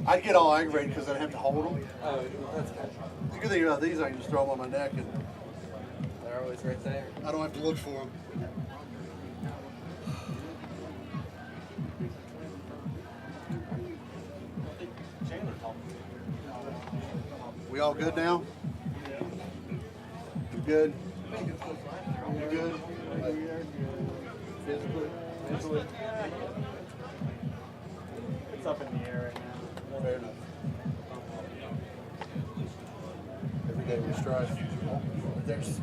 I'd get all aggravated because I'd have to hold them. Oh, that's good. The good thing about these, I can just throw them on my neck and They're always right there. I don't have to look for them. We all good now? You good? You good? Physically? Mentally? It's up in the air right now. Fair enough. Every day we strive. There's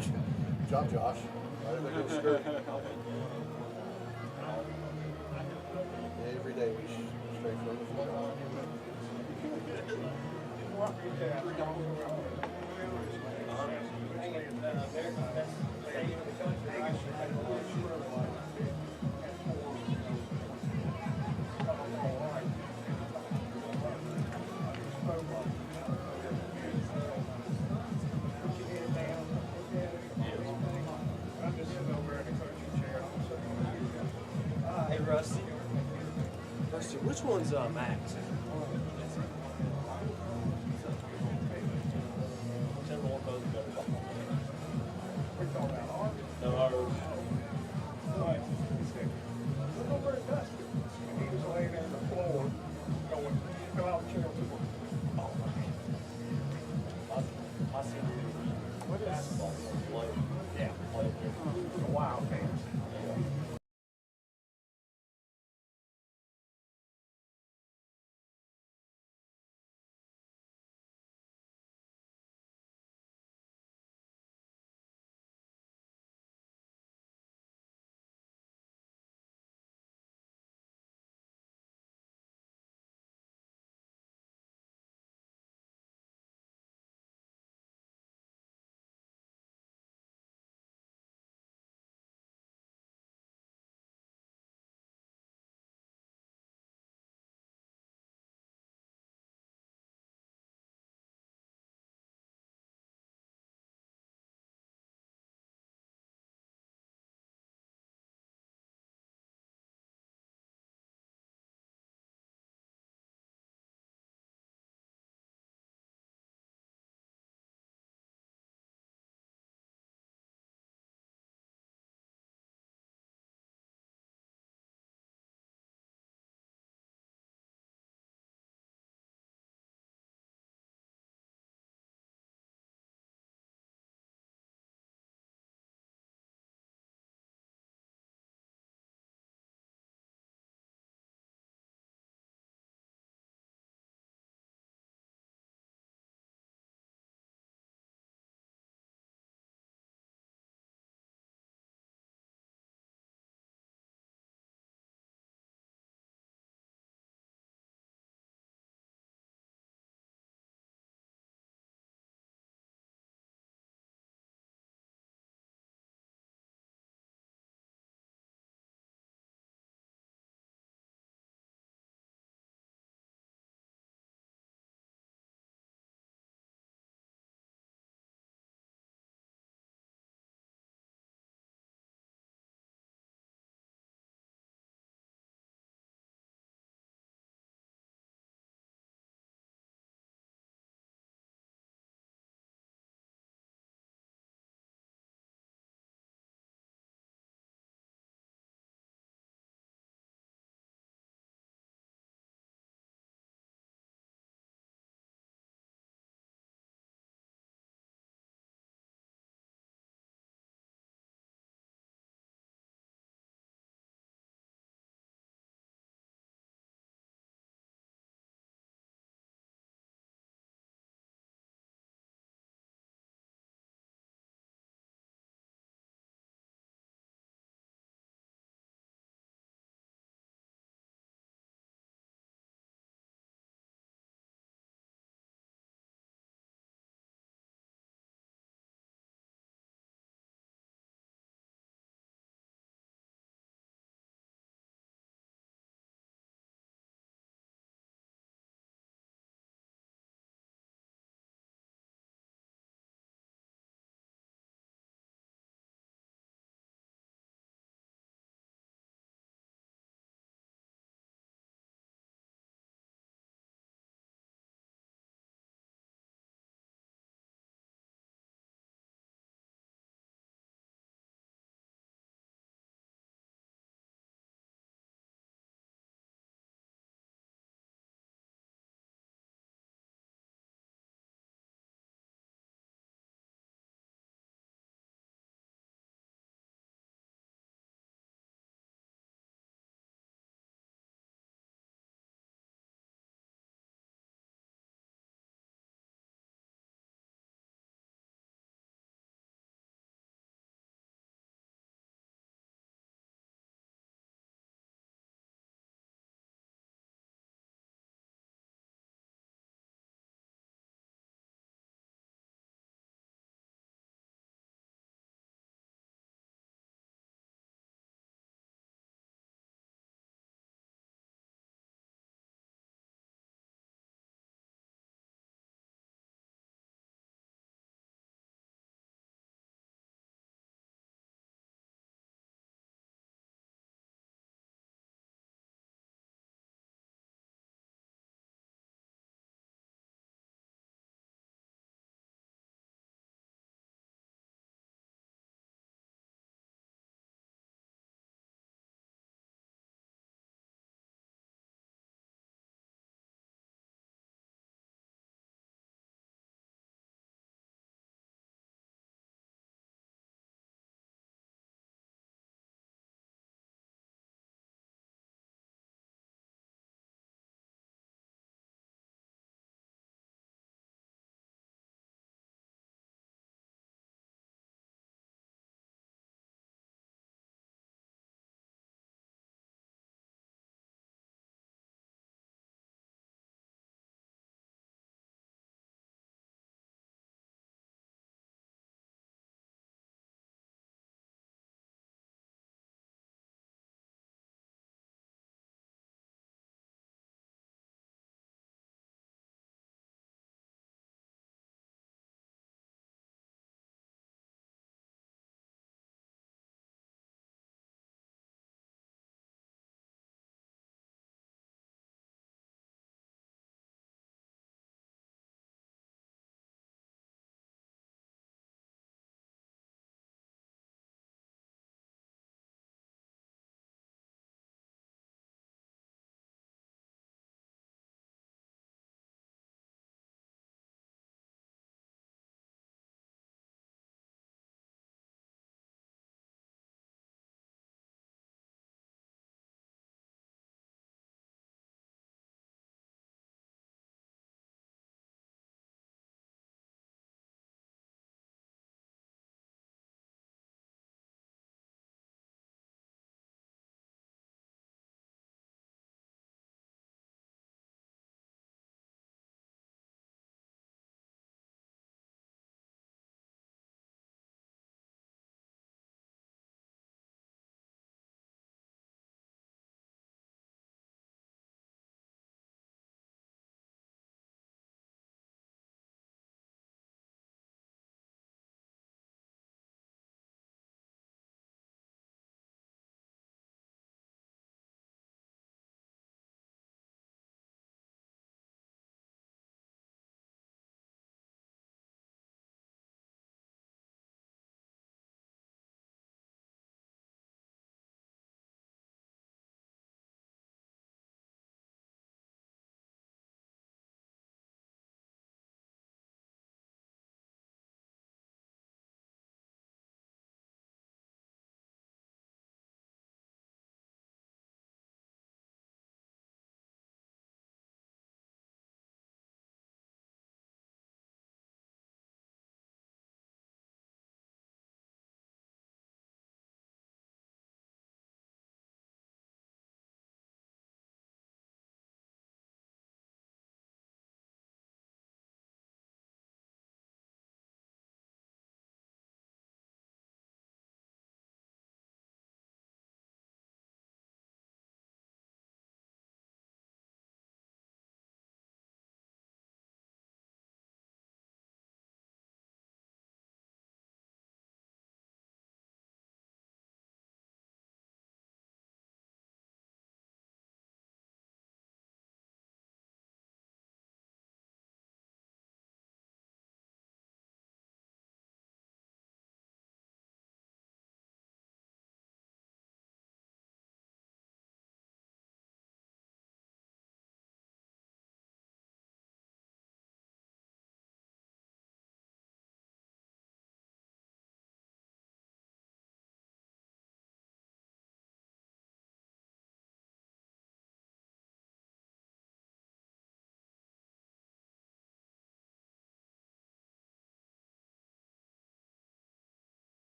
Josh. Right there goes straight. Every day we straight from the floor. Hey, Rusty. Rusty, which one's Max? No, ours.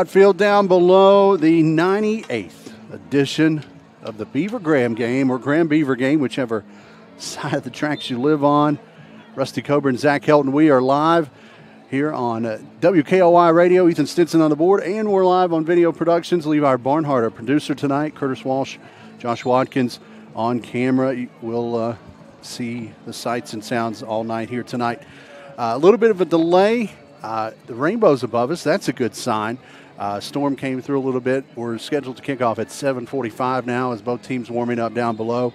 Field down below, the 98th edition of the Beaver Graham game, or Graham Beaver game, whichever side of the tracks you live on. Rusty Coburn and Zach Helton, we are live here on WKOI Radio. Ethan Stinson on the board, and we're live on Video Productions. Levi Barnhart, our producer tonight. Curtis Walsh, Josh Watkins on camera. We'll see the sights and sounds all night here tonight. A little bit of a delay. The rainbow's above us. That's a good sign. Storm came through a little bit. We're scheduled to kick off at 7:45 now as both teams warming up down below.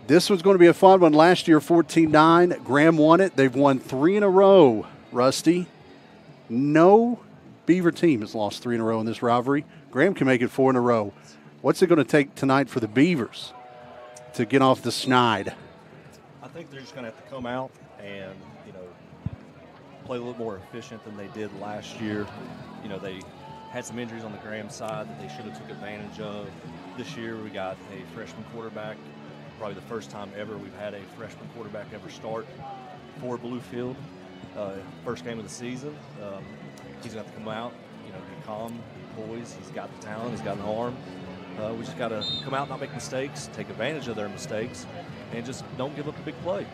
This was going to be a fun one. Last year, 14-9. Graham won it. They've won 3 in a row, Rusty. No Beaver team has lost 3 in a row in this rivalry. Graham can make it 4 in a row. What's it going to take tonight for the Beavers to get off the schneid? I think they're just going to have to come out and, play a little more efficient than they did last year. They had some injuries on the Graham side that they should have took advantage of. This year we got a freshman quarterback. Probably the first time ever we've had a freshman quarterback ever start for Bluefield. First game of the season. He's going to have to come out, be calm, poised. He's got the talent. He's got an arm. We just got to come out and not make mistakes, take advantage of their mistakes, and just don't give up a big play.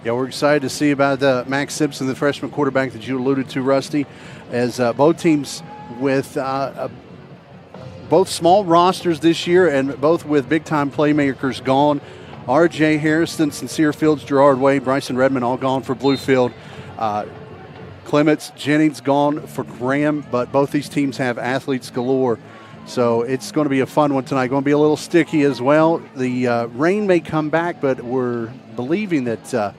Yeah, we're excited to see about Max Simpson, the freshman quarterback that you alluded to, Rusty, as both teams with both small rosters this year and both with big-time playmakers gone. R.J. Harrison, Sincere Fields, Gerard Wade, Bryson Redmond all gone for Bluefield. Clements, Jennings gone for Graham, but both these teams have athletes galore. So it's going to be a fun one tonight. Going to be a little sticky as well. The rain may come back, but we're believing that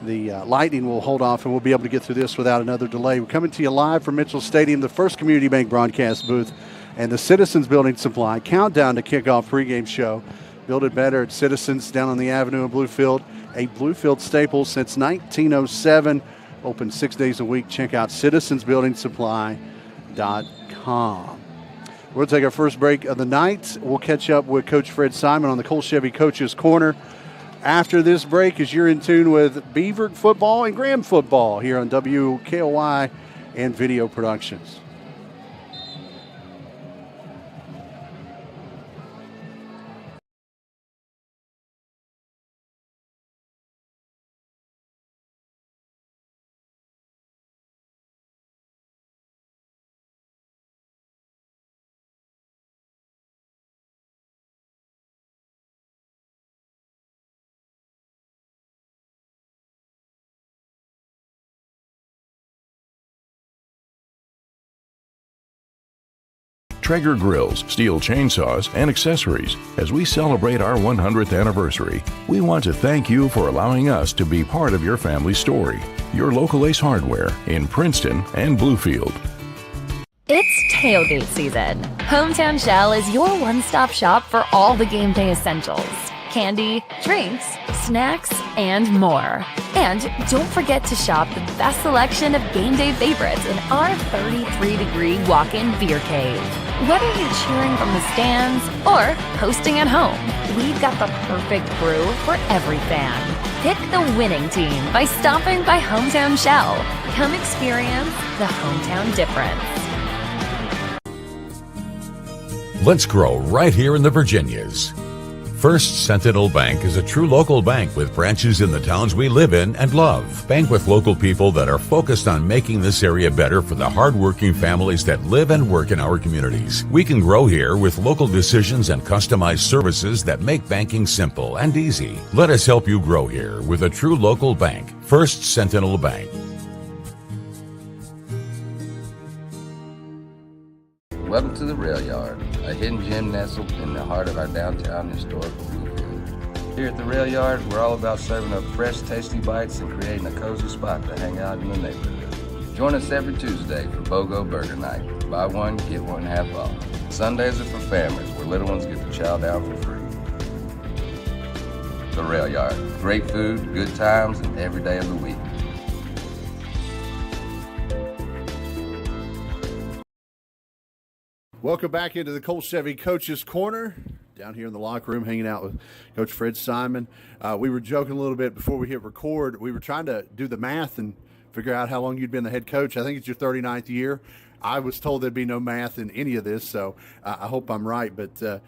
the lightning will hold off and we'll be able to get through this without another delay. We're coming to you live from Mitchell Stadium, the First Community Bank broadcast booth, and the Citizens Building Supply countdown to kickoff pregame show. Build it better at Citizens down on the avenue in Bluefield, a Bluefield staple since 1907. Open 6 days a week. Check out citizensbuildingsupply.com. We'll take our first break of the night. We'll catch up with Coach Fred Simon on the Cole Chevy Coaches Corner. After this break, as you're in tune with Beaver football and Graham football here on WKOI and Video Productions. Traeger grills, steel chainsaws, and accessories. As we celebrate our 100th anniversary, we want to thank you for allowing us to be part of your family's story. Your local Ace Hardware in Princeton and Bluefield. It's tailgate season. Hometown Shell is your one-stop shop for all the game day essentials. Candy, drinks, snacks, and more. And don't forget to shop the best selection of game day favorites in our 33-degree walk-in beer cave. Whether you're cheering from the stands or hosting at home, we've got the perfect brew for every fan. Pick the winning team by stopping by Hometown Shell. Come experience the hometown difference. Let's grow right here in the Virginias. First Sentinel Bank is a true local bank with branches in the towns we live in and love. Bank with local people that are focused on making this area better for the hardworking families that live and work in our communities. We can grow here with local decisions and customized services that make banking simple and easy. Let us help you grow here with a true local bank. First Sentinel Bank. Welcome to the Rail Yard, a hidden gem nestled in the heart of our downtown historical Bluefield. Here at the Rail Yard, we're all about serving up fresh, tasty bites and creating a cozy spot to hang out in the neighborhood. Join us every Tuesday for BOGO Burger Night. Buy one, get one half off. Sundays are for families, where little ones get to chow down for free. The Rail Yard, great food, good times, and every day of the week. Welcome back into the Cole Chevy Coaches Corner. Down here in the locker room hanging out with Coach Fred Simon. We were joking a little bit before we hit record. We were trying to do the math and figure out how long you'd been the head coach. I think it's your 39th year. I was told there'd be no math in any of this, so I hope I'm right. But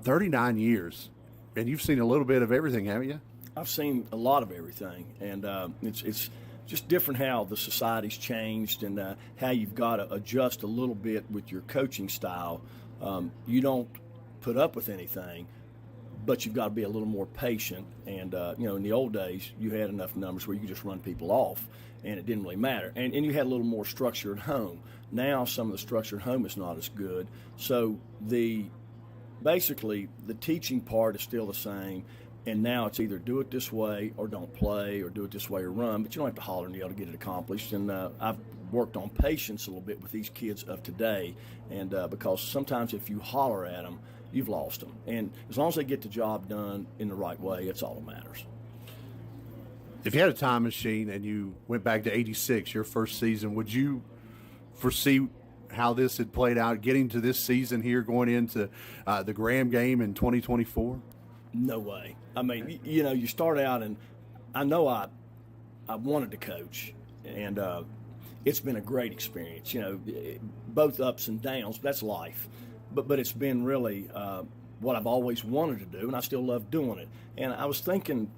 39 years, and you've seen a little bit of everything, haven't you? I've seen a lot of everything, and it's just different how the society's changed and how you've got to adjust a little bit with your coaching style. You don't put up with anything, but you've got to be a little more patient. And, in the old days, you had enough numbers where you could just run people off, and it didn't really matter. And you had a little more structure at home. Now some of the structure at home is not as good. So basically the teaching part is still the same. And now it's either do it this way or don't play, or do it this way or run. But you don't have to holler and yell to get it accomplished. And I've worked on patience a little bit with these kids of today. And because sometimes if you holler at them, you've lost them. And as long as they get the job done in the right way, it's all that matters. If you had a time machine and you went back to 86, your first season, would you foresee how this had played out, getting to this season here, going into the Graham game in 2024? No way. I mean, you start out, and I know I wanted to coach, and it's been a great experience. Both ups and downs. That's life, but it's been really what I've always wanted to do, and I still love doing it. And I was thinking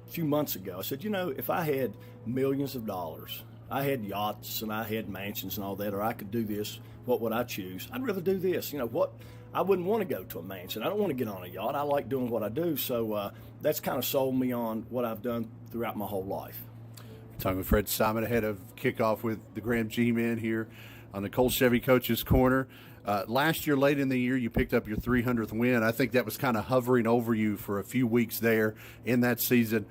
a few months ago, I said, if I had millions of dollars, I had yachts and I had mansions and all that, or I could do this, what would I choose? I'd rather do this. I wouldn't want to go to a mansion. I don't want to get on a yacht. I like doing what I do. So that's kind of sold me on what I've done throughout my whole life. Talking with Fred Simon ahead of kickoff with the Graham G-Men here on the Cole Chevy Coaches Corner. Last year, late in the year, you picked up your 300th win. I think that was kind of hovering over you for a few weeks there in that season.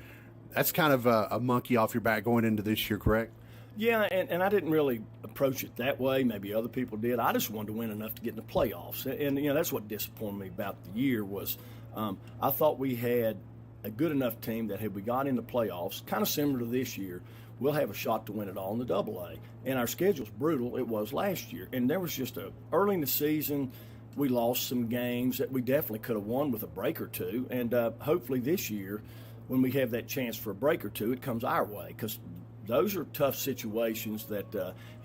That's kind of a monkey off your back going into this year, correct? Yeah, and I didn't really approach it that way. Maybe other people did. I just wanted to win enough to get in the playoffs. And that's what disappointed me about the year was I thought we had a good enough team that had we got in the playoffs, kind of similar to this year, we'll have a shot to win it all in the AA. And our schedule's brutal. It was last year. And there was just early in the season, we lost some games that we definitely could have won with a break or two. And hopefully this year, when we have that chance for a break or two, it comes our way, because those are tough situations that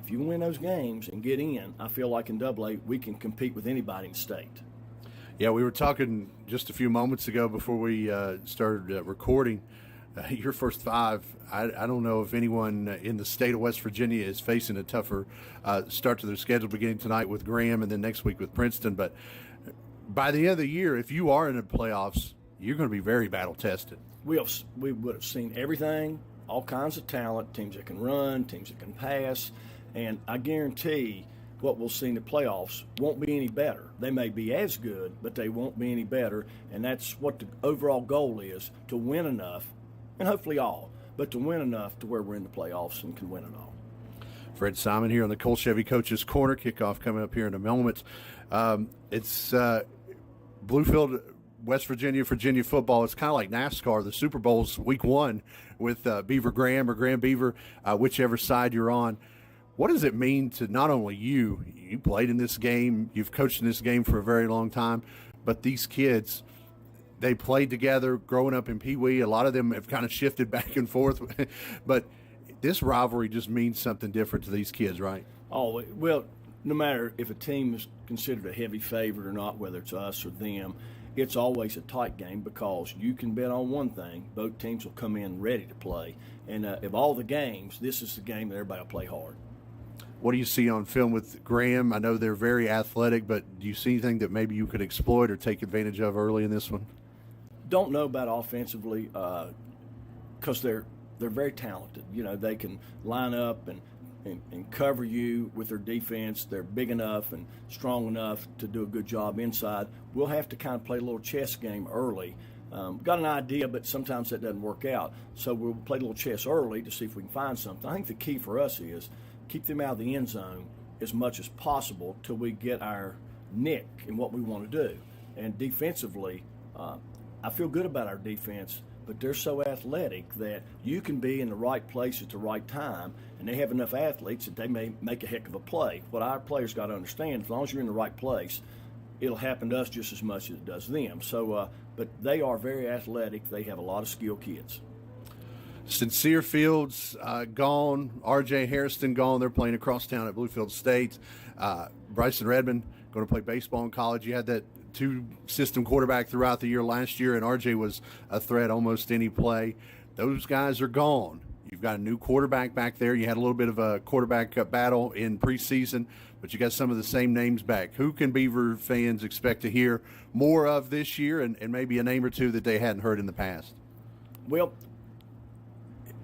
if you win those games and get in, I feel like in AA we can compete with anybody in the state. Yeah, we were talking just a few moments ago before we started recording. Your first five, I don't know if anyone in the state of West Virginia is facing a tougher start to their schedule, beginning tonight with Graham and then next week with Princeton. But by the end of the year, if you are in the playoffs, you're going to be very battle-tested. We would have seen everything, all kinds of talent, teams that can run, teams that can pass, and I guarantee what we'll see in the playoffs won't be any better. They may be as good, but they won't be any better, and that's what the overall goal is, to win enough, and hopefully all, but to win enough to where we're in the playoffs and can win it all. Fred Simon here on the Cole Chevy Coaches Corner. Kickoff coming up here in a moment. It's Bluefield, West Virginia football. It's kind of like NASCAR. The Super Bowl's week one with Beaver Graham or Graham Beaver, whichever side you're on. What does it mean to not only you played in this game, you've coached in this game for a very long time, but these kids, they played together growing up in Pee Wee. A lot of them have kind of shifted back and forth, but this rivalry just means something different to these kids, right? Oh, well, no matter if a team is considered a heavy favorite or not, whether it's us or them, it's always a tight game because you can bet on one thing: both teams will come in ready to play. And of all the games, this is the game that everybody will play hard. What do you see on film with Graham? I know they're very athletic, but do you see anything that maybe you could exploit or take advantage of early in this one? Don't know about offensively because they're very talented. You know, they can line up and cover you with their defense. They're big enough and strong enough to do a good job inside. We'll have to kind of play a little chess game early. Got an idea, but sometimes that doesn't work out. So we'll play a little chess early to see if we can find something. I think the key for us is keep them out of the end zone as much as possible till we get our nick in what we want to do. And defensively, I feel good about our defense, but they're so athletic that you can be in the right place at the right time, and they have enough athletes that they may make a heck of a play. What our players got to understand, as long as you're in the right place, it'll happen to us just as much as it does them. So, but they are very athletic. They have a lot of skilled kids. Sincere Fields gone. R.J. Harrison gone. They're playing across town at Bluefield State. Bryson Redmond going to play baseball in college. You had that two-system quarterback throughout the year last year, and R.J. was a threat almost any play. Those guys are gone. You've got a new quarterback back there. You had a little bit of a quarterback battle in preseason, but you got some of the same names back. Who can Beaver fans expect to hear more of this year, and maybe a name or two that they hadn't heard in the past? Well,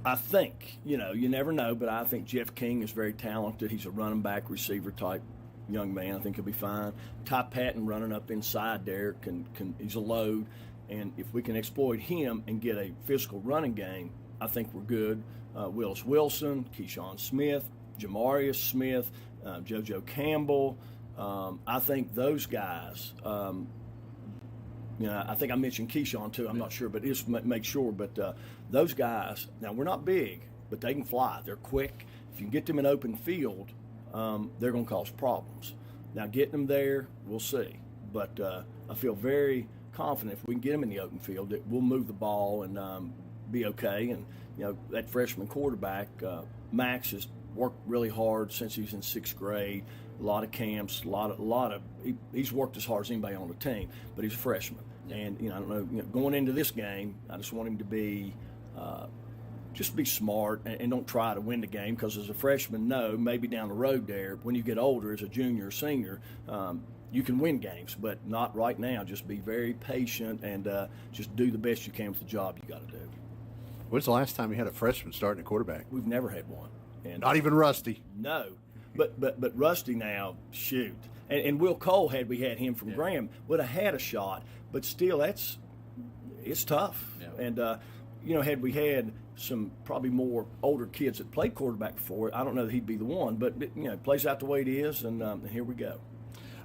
I think, you never know, but I think Jeff King is very talented. He's a running back, receiver type young man. I think he'll be fine. Ty Patton running up inside there, he's a load. And if we can exploit him and get a physical running game, I think we're good. Willis Wilson, Keyshawn Smith, Jamarius Smith, JoJo Campbell. I think those guys, I think I mentioned Keyshawn too. I'm not sure, but just make sure. But those guys, now we're not big, but they can fly. They're quick. If you can get them in open field, they're going to cause problems. Now getting them there, we'll see. But I feel very confident if we can get them in the open field that we'll move the ball and be okay. And that freshman quarterback, Max, has worked really hard since he was in 6th grade. A lot of camps, he's worked as hard as anybody on the team, but he's a freshman. And I don't know, going into this game, I just want him to be just be smart and don't try to win the game, because as a freshman, maybe down the road there, when you get older as a junior or senior, you can win games, but not right now. Just be very patient and just do the best you can with the job you got to do. When's the last time you had a freshman starting a quarterback? We've never had one. And not even Rusty. No, but Rusty now, shoot. And Will Cole, had we had him from Graham, would have had a shot. But still, it's tough. Yeah. And had we had some probably more older kids that played quarterback before, I don't know that he'd be the one. But it plays out the way it is, and here we go.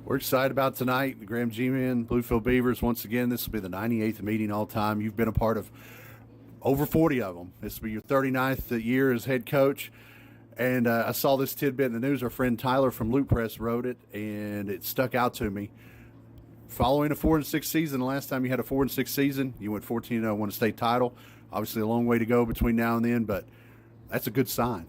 We're excited about tonight. The Graham G-Men, Bluefield Beavers. Once again, this will be the 98th meeting all time. You've been a part of over 40 of them. This will be your 39th year as head coach. And I saw this tidbit in the news. Our friend Tyler from Loop Press wrote it, and it stuck out to me. Following a 4-6 season, the last time you had a 4-6 season, you went 14-0, won a state title. Obviously, a long way to go between now and then, but that's a good sign.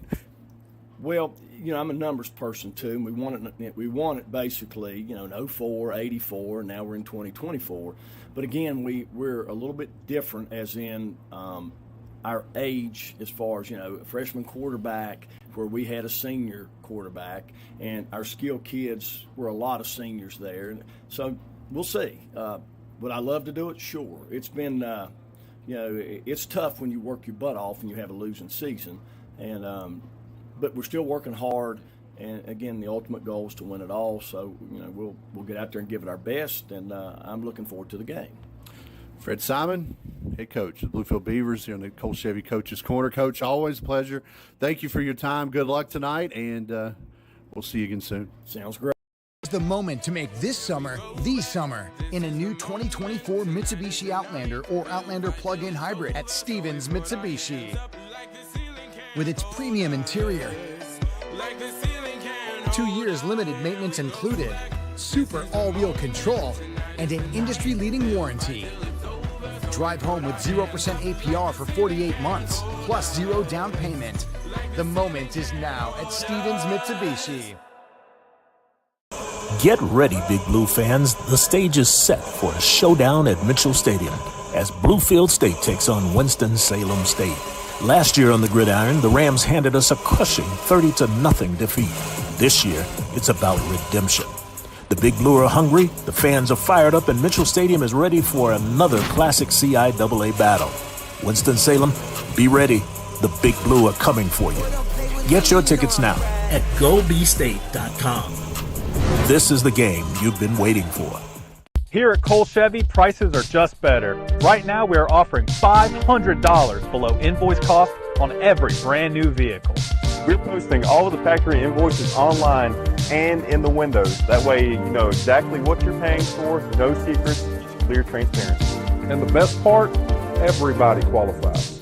Well, I'm a numbers person too, and we won it basically, in 04, 84, and now we're in 2024. But again, we're a little bit different, as in our age, as far as a freshman quarterback, where we had a senior quarterback, and our skilled kids were a lot of seniors there. So we'll see. Would I love to do it? Sure. It's been, it's tough when you work your butt off and you have a losing season, and but we're still working hard. And again, the ultimate goal is to win it all. So we'll get out there and give it our best, and I'm looking forward to the game. Fred Simon, head coach of the Bluefield Beavers here on the Cole Chevy Coach's Corner. Coach, always a pleasure. Thank you for your time. Good luck tonight, and we'll see you again soon. Sounds great. It's the moment to make this summer the summer in a new 2024 Mitsubishi Outlander or Outlander plug-in hybrid at Stevens Mitsubishi. With its premium interior, 2 years limited maintenance included, super all-wheel control, and an industry-leading warranty. Drive home with 0% APR for 48 months, plus 0 down payment. The moment is now at Stevens Mitsubishi. Get ready, Big Blue fans. The stage is set for a showdown at Mitchell Stadium as Bluefield State takes on Winston-Salem State. Last year on the gridiron, the Rams handed us a crushing 30-0 defeat. This year, it's about redemption. The Big Blue are hungry, the fans are fired up, and Mitchell Stadium is ready for another classic CIAA battle. Winston-Salem, be ready. The Big Blue are coming for you. Get your tickets now at GoBState.com. This is the game you've been waiting for. Here at Cole Chevy, prices are just better. Right now, we are offering $500 below invoice cost on every brand new vehicle. We're posting all of the factory invoices online and in the windows. That way you know exactly what you're paying for, no secrets, just clear transparency. And the best part, everybody qualifies.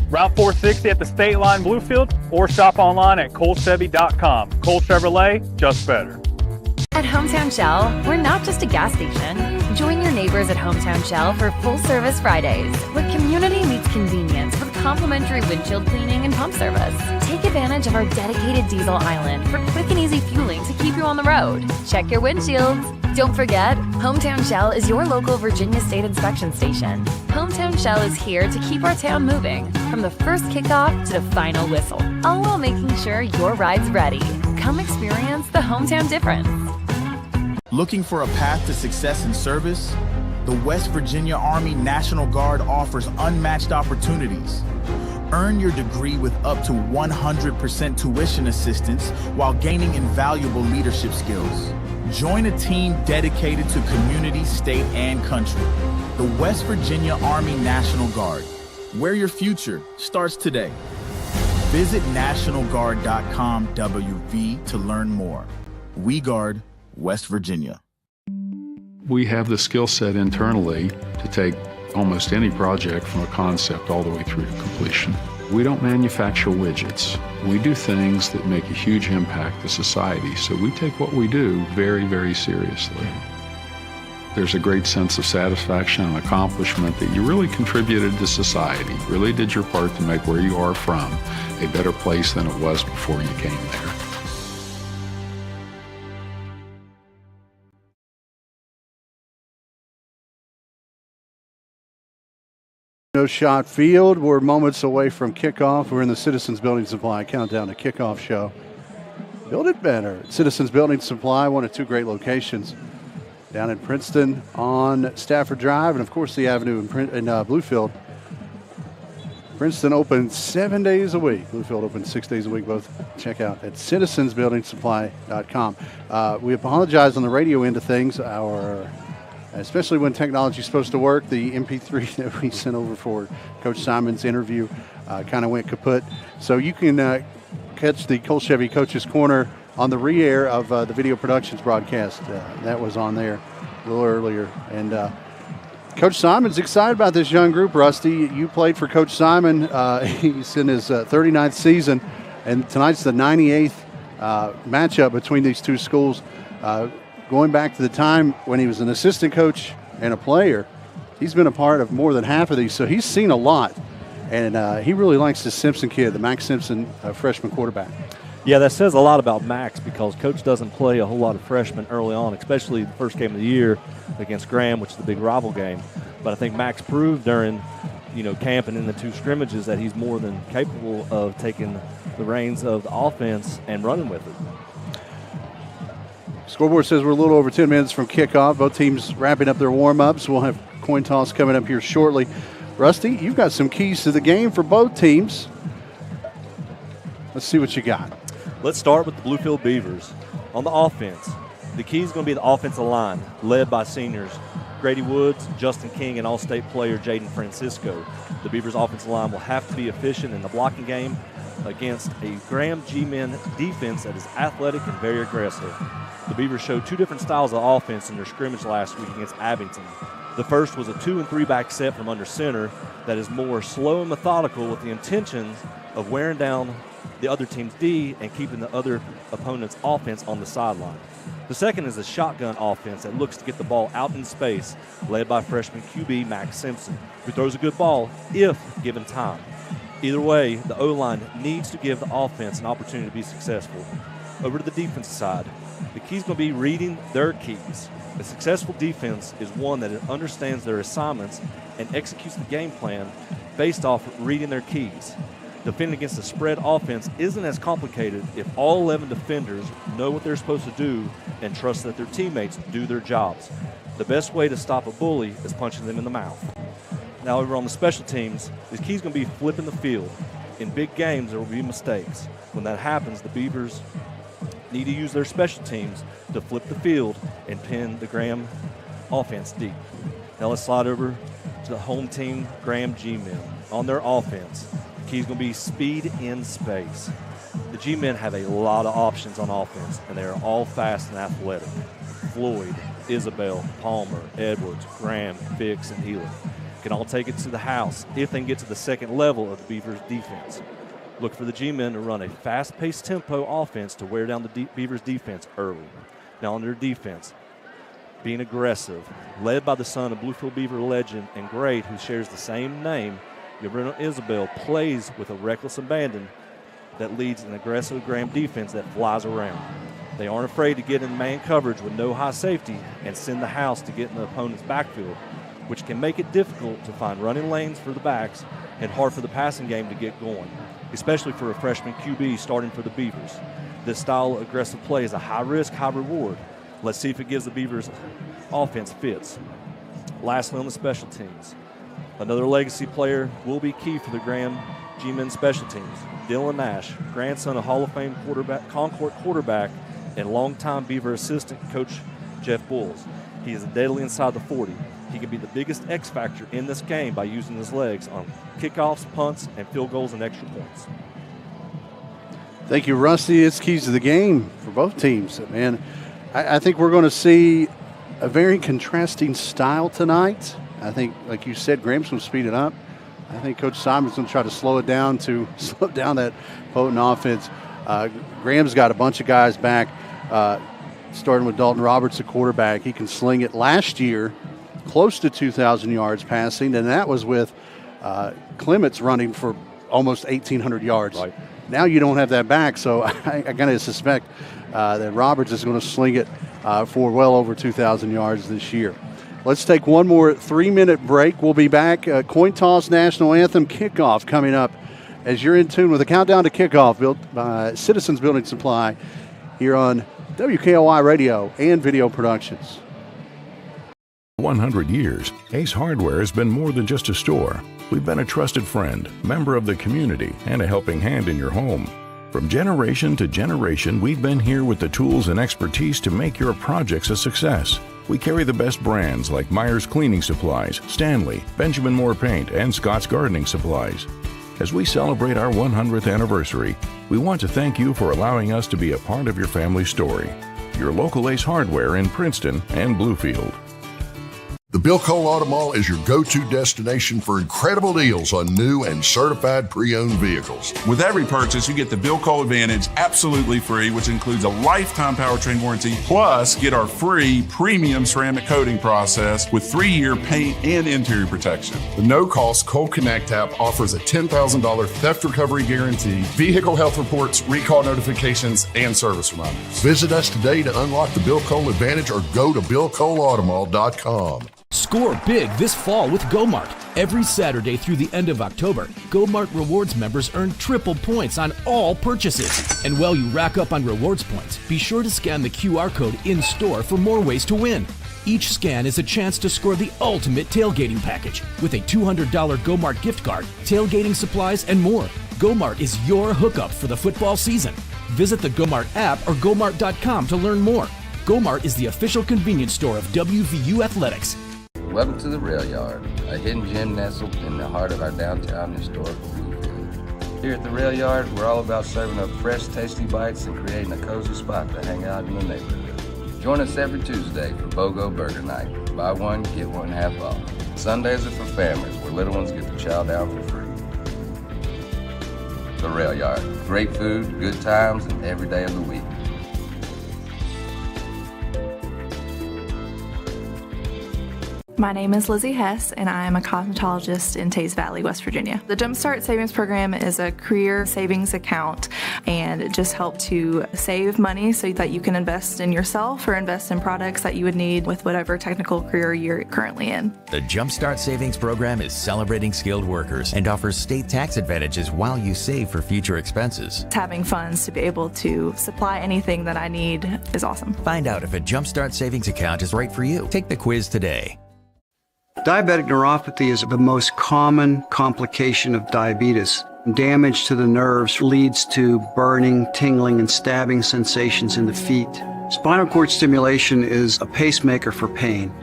Route 460 at the State Line Bluefield, or shop online at colechevy.com. Cole Chevrolet, just better. At Hometown Shell, we're not just a gas station. Join your neighbors at Hometown Shell for full service Fridays, where community meets convenience with complimentary windshield cleaning and pump service. Take advantage of our dedicated diesel island for quick and easy fueling to keep you on the road. Check your windshields. Don't forget, Hometown Shell is your local Virginia State inspection station. Hometown Shell is here to keep our town moving, from the first kickoff to the final whistle, all while making sure your ride's ready. Come experience the hometown difference. Looking for a path to success in service? The West Virginia Army National Guard offers unmatched opportunities. Earn your degree with up to 100% tuition assistance while gaining invaluable leadership skills. Join a team dedicated to community, state, and country. The West Virginia Army National Guard, where your future starts today. Visit NationalGuard.com WV to learn more. We guard West Virginia. We have the skill set internally to take almost any project from a concept all the way through to completion. We don't manufacture widgets. We do things that make a huge impact to society, so we take what we do very, very seriously. There's a great sense of satisfaction and accomplishment that you really contributed to society, really did your part to make where you are from a better place than it was before you came there. No shot field. We're moments away from kickoff. We're in the Citizens Building Supply Countdown to Kickoff show. Build it better. Citizens Building Supply, one of two great locations down in Princeton on Stafford Drive, and of course the avenue in Bluefield. Princeton open 7 days a week. Bluefield open 6 days a week. Both check out at citizensbuildingsupply.com. We apologize on the radio end of things. Especially when technology is supposed to work, the MP3 that we sent over for Coach Simon's interview kind of went kaput. So you can catch the Cole Chevy Coach's Corner on the re-air of the Video Productions broadcast. That was on there a little earlier. And Coach Simon's excited about this young group, Rusty. You played for Coach Simon. He's in his 39th season, and tonight's the 98th matchup between these two schools. Going back to the time when he was an assistant coach and a player, he's been a part of more than half of these, so he's seen a lot. And he really likes the Simpson kid, the Max Simpson freshman quarterback. Yeah, that says a lot about Max because Coach doesn't play a whole lot of freshmen early on, especially the first game of the year against Graham, which is the big rival game. But I think Max proved during, camp and in the two scrimmages that he's more than capable of taking the reins of the offense and running with it. Scoreboard says we're a little over 10 minutes from kickoff. Both teams wrapping up their warm-ups. We'll have coin toss coming up here shortly. Rusty, you've got some keys to the game for both teams. Let's see what you got. Let's start with the Bluefield Beavers. On the offense, the key is going to be the offensive line, led by seniors Grady Woods, Justin King, and All-State player Jaden Francisco. The Beavers' offensive line will have to be efficient in the blocking game against a Graham G-men defense that is athletic and very aggressive. The Beavers showed two different styles of offense in their scrimmage last week against Abington. The first was a 2- and 3-back set from under center that is more slow and methodical with the intentions of wearing down the other team's D and keeping the other opponent's offense on the sideline. The second is a shotgun offense that looks to get the ball out in space, led by freshman QB Max Simpson, who throws a good ball if given time. Either way, the O-line needs to give the offense an opportunity to be successful. Over to the defensive side, the key is going to be reading their keys. A successful defense is one that understands their assignments and executes the game plan based off reading their keys. Defending against a spread offense isn't as complicated if all 11 defenders know what they're supposed to do and trust that their teammates do their jobs. The best way to stop a bully is punching them in the mouth. Now over on the special teams, the key is going to be flipping the field. In big games, there will be mistakes. When that happens, the Beavers need to use their special teams to flip the field and pin the Graham offense deep. Now let's slide over to the home team, Graham G-men. On their offense, the key is going to be speed in space. The G-men have a lot of options on offense, and they are all fast and athletic. Floyd, Isabel, Palmer, Edwards, Graham, Fix, and Healy can all take it to the house if they can get to the second level of the Beavers' defense. Look for the G-men to run a fast-paced tempo offense to wear down the Beavers' defense early. Now on their defense, being aggressive, led by the son of Bluefield Beaver legend and great who shares the same name, Gabriel Isabel plays with a reckless abandon that leads an aggressive Graham defense that flies around. They aren't afraid to get in man coverage with no high safety and send the house to get in the opponent's backfield, which can make it difficult to find running lanes for the backs and hard for the passing game to get going, especially for a freshman QB starting for the Beavers. This style of aggressive play is a high risk, high reward. Let's see if it gives the Beavers offense fits. Lastly, on the special teams, another legacy player will be key for the Graham G-men special teams. Dylan Nash, grandson of Hall of Fame Concord quarterback and longtime Beaver assistant coach Jeff Bulls. He is deadly inside the 40. He can be the biggest X factor in this game by using his legs on kickoffs, punts, and field goals and extra points. Thank you, Rusty. It's keys to the game for both teams. Man, I think we're going to see a very contrasting style tonight. I think, like you said, Graham's going to speed it up. I think Coach Simon's going to try to slow down that potent offense. Graham's got a bunch of guys back, starting with Dalton Roberts, a quarterback. He can sling it. Last year, close to 2,000 yards passing, and that was with Clements running for almost 1,800 yards. Right. Now you don't have that back, so I kind of suspect that Roberts is going to sling it for well over 2,000 yards this year. Let's take one more 3-minute break. We'll be back. Coin toss, national anthem, kickoff coming up as you're in tune with a countdown to kickoff built by Citizens Building Supply here on WKOI Radio and Video Productions. 100 years, Ace Hardware has been more than just a store. We've been a trusted friend, member of the community, and a helping hand in your home. From generation to generation, we've been here with the tools and expertise to make your projects a success. We carry the best brands like Myers Cleaning Supplies, Stanley, Benjamin Moore Paint, and Scott's Gardening Supplies. As we celebrate our 100th anniversary, we want to thank you for allowing us to be a part of your family story. Your local Ace Hardware in Princeton and Bluefield. The Bill Cole Auto Mall is your go-to destination for incredible deals on new and certified pre-owned vehicles. With every purchase, you get the Bill Cole Advantage absolutely free, which includes a lifetime powertrain warranty, plus get our free premium ceramic coating process with 3-year paint and interior protection. The no-cost Cole Connect app offers a $10,000 theft recovery guarantee, vehicle health reports, recall notifications, and service reminders. Visit us today to unlock the Bill Cole Advantage or go to BillColeAutomall.com. Score big this fall with GoMart. Every Saturday through the end of October, GoMart Rewards members earn triple points on all purchases. And while you rack up on rewards points, be sure to scan the QR code in-store for more ways to win. Each scan is a chance to score the ultimate tailgating package with a $200 GoMart gift card, tailgating supplies, and more. GoMart is your hookup for the football season. Visit the GoMart app or GoMart.com to learn more. GoMart is the official convenience store of WVU Athletics. Welcome to the Rail Yard, a hidden gem nestled in the heart of our downtown historical Bluefield. Here at the Rail Yard, we're all about serving up fresh, tasty bites and creating a cozy spot to hang out in the neighborhood. Join us every Tuesday for BOGO Burger Night. Buy one, get one half off. Sundays are for families, where little ones get to chow down for free. The Rail Yard, great food, good times, and every day of the week. My name is Lizzie Hess, and I am a cosmetologist in Teays Valley, West Virginia. The Jumpstart Savings Program is a career savings account, and it just helps to save money so that you can invest in yourself or invest in products that you would need with whatever technical career you're currently in. The Jumpstart Savings Program is celebrating skilled workers and offers state tax advantages while you save for future expenses. Having funds to be able to supply anything that I need is awesome. Find out if a Jumpstart Savings account is right for you. Take the quiz today. Diabetic neuropathy is the most common complication of diabetes. Damage to the nerves leads to burning, tingling, and stabbing sensations in the feet. Spinal cord stimulation is a pacemaker for pain.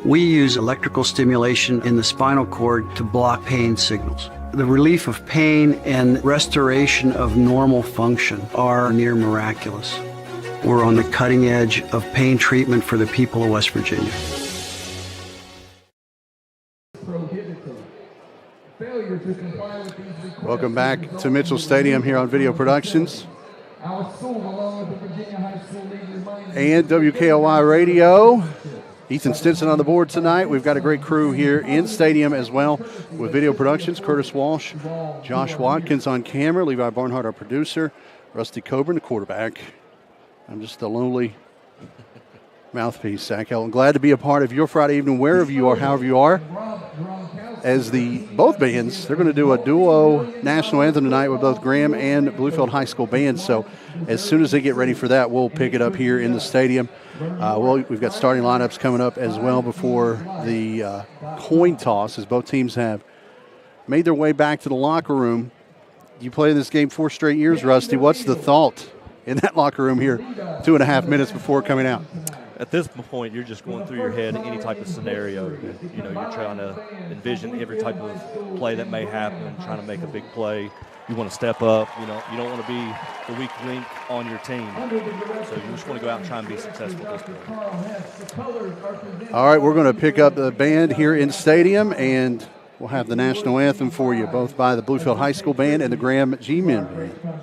We use electrical stimulation in the spinal cord to block pain signals. The relief of pain and restoration of normal function are near miraculous. We're on the cutting edge of pain treatment for the people of West Virginia. Welcome back to Mitchell Stadium here on Video Productions and WKOI Radio. Ethan Stinson on the board tonight. We've got a great crew here in stadium as well with video productions. Curtis Walsh, Josh Watkins on camera, Levi Barnhart, our producer, Rusty Coburn, the quarterback. I'm just a lonely mouthpiece, Zach Helton. Glad to be a part of your Friday evening, wherever you are, however you are. As both bands, they're going to do a duo national anthem tonight with both Graham and Bluefield High School bands. So as soon as they get ready for that, we'll pick it up here in the stadium. We've got starting lineups coming up as well before the coin toss, as both teams have made their way back to the locker room. You play this game 4 straight years, Rusty. What's the thought in that locker room here 2.5 minutes before coming out? At this point, you're just going through your head any type of scenario. You know, you're trying to envision every type of play that may happen, trying to make a big play. You want to step up. You don't want to be the weak link on your team. So you just want to go out and try and be successful at this point. All right, we're going to pick up the band here in stadium, and we'll have the national anthem for you, both by the Bluefield High School band and the Graham G-Men band.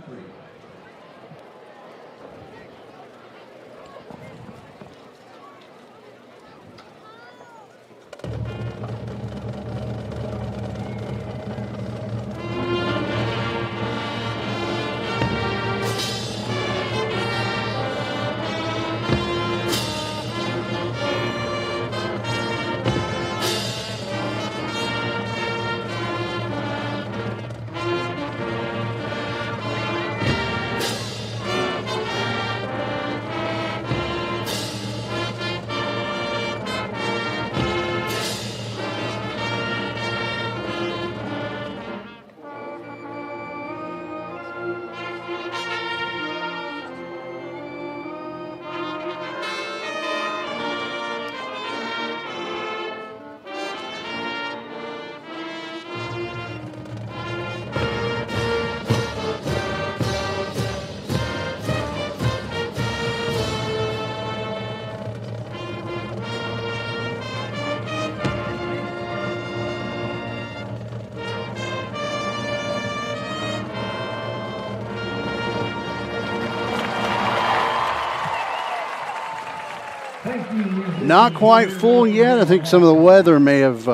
Not quite full yet. I think some of the weather may have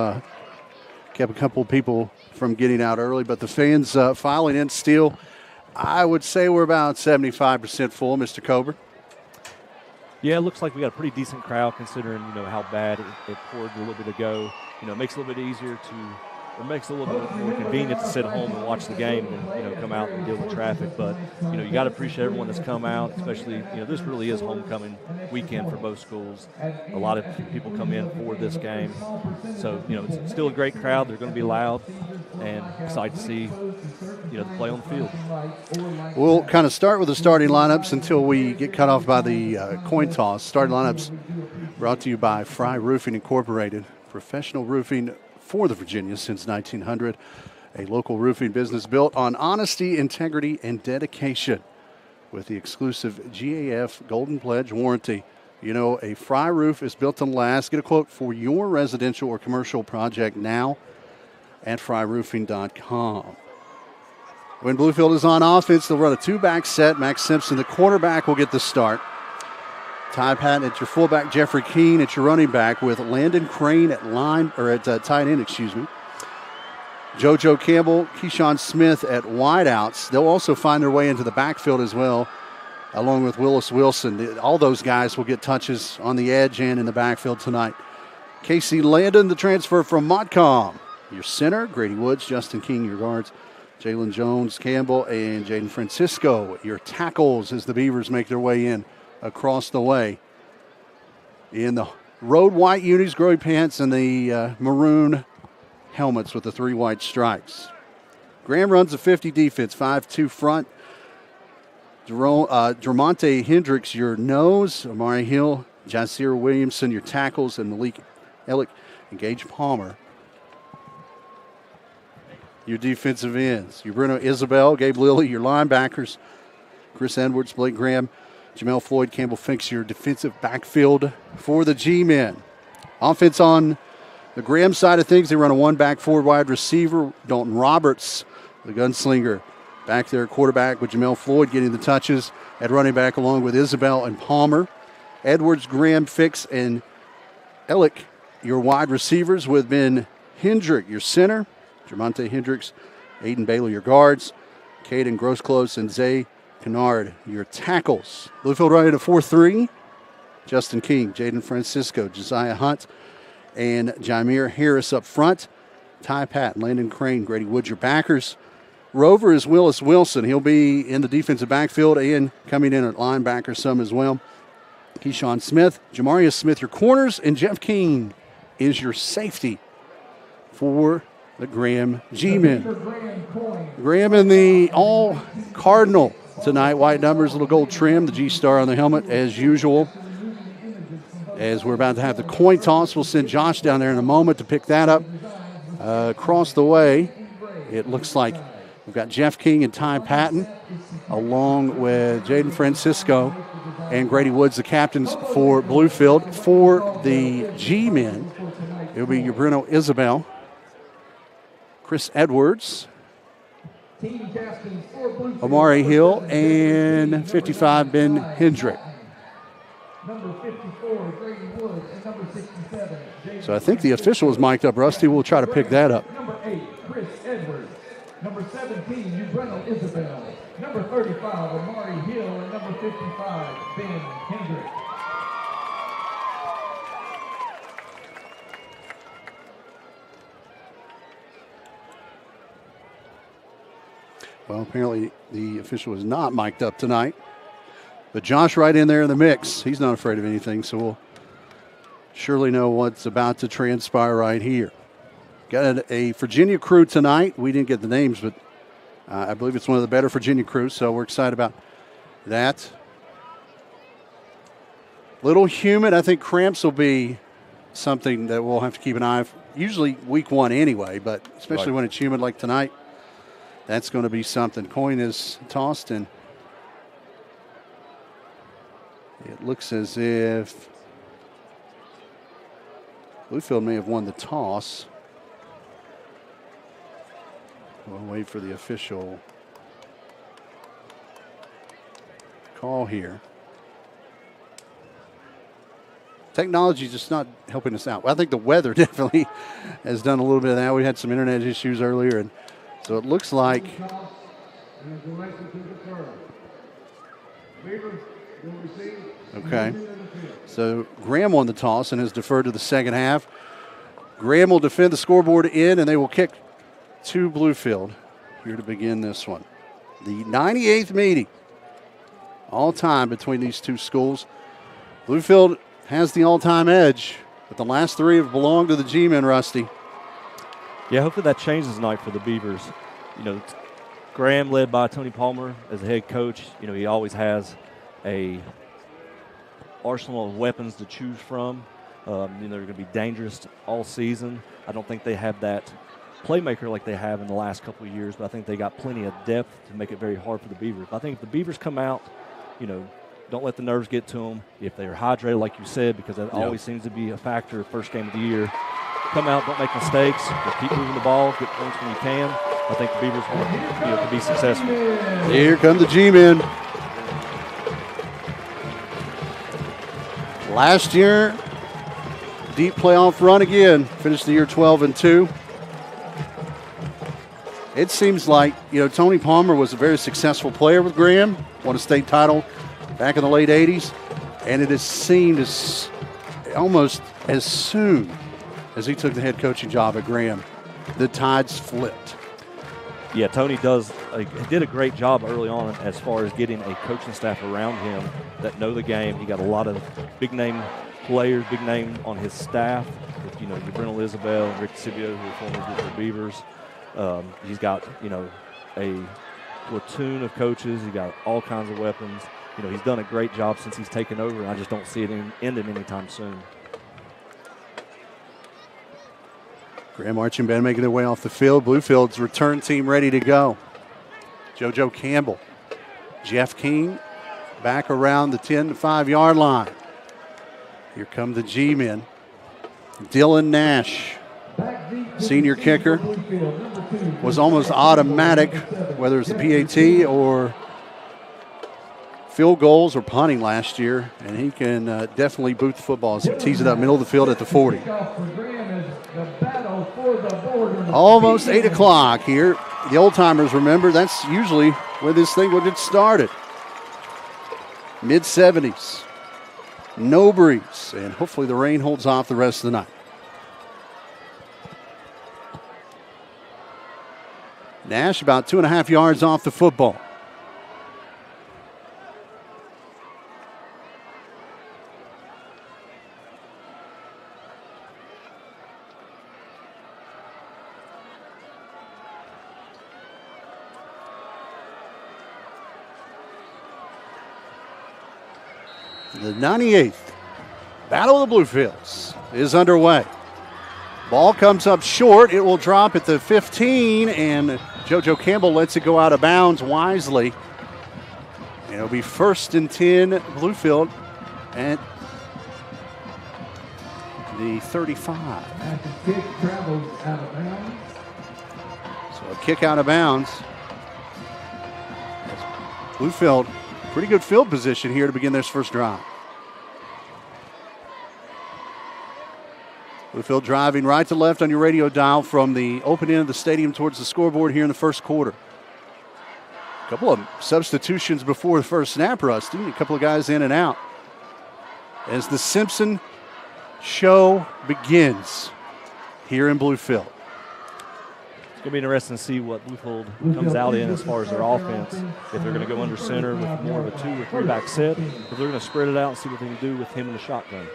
kept a couple of people from getting out early, but the fans filing in still. I would say we're about 75% full, Mr. Coburn. Yeah, it looks like we got a pretty decent crowd considering, how bad it poured a little bit ago. It makes it a little bit easier it makes it a little bit more convenient to sit home and watch the game and, come out and deal with traffic. But, you got to appreciate everyone that's come out, especially, this really is homecoming weekend for both schools. A lot of people come in for this game. So, it's still a great crowd. They're going to be loud and excited to see, the play on the field. We'll kind of start with the starting lineups until we get cut off by the coin toss. Starting lineups brought to you by Fry Roofing Incorporated, professional roofing for the Virginia since 1900, a local roofing business built on honesty, integrity, and dedication with the exclusive GAF Golden Pledge warranty. A Fry roof is built to last. Get a quote for your residential or commercial project now at fryroofing.com. When Bluefield is on offense, they'll run a 2-back set. Max Simpson, the quarterback, will get the start. Ty Patton at your fullback, Jeffrey Keene at your running back, with Landon Crane at tight end, JoJo Campbell, Keyshawn Smith at wideouts. They'll also find their way into the backfield as well, along with Willis Wilson. All those guys will get touches on the edge and in the backfield tonight. Casey Landon, the transfer from Montcalm. Your center, Grady Woods, Justin King, your guards, Jalen Jones, Campbell, and Jaden Francisco. Your tackles as the Beavers make their way in across the way in the road white unis, growy pants, and the maroon helmets with the 3 white stripes. Graham runs a 50 defense, 5-2 front. Dramonte Hendricks, your nose. Amari Hill, Jasir Williamson, your tackles, and Malik Ellick and Gage Palmer, your defensive ends. Your Bruno Isabel, Gabe Lilly, your linebackers. Chris Edwards, Blake Graham, Jamel Floyd, Campbell Finks, your defensive backfield for the G-Men. Offense on the Graham side of things, they run a 1-back, 4-wide receiver. Dalton Roberts, the gunslinger, back there, quarterback with Jamel Floyd getting the touches at running back along with Isabel and Palmer. Edwards, Graham, Fix, and Ellick, your wide receivers, with Ben Hendrick, your center. Jermonte Hendricks, Aiden Baylor, your guards. Caden Grossclose and Zay Kennard, your tackles. Bluefield running a 4-3. Justin King, Jaden Francisco, Josiah Hunt, and Jameer Harris up front. Ty Patton, Landon Crane, Grady Wood, your backers. Rover is Willis Wilson. He'll be in the defensive backfield and coming in at linebacker some as well. Keyshawn Smith, Jamarius Smith, your corners, and Jeff King is your safety for the Graham G-Men. Graham in the all cardinal tonight. White numbers, little gold trim, the G-star on the helmet as usual. As we're about to have the coin toss, we'll send Josh down there in a moment to pick that up. Across the way, it looks like we've got Jeff King and Ty Patton, along with Jaden Francisco and Grady Woods, the captains for Bluefield. For the G-men, it'll be your Bruno Isabel, Chris Edwards, Amari Hill, and 55, Ben Hendrick. So I think the official is mic'd up. Rusty, we'll try to pick that up. Number 8, Chris Edwards. Number 17, Bruno Isabel. Number 35, Amari Hill. And number 55, Ben Hendrick. Well, apparently the official is not mic'd up tonight. But Josh right in there in the mix. He's not afraid of anything, so we'll surely know what's about to transpire right here. Got a Virginia crew tonight. We didn't get the names, but I believe it's one of the better Virginia crews, so we're excited about that. Little humid. I think cramps will be something that we'll have to keep an eye on. Usually week one anyway, but especially when it's humid like tonight, that's going to be something. Coin is tossed, and it looks as if Bluefield may have won the toss. We'll wait for the official call here. Technology is just not helping us out. Well, I think the weather definitely has done a little bit of that. We had some internet issues earlier, and so it looks like okay. So Graham won the toss and has deferred to the second half. Graham will defend the scoreboard in, and they will kick to Bluefield here to begin this one. The 98th meeting all time between these two schools. Bluefield has the all-time edge, but the last three have belonged to the G-men, Rusty. Yeah, hopefully that changes tonight for the Beavers. You know, Graham, led by Tony Palmer as the head coach, you know, he always has a arsenal of weapons to choose from. You know, they're going to be dangerous all season. I don't think they have that playmaker like they have in the last couple of years, but I think they got plenty of depth to make it very hard for the Beavers. I think if the Beavers come out, you know, don't let the nerves get to them. If they're hydrated, like you said, because that always seems to be a factor first game of the year. Come out, don't make mistakes, just keep moving the ball, get points when you can. I think the Beavers want to be successful. Here come the G-men. Last year, deep playoff run again. Finished the year 12-2. It seems like, you know, Tony Palmer was a very successful player with Graham, won a state title back in the late 80s, and it has seemed as almost as soon as he took the head coaching job at Graham, the tides flipped. Yeah, Tony did a great job early on as far as getting a coaching staff around him that know the game. He got a lot of big-name players, big name on his staff. With, you know, Bruno Isabel and Rick Sibio, who are former Beavers. He's got, you know, a platoon of coaches. He's got all kinds of weapons. You know, he's done a great job since he's taken over, and I just don't see it ending anytime soon. Graham marching band making their way off the field. Bluefield's return team ready to go. JoJo Campbell, Jeff King back around the 10 to 5 yard line. Here come the G-men. Dylan Nash, senior kicker, was almost automatic, whether it's the PAT or field goals or punting last year, and he can definitely boot the football as he tees it up middle of the field at the 40. Almost 8 o'clock here. The old-timers remember that's usually where this thing would get started. Mid-70s. No breeze, and hopefully the rain holds off the rest of the night. Nash about 2.5 yards off the football. The 98th Battle of the Bluefields is underway. Ball comes up short. It will drop at the 15, and JoJo Campbell lets it go out of bounds wisely. And it'll be 1st and 10 Bluefield at the 35. And the kick travels out of bounds. So a kick out of bounds. Bluefield, pretty good field position here to begin this first drive. Bluefield driving right to left on your radio dial from the open end of the stadium towards the scoreboard here in the first quarter. A couple of substitutions before the first snap, Rusty. A couple of guys in and out as the Simpson show begins here in Bluefield. It's going to be interesting to see what Bluefield comes out in as far as their offense. If they're going to go under center with more of a 2 or 3 back set, if they're going to spread it out and see what they can do with him in the shotgun.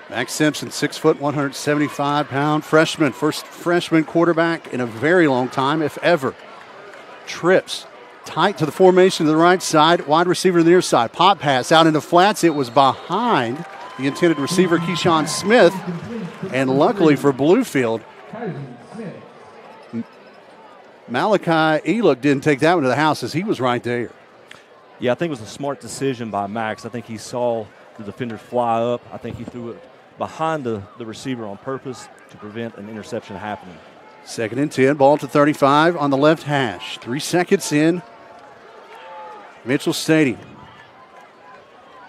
Max Simpson, 6 foot, 175-pound freshman. First freshman quarterback in a very long time, if ever. Trips tight to the formation to the right side. Wide receiver to the near side. Pop pass out into flats. It was behind the intended receiver, Keyshawn Smith. And luckily for Bluefield, Malachi Eluk didn't take that one to the house as he was right there. Yeah, I think it was a smart decision by Max. I think he saw the defender fly up. I think he threw it behind the receiver on purpose to prevent an interception happening. 2nd and 10, ball to 35 on the left hash. 3 seconds in Mitchell Stadium.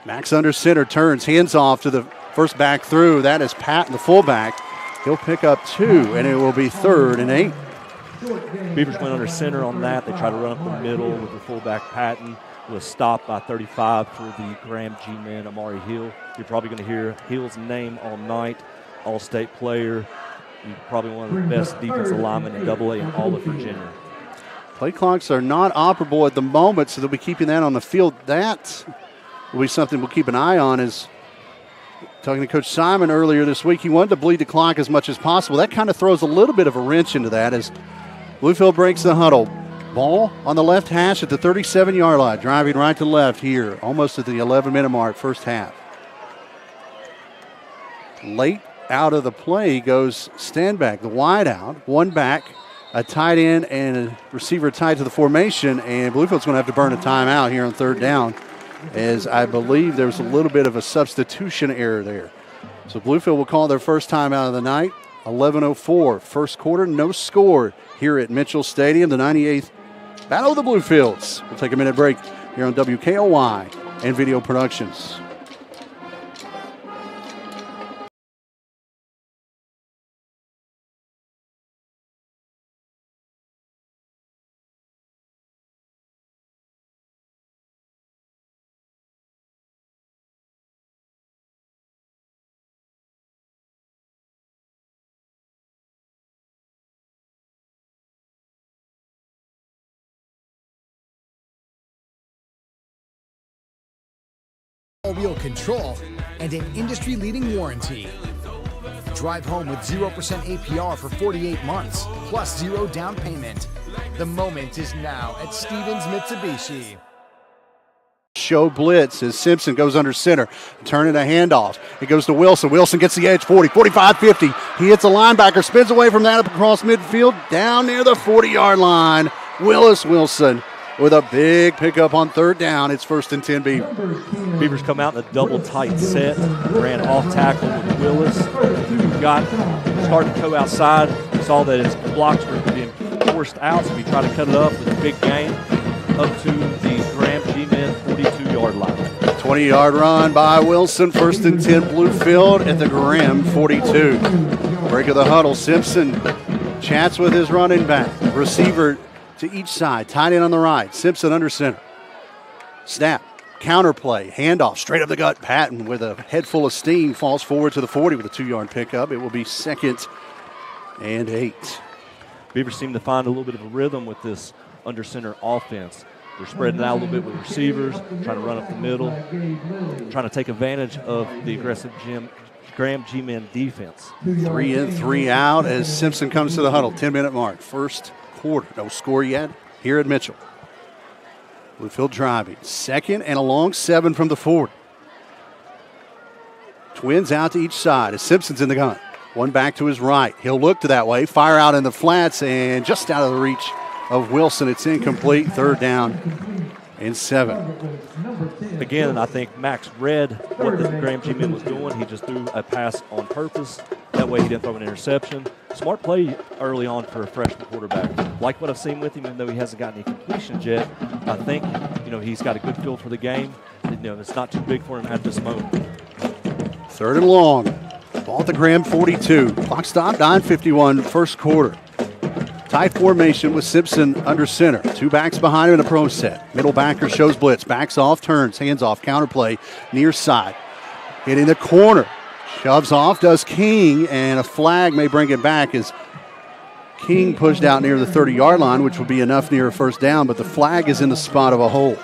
Max under center, turns, hands off to the first back through. That is Patton, the fullback. He'll pick up 2, and it will be 3rd and 8. Beavers went under center on that. They tried to run up the middle with the fullback Patton. Was stopped by 35 for the Graham G-man, Amari Hill. You're probably going to hear Hill's name all night. All-state player. He's probably one of the best defensive linemen in AA in all of Virginia. Play clocks are not operable at the moment, so they'll be keeping that on the field. That will be something we'll keep an eye on. As talking to Coach Simon earlier this week, he wanted to bleed the clock as much as possible. That kind of throws a little bit of a wrench into that as Bluefield breaks the huddle. Ball on the left hash at the 37-yard line, driving right to left here, almost at the 11-minute mark, first half. Late out of the play goes Stanback, the wide out, one back, a tight end, and a receiver tied to the formation, and Bluefield's going to have to burn a timeout here on 3rd down, as I believe there's a little bit of a substitution error there. So Bluefield will call their first timeout of the night. 11:04, first quarter, no score here at Mitchell Stadium, the 98th Battle of the Bluefields. We'll take a minute break here on WKOY and Video Productions. All-wheel control and an industry-leading warranty. Drive home with 0% APR for 48 months, plus 0 down payment. The moment is now at Stevens Mitsubishi. Show blitz as Simpson goes under center, turning a handoff. It goes to Wilson. Wilson gets the edge, 40, 45, 50. He hits a linebacker, spins away from that up across midfield, down near the 40-yard line. Willis Wilson with a big pickup on 3rd down. It's 1st and 10 Beavers. Beavers come out in a double tight set, ran off tackle with Willis. Started to go outside, saw that his blocks were being forced out, so we tried to cut it up with a big gain up to the Graham G-man 20-yard line. 20-yard run by Wilson. First and 10, Bluefield at the Graham 42. Break of the huddle. Simpson chats with his running back. Receiver to each side. Tight end on the right. Simpson under center. Snap. Counter play. Handoff. Straight up the gut. Patton with a head full of steam falls forward to the 40 with a 2-yard pickup. It will be 2nd and 8. Beavers seem to find a little bit of a rhythm with this under center offense. They're spreading it out a little bit with receivers, trying to run up the middle, trying to take advantage of the aggressive Graham G-men defense. 3 in, 3 out as Simpson comes to the huddle. 10-minute mark. First quarter. No score yet here at Mitchell. Bluefield driving. 2nd and a long 7 from the 40. Twins out to each side as Simpson's in the gun. One back to his right. He'll look to that way. Fire out in the flats and just out of the reach of Wilson. It's incomplete. 3rd down and 7. Again, I think Max read what the Graham G-men was doing. He just threw a pass on purpose. That way he didn't throw an interception. Smart play early on for a freshman quarterback. Like what I've seen with him, even though he hasn't gotten any completions yet, I think he's got a good feel for the game. It's not too big for him at this moment. 3rd and long. Ball at the Graham 42. Clock stop, 9:51, first quarter. Tight formation with Simpson under center. 2 backs behind him in a pro set. Middle backer shows blitz. Backs off, turns, hands off, counter play, near side. Hitting the corner. Shoves off, does King, and a flag may bring it back as King pushed out near the 30-yard line, which would be enough near a first down, but the flag is in the spot of a hold.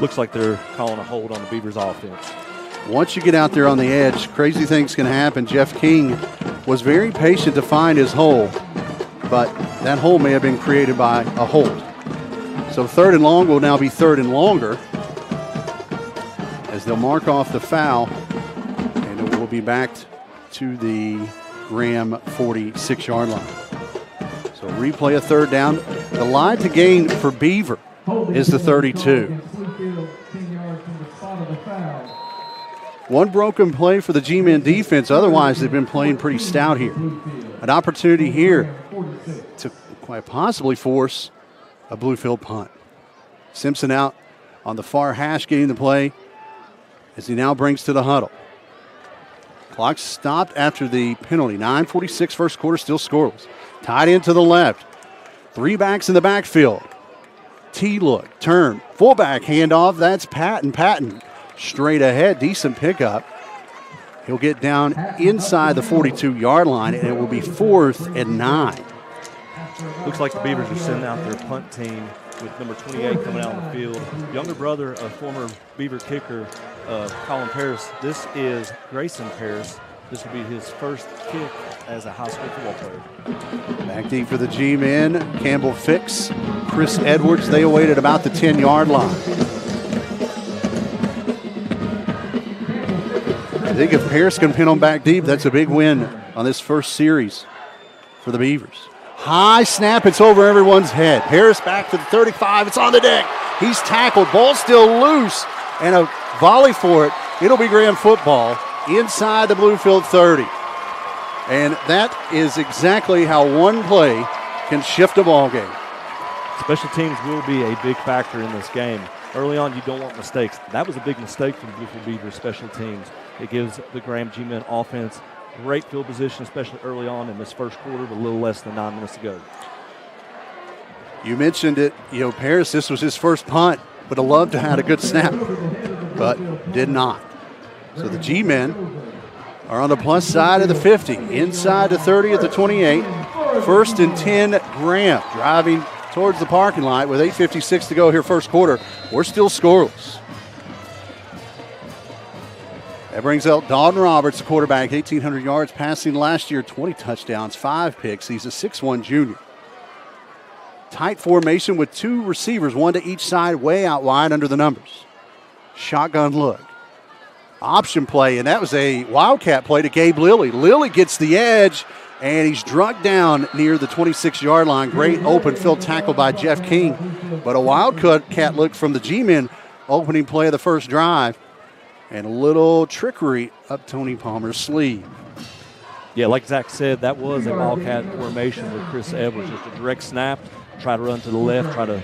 Looks like they're calling a hold on the Beavers offense. Once you get out there on the edge, crazy things can happen. Jeff King was very patient to find his hole, but that hole may have been created by a hold. So 3rd and long will now be 3rd and longer as they'll mark off the foul, and it will be back to the Graham 46-yard line. So replay a 3rd down. The line to gain for Beaver is the 32. One broken play for the G-men defense. Otherwise, they've been playing pretty stout here. An opportunity here to quite possibly force a Bluefield punt. Simpson out on the far hash getting the play as he now brings to the huddle. Clock stopped after the penalty. 9:46 first quarter, still scoreless. Tied in to the left. 3 backs in the backfield. T-look, turn, fullback handoff. That's Patton. Patton straight ahead, decent pickup. He'll get down inside the 42-yard line, and it will be 4th and 9. Looks like the Beavers are sending out their punt team with number 28 coming out on the field. Younger brother of former Beaver kicker Colin Paris. This is Grayson Paris. This will be his first kick as a high school football player. Back deep for the G-men. Campbell Fix, Chris Edwards. They await at about the 10-yard line. I think if Paris can pin them back deep, that's a big win on this first series for the Beavers. High snap, it's over everyone's head. Harris back to the 35, it's on the deck. He's tackled, ball still loose, and a volley for it. It'll be Graham football inside the Bluefield 30. And that is exactly how one play can shift a ball game. Special teams will be a big factor in this game. Early on, you don't want mistakes. That was a big mistake from Bluefield Beavers special teams. It gives the Graham G-men offense great field position, especially early on in this first quarter, with a little less than 9 minutes to go. You mentioned it, Paris, this was his first punt. Would have loved to have had a good snap, but did not. So the G-men are on the plus side of the 50, inside the 30 at the 28. 1st and 10, Graham driving towards the parking lot with 8:56 to go here first quarter. We're still scoreless. That brings out Dalton Roberts, the quarterback, 1,800 yards passing last year, 20 touchdowns, 5 picks. He's a 6'1 junior. Tight formation with 2 receivers, 1 to each side, way out wide under the numbers. Shotgun look. Option play, and that was a wildcat play to Gabe Lilly. Lilly gets the edge, and he's drugged down near the 26-yard line. Great open field tackle by Jeff King. But a wildcat look from the G-men, opening play of the first drive. And a little trickery up Tony Palmer's sleeve. Yeah, like Zach said, that was a wildcat formation with Chris Edwards. Just a direct snap, try to run to the left, try to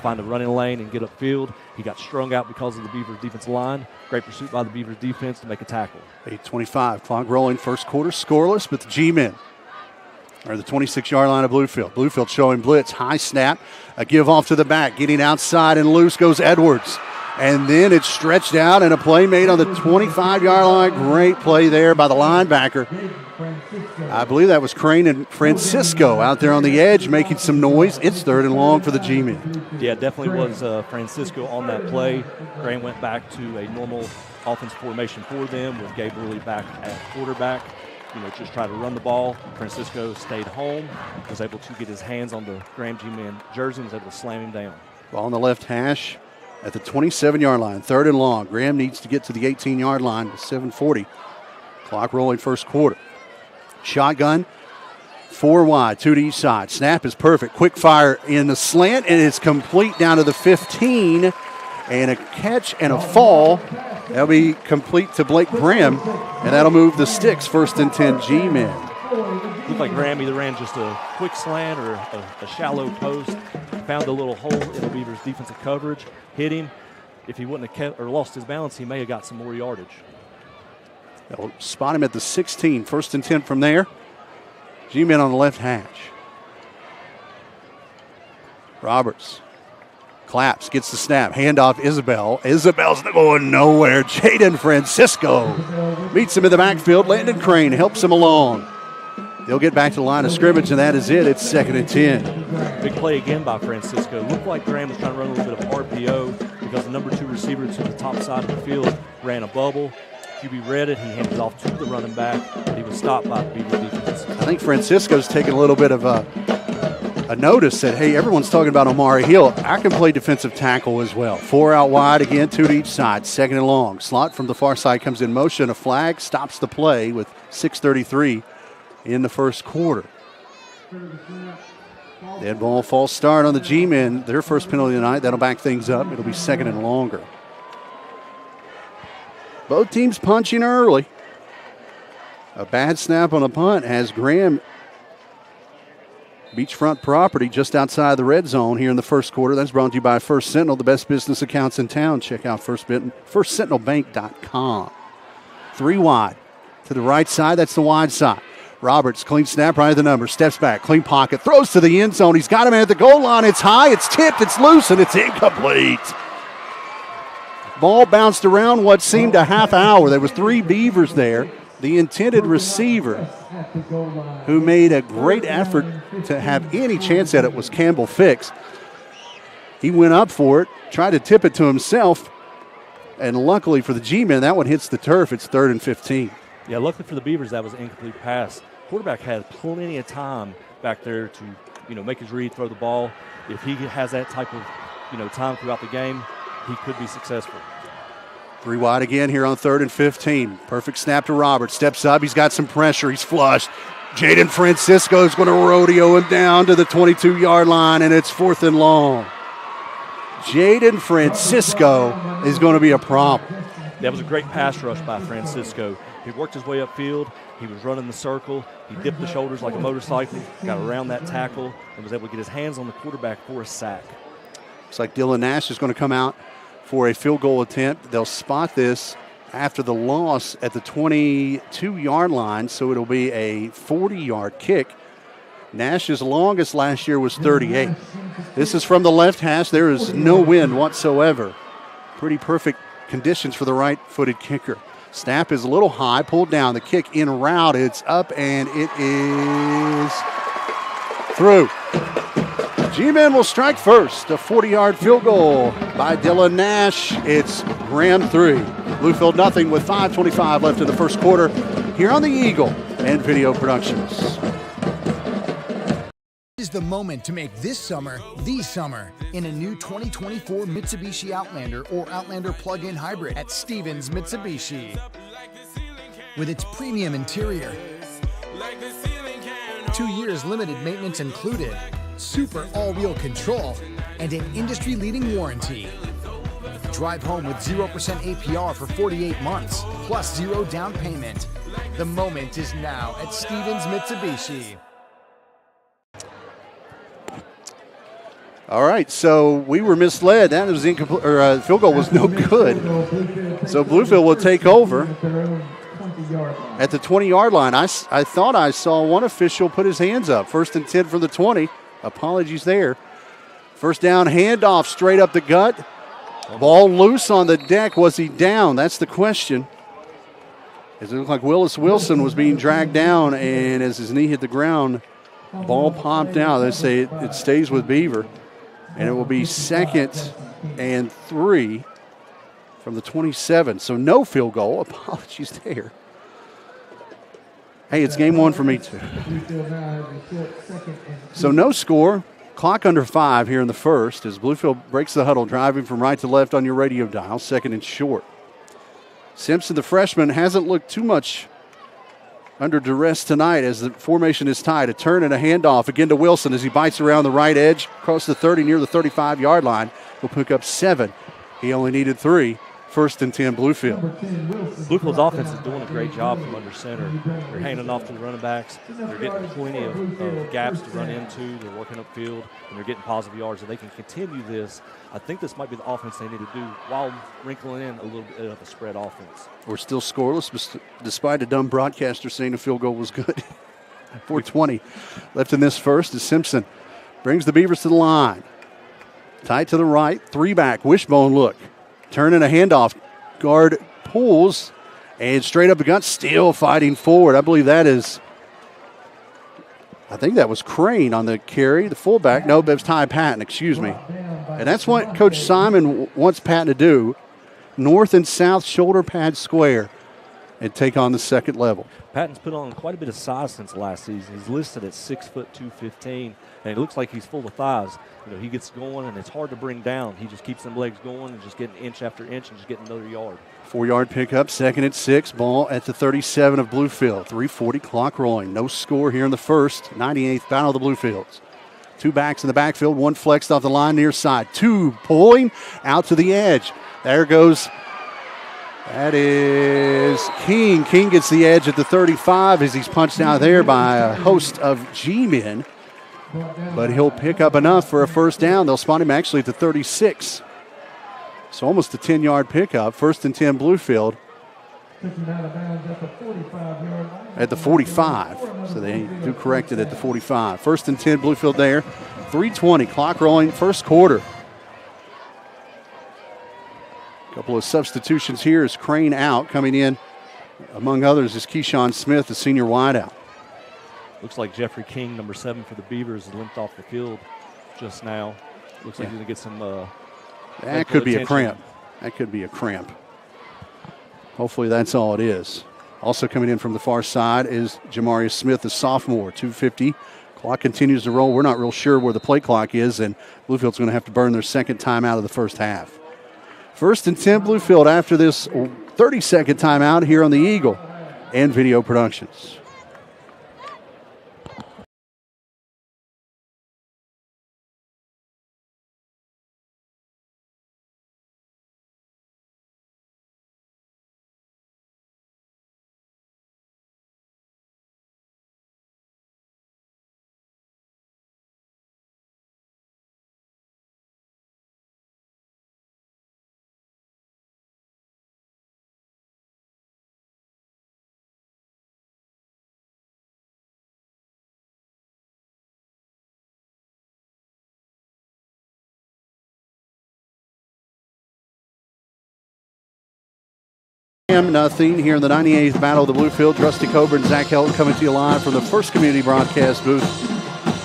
find a running lane and get upfield. He got strung out because of the Beavers defensive line. Great pursuit by the Beavers defense to make a tackle. 8:25, clock rolling, first quarter scoreless, but the G-men are the 26-yard line of Bluefield. Bluefield showing blitz, high snap, a give off to the back, getting outside and loose goes Edwards. And then it's stretched out and a play made on the 25-yard line. Great play there by the linebacker. I believe that was Crane and Francisco out there on the edge making some noise. It's 3rd and long for the G-men. Yeah, definitely was Francisco on that play. Crane went back to a normal offense formation for them with Gabe Worley back at quarterback. Just try to run the ball. Francisco stayed home, was able to get his hands on the Graham G-men jersey and was able to slam him down. Ball on the left hash at the 27-yard line, 3rd and long. Graham needs to get to the 18-yard line with 7:40. Clock rolling, first quarter. Shotgun, 4 wide, 2 to each side. Snap is perfect. Quick fire in the slant, and it's complete down to the 15. And a catch and a fall. That'll be complete to Blake Graham, and that'll move the sticks, 1st and 10 G-men. Looked like Graham either ran just a quick slant or a shallow post. Found a little hole in the Beavers' defensive coverage, hit him. If he wouldn't have kept or lost his balance, he may have got some more yardage. They'll spot him at the 16, 1st and 10 from there. G-men on the left hash. Roberts claps, gets the snap, handoff Isabel. Isabel's going nowhere. Jaden Francisco meets him in the backfield. Landon Crane helps him along. They'll get back to the line of scrimmage, and that is it. It's 2nd and 10. Big play again by Francisco. Looked like Graham was trying to run a little bit of RPO because the number 2 receiver to the top side of the field ran a bubble. QB read it. He handed it off to the running back, but he was stopped by the Beaver defense. I think Francisco's taking a little bit of a notice that, hey, everyone's talking about Omari Hill. I can play defensive tackle as well. 4 out wide, again, 2 to each side, 2nd and long. Slot from the far side comes in motion. A flag stops the play with 6:33 in the first quarter. Dead ball, false start on the G-men. Their first penalty tonight. That'll back things up. It'll be 2nd and longer. Both teams punching early. A bad snap on a punt has Graham beachfront property just outside the red zone here in the first quarter. That's brought to you by First Sentinel, the best business accounts in town. Check out firstsentinelbank.com. 3 wide to the right side. That's the wide side. Roberts, clean snap, right at the number, steps back, clean pocket, throws to the end zone. He's got him at the goal line. It's high, it's tipped, it's loose, and it's incomplete. Ball bounced around what seemed a half hour. There was 3 Beavers there. The intended receiver who made a great effort to have any chance at it was Campbell Fix. He went up for it, tried to tip it to himself, and luckily for the G-men, that one hits the turf. It's 3rd and 15. Yeah, luckily for the Beavers, that was an incomplete pass. Quarterback had plenty of time back there to, make his read, throw the ball. If he has that type of, time throughout the game, he could be successful. 3 wide again here on 3rd and 15. Perfect snap to Roberts. Steps up. He's got some pressure. He's flushed. Jaden Francisco is going to rodeo him down to the 22-yard line, and it's 4th and long. Jaden Francisco is going to be a problem. That was a great pass rush by Francisco. He worked his way upfield. He was running the circle. He dipped the shoulders like a motorcycle, got around that tackle, and was able to get his hands on the quarterback for a sack. Looks like Dylan Nash is going to come out for a field goal attempt. They'll spot this after the loss at the 22-yard line, so it'll be a 40-yard kick. Nash's longest last year was 38. This is from the left hash. There is no wind whatsoever. Pretty perfect conditions for the right-footed kicker. Snap is a little high, pulled down. The kick in route, it's up, and it is through. G-men will strike first. A 40-yard field goal by Dylan Nash. It's Graham 3. Bluefield nothing with 5:25 left in the first quarter here on the Eagle and Video Productions. This is the moment to make this summer the summer in a new 2024 Mitsubishi Outlander or Outlander plug-in hybrid at Stevens Mitsubishi. With its premium interior, 2 years limited maintenance included, super all-wheel control, and an industry-leading warranty. Drive home with 0% APR for 48 months, plus 0 down payment. The moment is now at Stevens Mitsubishi. All right, so we were misled. That was incomplete. Field goal was no good. So Bluefield will take over at the 20-yard line. I thought I saw one official put his hands up. 1st and 10 from the 20. Apologies there. First down, handoff straight up the gut. Ball loose on the deck. Was he down? That's the question. As it looked like Willis Wilson was being dragged down, and as his knee hit the ground, ball popped out. They say it stays with Beaver. And it will be 2nd and 3 from the 27. So no field goal. Apologies there. Hey, it's game 1 for me too. So no score. Clock under 5 here in the first as Bluefield breaks the huddle, driving from right to left on your radio dial. 2nd and short. Simpson, the freshman, hasn't looked too much under duress tonight as the formation is tied. A turn and a handoff again to Wilson as he bites around the right edge across the 30 near the 35-yard line. Will pick up 7. He only needed 3. 1st and 10 Bluefield. Bluefield's offense is doing a great job from under center. They're handing off to the running backs. They're getting plenty of gaps to run into. They're working upfield, and they're getting positive yards. If they can continue this, I think this might be the offense they need to do while wrinkling in a little bit of a spread offense. We're still scoreless, despite a dumb broadcaster saying a field goal was good. 4:20 left in this first as Simpson brings the Beavers to the line. Tight to the right, 3-back, wishbone look. Turn and a handoff. Guard pulls and straight up the gut, still fighting forward. I believe that is, I think that was Crane on the carry, the fullback. No, that was Ty Patton, excuse me. And that's what Coach Simon wants Patton to do. North and south shoulder pad square and take on the second level. Patton's put on quite a bit of size since last season. He's listed at 6'2", 215, and it looks like he's full of thighs. You know, he gets going, and it's hard to bring down. He just keeps them legs going and just getting inch after inch and just getting another yard. 4-yard pickup, 2nd and 6, ball at the 37 of Bluefield. 3:40 clock rolling. No score here in the first. 98th battle of the Bluefields. 2 backs in the backfield, 1 flexed off the line near side. 2 pulling out to the edge. There goes. That is King. King gets the edge at the 35 as he's punched out there by a host of G-men. But he'll pick up enough for a first down. They'll spot him actually at the 36. So almost a 10-yard pickup. 1st and 10 Bluefield at the 45. So they do correct it at the 45. 1st and 10 Bluefield there. 3:20 clock rolling, first quarter. Couple of substitutions here as Crane out. Coming in, among others, is Keyshawn Smith, the senior wideout. Looks like Jeffrey King, number 7 for the Beavers, limped off the field just now. Looks like he's going to get some that could be attention. a cramp. That could be a cramp. Hopefully that's all it is. Also coming in from the far side is Jamarius Smith, the sophomore, 2:50. Clock continues to roll. We're not real sure where the play clock is, and Bluefield's going to have to burn their second timeout of the first half. 1st and 10 Bluefield after this 30-second timeout here on the Eagle and Video Productions. Nothing here in the 98th battle of the Bluefield. Rusty Coburn and Zach Helton coming to you live from the First Community Broadcast booth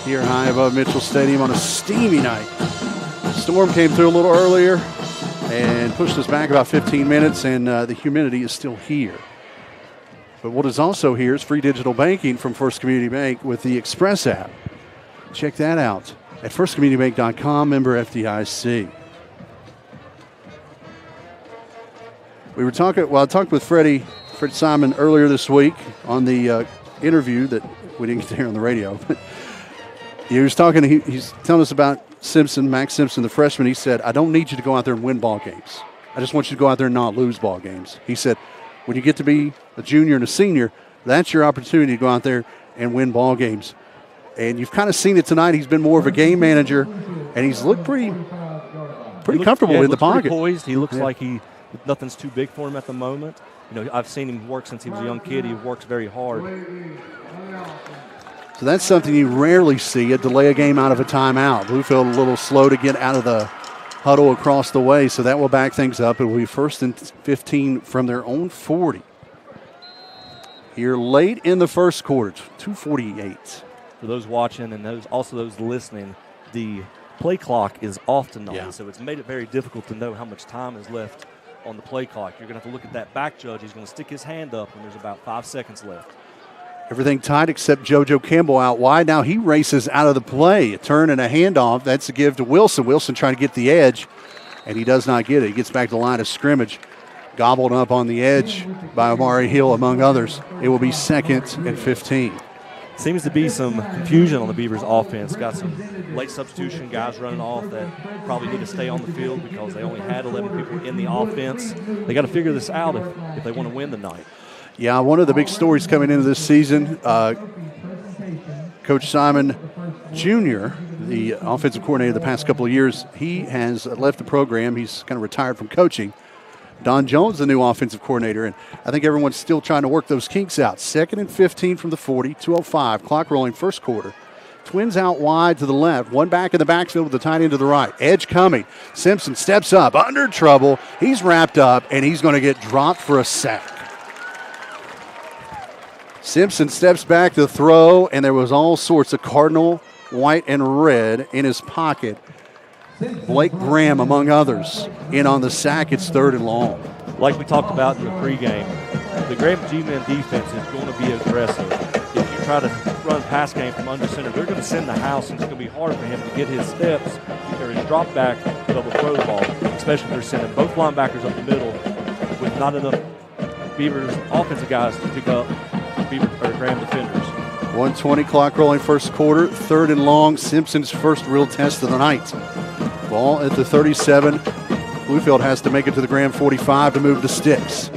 here high above Mitchell Stadium on a steamy night. The storm came through a little earlier and pushed us back about 15 minutes, and the humidity is still here. But what is also here is free digital banking from First Community Bank with the Express app. Check that out at firstcommunitybank.com, member FDIC. We were talking, well, I talked with Fred Simon earlier this week on the interview that we didn't get to hear on the radio. He was talking, he's telling us about Simpson, Max Simpson, the freshman. He said, I don't need you to go out there and win ball games. I just want you to go out there and not lose ball games. He said, when you get to be a junior and a senior, that's your opportunity to go out there and win ball games. And you've kind of seen it tonight. He's been more of a game manager And he's looked pretty He comfortable in the looks pretty pocket. Poised. He looks like nothing's too big for him at the moment. You know, I've seen him work since he was a young kid. He works very hard. So that's something you rarely see, a delay a game out of a timeout. Bluefield a little slow to get out of the huddle across the way, so that will back things up. It will be 1st and 15 from their own 40. Here late in the first quarter, 2:48. For those watching and those listening, the play clock is off tonight, so it's made it very difficult to know how much time is left on the play clock. You're going to have to look at that back judge. He's going to stick his hand up when there's about 5 seconds left. Everything tight except JoJo Campbell out wide. Now he races out of the play. A turn and a handoff. That's a give to Wilson. Wilson trying to get the edge, and he does not get it. He gets back to the line of scrimmage. Gobbled up on the edge by Amari Hill, among others. It will be 2nd and 15. Seems to be some confusion on the Beavers offense. Got some late substitution guys running off that probably need to stay on the field because they only had 11 people in the offense. They got to figure this out if they want to win tonight. Yeah, one of the big stories coming into this season, Coach Simon Jr., the offensive coordinator the past couple of years, he has left the program. He's kind of retired from coaching. Don Jones, the new offensive coordinator, and I think everyone's still trying to work those kinks out. 2nd and 15 from the 40, 2:05, clock rolling first quarter. Twins out wide to the left, one back in the backfield with the tight end to the right. Edge coming. Simpson steps up, under trouble. He's wrapped up, and he's going to get dropped for a sack. Simpson steps back to throw, and there was all sorts of cardinal, white, and red in his pocket. Blake Graham, among others, in on the sack. It's 3rd and long. Like we talked about in the pregame, the Graham G-men defense is going to be aggressive. If you try to run pass game from under center, they're going to send the house, and it's going to be hard for him to get his steps or his drop back double throw ball, especially if they're sending both linebackers up the middle with not enough Beavers offensive guys to pick up Graham defenders. 1:20 clock rolling first quarter, 3rd and long. Simpson's first real test of the night. Ball at the 37. Bluefield has to make it to the Graham 45 to move the sticks.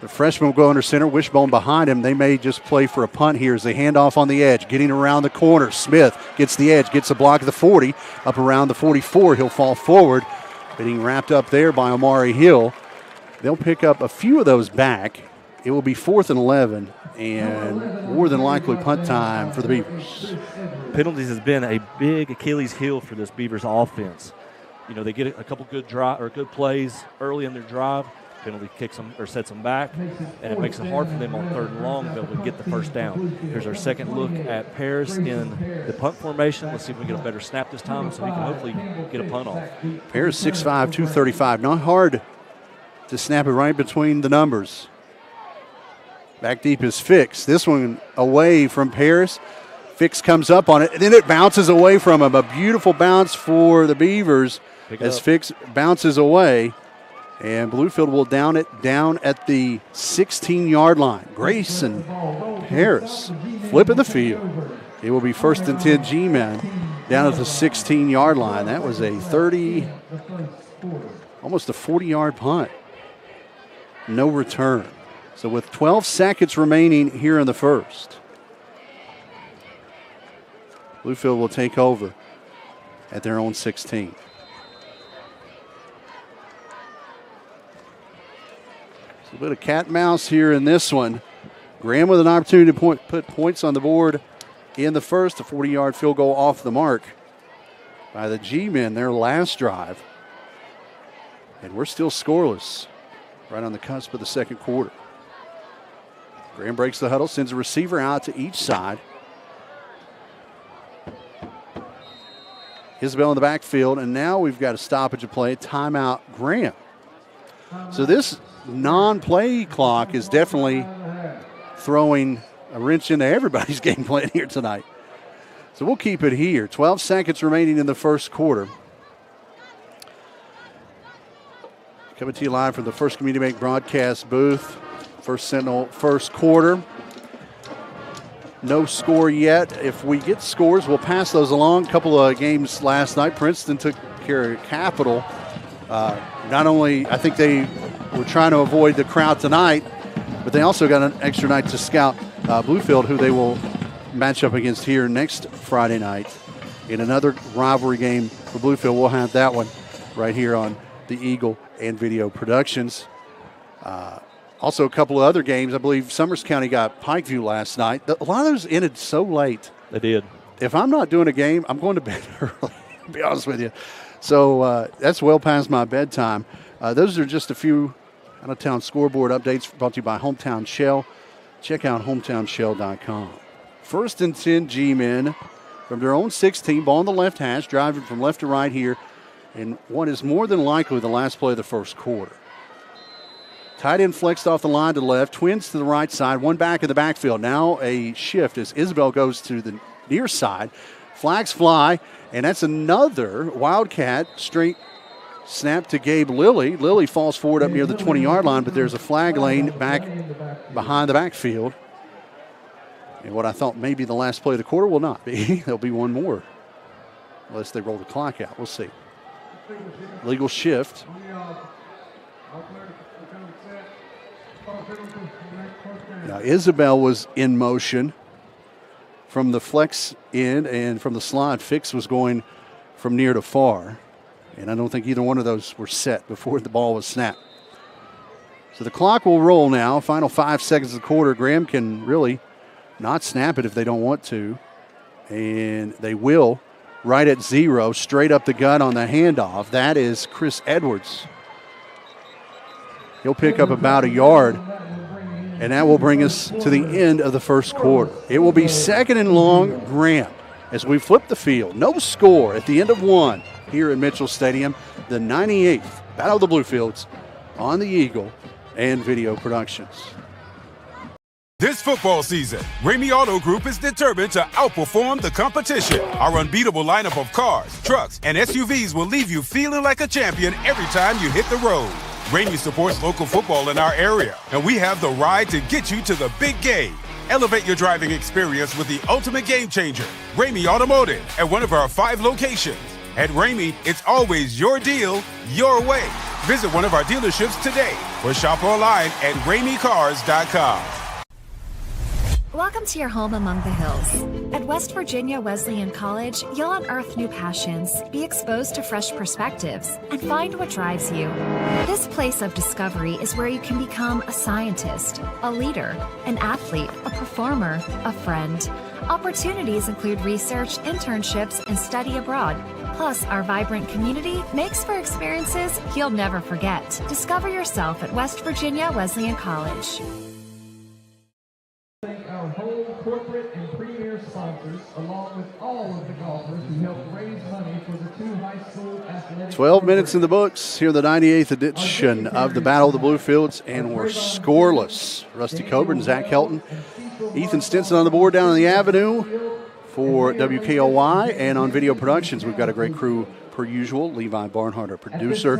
The freshman will go under center. Wishbone behind him. They may just play for a punt here as they hand off on the edge. Getting around the corner. Smith gets the edge, gets a block at the 40. Up around the 44. He'll fall forward. Getting wrapped up there by Amari Hill. They'll pick up a few of those back. It will be 4th and 11. And more than likely punt time for the Beavers. Penalties has been a big Achilles heel for this Beavers offense. You know, they get a couple good plays early in their drive. Penalty kicks them or sets them back, and it makes it hard for them on 3rd and long to be able to get the first down. Here's our second look at Paris in the punt formation. Let's see if we can get a better snap this time so he can hopefully get a punt off. Paris 6'5", 235. Not hard to snap it right between the numbers. Back deep is Fix. This one away from Paris. Fix comes up on it, and then it bounces away from him. A beautiful bounce for the Beavers as Fix bounces away. And Bluefield will down it down at the 16-yard line. Grayson Harris flipping the field. It will be 1st and 10 G-men down at the 16-yard line. That was a almost a 40-yard punt. No return. So with 12 seconds remaining here in the first, Bluefield will take over at their own 16. A bit of cat and mouse here in this one. Graham with an opportunity to put points on the board in the first. A 40-yard field goal off the mark by the G-men, their last drive. And we're still scoreless right on the cusp of the second quarter. Graham breaks the huddle, sends a receiver out to each side. Isabel in the backfield, and now we've got a stoppage of play, timeout Graham. So this non-play clock is definitely throwing a wrench into everybody's game plan here tonight. So we'll keep it here. 12 seconds remaining in the first quarter. Coming to you live from the First Community Bank broadcast booth. First Sentinel, first quarter. No score yet. If we get scores, we'll pass those along. A couple of games last night. Princeton took care of Capital. Not only, I think they were trying to avoid the crowd tonight, but they also got an extra night to scout Bluefield, who they will match up against here next Friday night in another rivalry game for Bluefield. We'll have that one right here on the Eagle and Video Productions. Also, a couple of other games. I believe Summers County got Pikeview last night. A lot of those ended so late. They did. If I'm not doing a game, I'm going to bed early, to be honest with you. So that's well past my bedtime. Those are just a few out-of-town scoreboard updates brought to you by Hometown Shell. Check out hometownshell.com. 1st and 10 G-men from their own 16, ball on the left hash, driving from left to right here in what is more than likely the last play of the first quarter. Tight end flexed off the line to the left, twins to the right side, one back in the backfield. Now a shift as Isabel goes to the near side. Flags fly, and that's another Wildcat straight snap to Gabe Lilly. Lilly falls forward up near the 20-yard line, but there's a flag lane back behind the backfield. And what I thought may be the last play of the quarter will not be. There'll be one more, unless they roll the clock out. We'll see. Legal shift. Now, Isabel was in motion from the flex in, and from the slide, Fix was going from near to far. And I don't think either one of those were set before the ball was snapped. So the clock will roll now. Final 5 seconds of the quarter. Graham can really not snap it if they don't want to. And they will right at 0, straight up the gut on the handoff. That is Chris Edwards. He'll pick up about a yard, and that will bring us to the end of the first quarter. It will be 2nd and long, Graham, as we flip the field. No score at the end of 1 here at Mitchell Stadium. The 98th Battle of the Bluefields on the Eagle and Video Productions. This football season, Ramey Auto Group is determined to outperform the competition. Our unbeatable lineup of cars, trucks, and SUVs will leave you feeling like a champion every time you hit the road. Ramey supports local football in our area, and we have the ride to get you to the big game. Elevate your driving experience with the ultimate game changer, Ramey Automotive, at one of our 5 locations. At Ramey, it's always your deal, your way. Visit one of our dealerships today or shop online at RameyCars.com. Welcome to your home among the hills. At West Virginia Wesleyan College, you'll unearth new passions, be exposed to fresh perspectives, and find what drives you. This place of discovery is where you can become a scientist, a leader, an athlete, a performer, a friend. Opportunities include research, internships, and study abroad. Plus, our vibrant community makes for experiences you'll never forget. Discover yourself at West Virginia Wesleyan College. Our whole corporate and premier sponsors, along with all of the golfers who helped raise money for the 2 high school athletics. 12 minutes in the books here, the 98th edition of the Battle of the Bluefields, and we're scoreless. Rusty Coburn, Zach Helton, Ethan Stinson on the board down on the avenue for WKOY, and on Video Productions, we've got a great crew per usual. Levi Barnhart, our producer,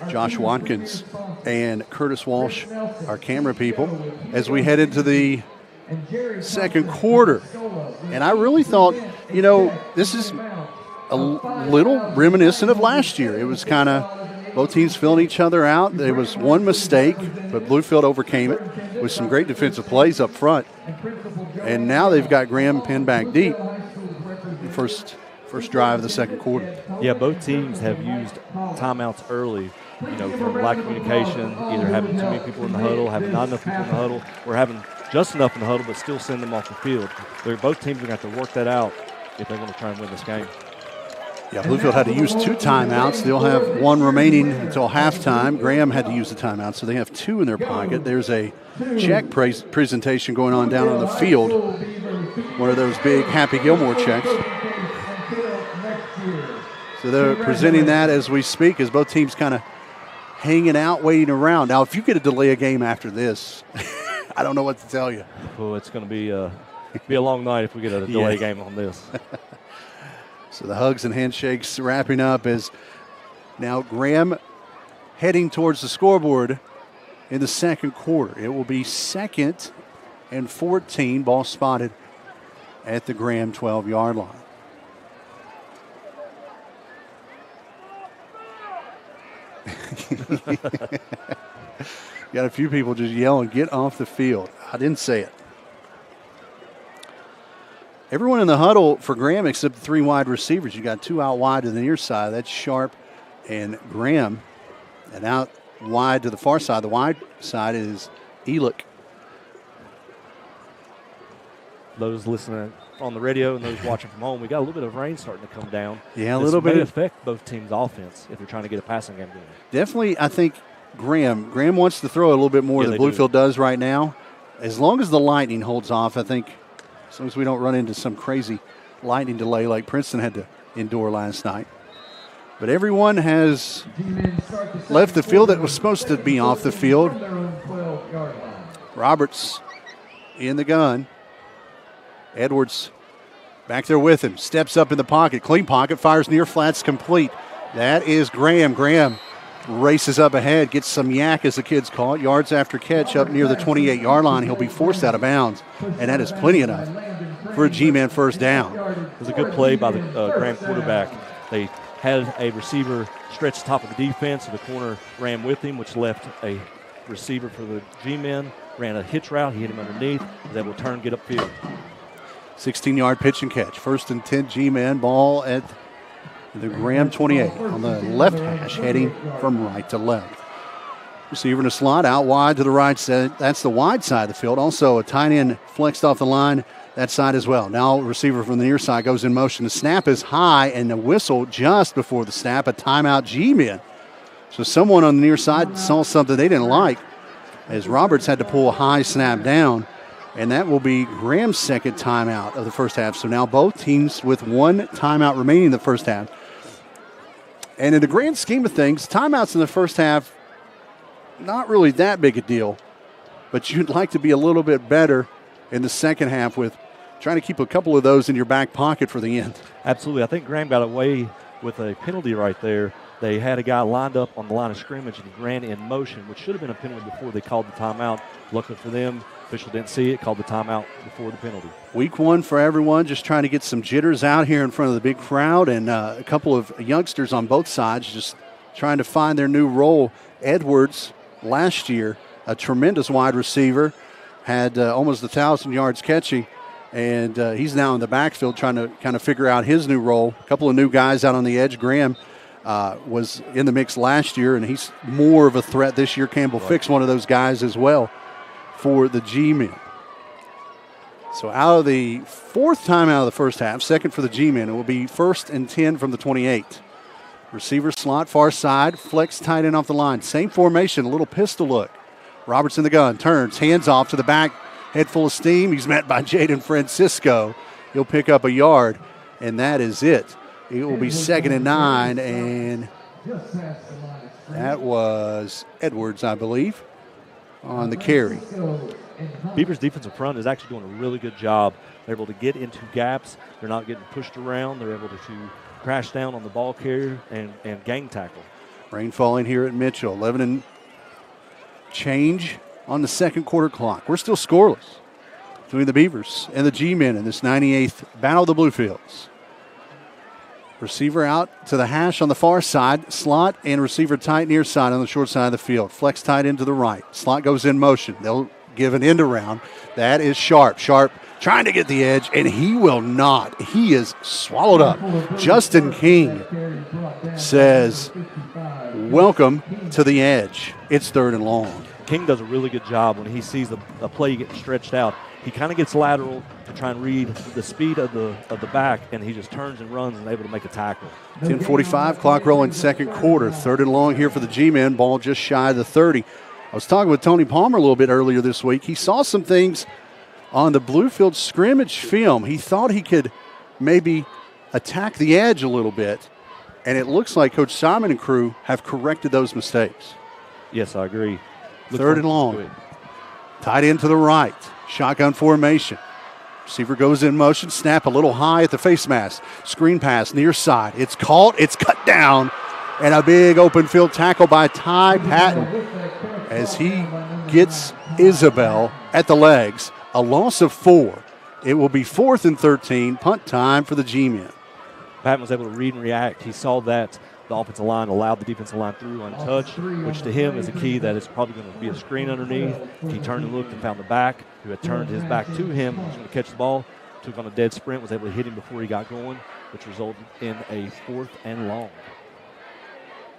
Josh Watkins, and Curtis Walsh, our camera people, as we head into the second quarter. And I really thought, this is a little reminiscent of last year. It was kind of both teams filling each other out. There was one mistake, but Bluefield overcame it with some great defensive plays up front. And now they've got Graham pinned back deep. First drive of the second quarter. Yeah, both teams have used timeouts early, from lack of communication, either having too many people in the huddle, having not enough people in the huddle, or having just enough in the huddle but still send them off the field. Both teams are going to have to work that out if they want to try and win this game. Yeah, Bluefield had to use 2 timeouts. They'll have 1 remaining until halftime. Graham had to use the timeout, so they have 2 in their pocket. There's a check presentation going on down on the field, one of those big Happy Gilmore checks. So they're presenting that as we speak, as both teams kind of hanging out, waiting around. Now, if you get a delay a game after this, I don't know what to tell you. Well, it's going to be a long night if we get a delay game on this. So the hugs and handshakes wrapping up as now Graham heading towards the scoreboard in the second quarter. It will be 2nd and 14, ball spotted at the Graham 12-yard line. Got a few people just yelling, "Get off the field." I didn't say it. Everyone in the huddle for Graham except the 3 wide receivers. You got 2 out wide to the near side. That's Sharp and Graham. And out wide to the far side. The wide side is Elick. Those listening on the radio and those watching from home, we got a little bit of rain starting to come down. Yeah, a little bit. This may affect both teams' offense if they're trying to get a passing game going. Definitely, I think Graham wants to throw a little bit more than Bluefield does right now. As long as the lightning holds off, I think, as long as we don't run into some crazy lightning delay like Princeton had to endure last night. But everyone has left the field that was supposed to be off the field. Roberts in the gun. Edwards back there with him. Steps up in the pocket. Clean pocket. Fires near flats complete. That is Graham. Graham races up ahead. Gets some yak, as the kids call it. Yards after catch up near the 28-yard line. He'll be forced out of bounds. And that is plenty enough for a G-man first down. It was a good play by the Graham quarterback. They had a receiver stretch the top of the defense, so the corner ran with him, which left a receiver for the G-men. Ran a hitch route. He hit him underneath. They will turn, get upfield. 16-yard pitch and catch. 1st and 10 G-man. Ball at the Graham 28 on the left hash, heading from right to left. Receiver in a slot out wide to the right side. That's the wide side of the field. Also a tight end flexed off the line that side as well. Now receiver from the near side goes in motion. The snap is high and the whistle just before the snap. A timeout G-men. So someone on the near side saw something they didn't like as Roberts had to pull a high snap down. And that will be Graham's second timeout of the first half. So now both teams with 1 timeout remaining in the first half. And in the grand scheme of things, timeouts in the first half, not really that big a deal. But you'd like to be a little bit better in the second half with trying to keep a couple of those in your back pocket for the end. Absolutely. I think Graham got away with a penalty right there. They had a guy lined up on the line of scrimmage, and he ran in motion, which should have been a penalty before they called the timeout. Luckily for them, official didn't see it, called the timeout before the penalty. Week 1 for everyone, just trying to get some jitters out here in front of the big crowd, and a couple of youngsters on both sides just trying to find their new role. Edwards, last year, a tremendous wide receiver, had almost 1,000 yards catching, and he's now in the backfield trying to kind of figure out his new role. A couple of new guys out on the edge. Graham was in the mix last year, and he's more of a threat this year. Campbell Fick's one of those guys as well for the G-men. So out of the 4th time out of the first half, second for the G-men, it will be 1st and 10 from the 28. Receiver slot, far side, flex tight end off the line. Same formation, a little pistol look. Roberts in the gun, turns, hands off to the back, head full of steam. He's met by Jaden Francisco. He'll pick up a yard, and that is it. It will be 2nd and 9, and that was Edwards, I believe, on the carry. Beavers' defensive front is actually doing a really good job. They're able to get into gaps. They're not getting pushed around. They're able to crash down on the ball carrier and gang tackle. Rain falling here at Mitchell. 11 and change on the second quarter clock. We're still scoreless between the Beavers and the G-men in this 98th Battle of the Bluefields. Receiver out to the hash on the far side. Slot and receiver tight near side on the short side of the field. Flex tight into the right. Slot goes in motion. They'll give an end around. That is Sharp. Sharp trying to get the edge, and he will not. He is swallowed up. Justin King says, welcome to the edge. It's 3rd and long. King does a really good job when he sees a play getting stretched out. He kind of gets lateral to try and read the speed of the back, and he just turns and runs and able to make a tackle. 10:45, clock rolling second quarter. 3rd and long here for the G-men. Ball just shy of the 30. I was talking with Tony Palmer a little bit earlier this week. He saw some things on the Bluefield scrimmage film. He thought he could maybe attack the edge a little bit, and it looks like Coach Simon and crew have corrected those mistakes. Yes, I agree. 3rd and long. Tight end to the right. Shotgun formation. Receiver goes in motion. Snap a little high at the face mask. Screen pass near side. It's caught. It's cut down. And a big open field tackle by Ty Patton as he gets Isabel at the legs. A loss of 4. It will be 4th and 13. Punt time for the G-men. Patton was able to read and react. He saw that the offensive line allowed the defensive line through untouched, which to him is a key that it's probably going to be a screen underneath. He turned and looked and found the back, who had turned his back to him, was going to catch the ball. took on a dead sprint, was able to hit him before he got going, which resulted in a 4th and long.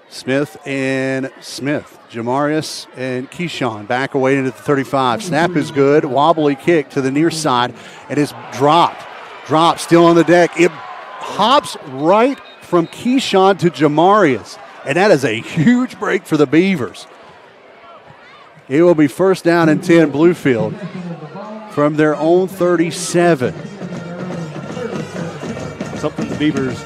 Smith, Jamarius and Keyshawn back away into the 35. Snap is good. Wobbly kick to the near side. It is dropped. Still on the deck. It hops right from Keyshawn to Jamarius. And that is a huge break for the Beavers. It will be first down and 10 Bluefield from their own 37. Something the Beavers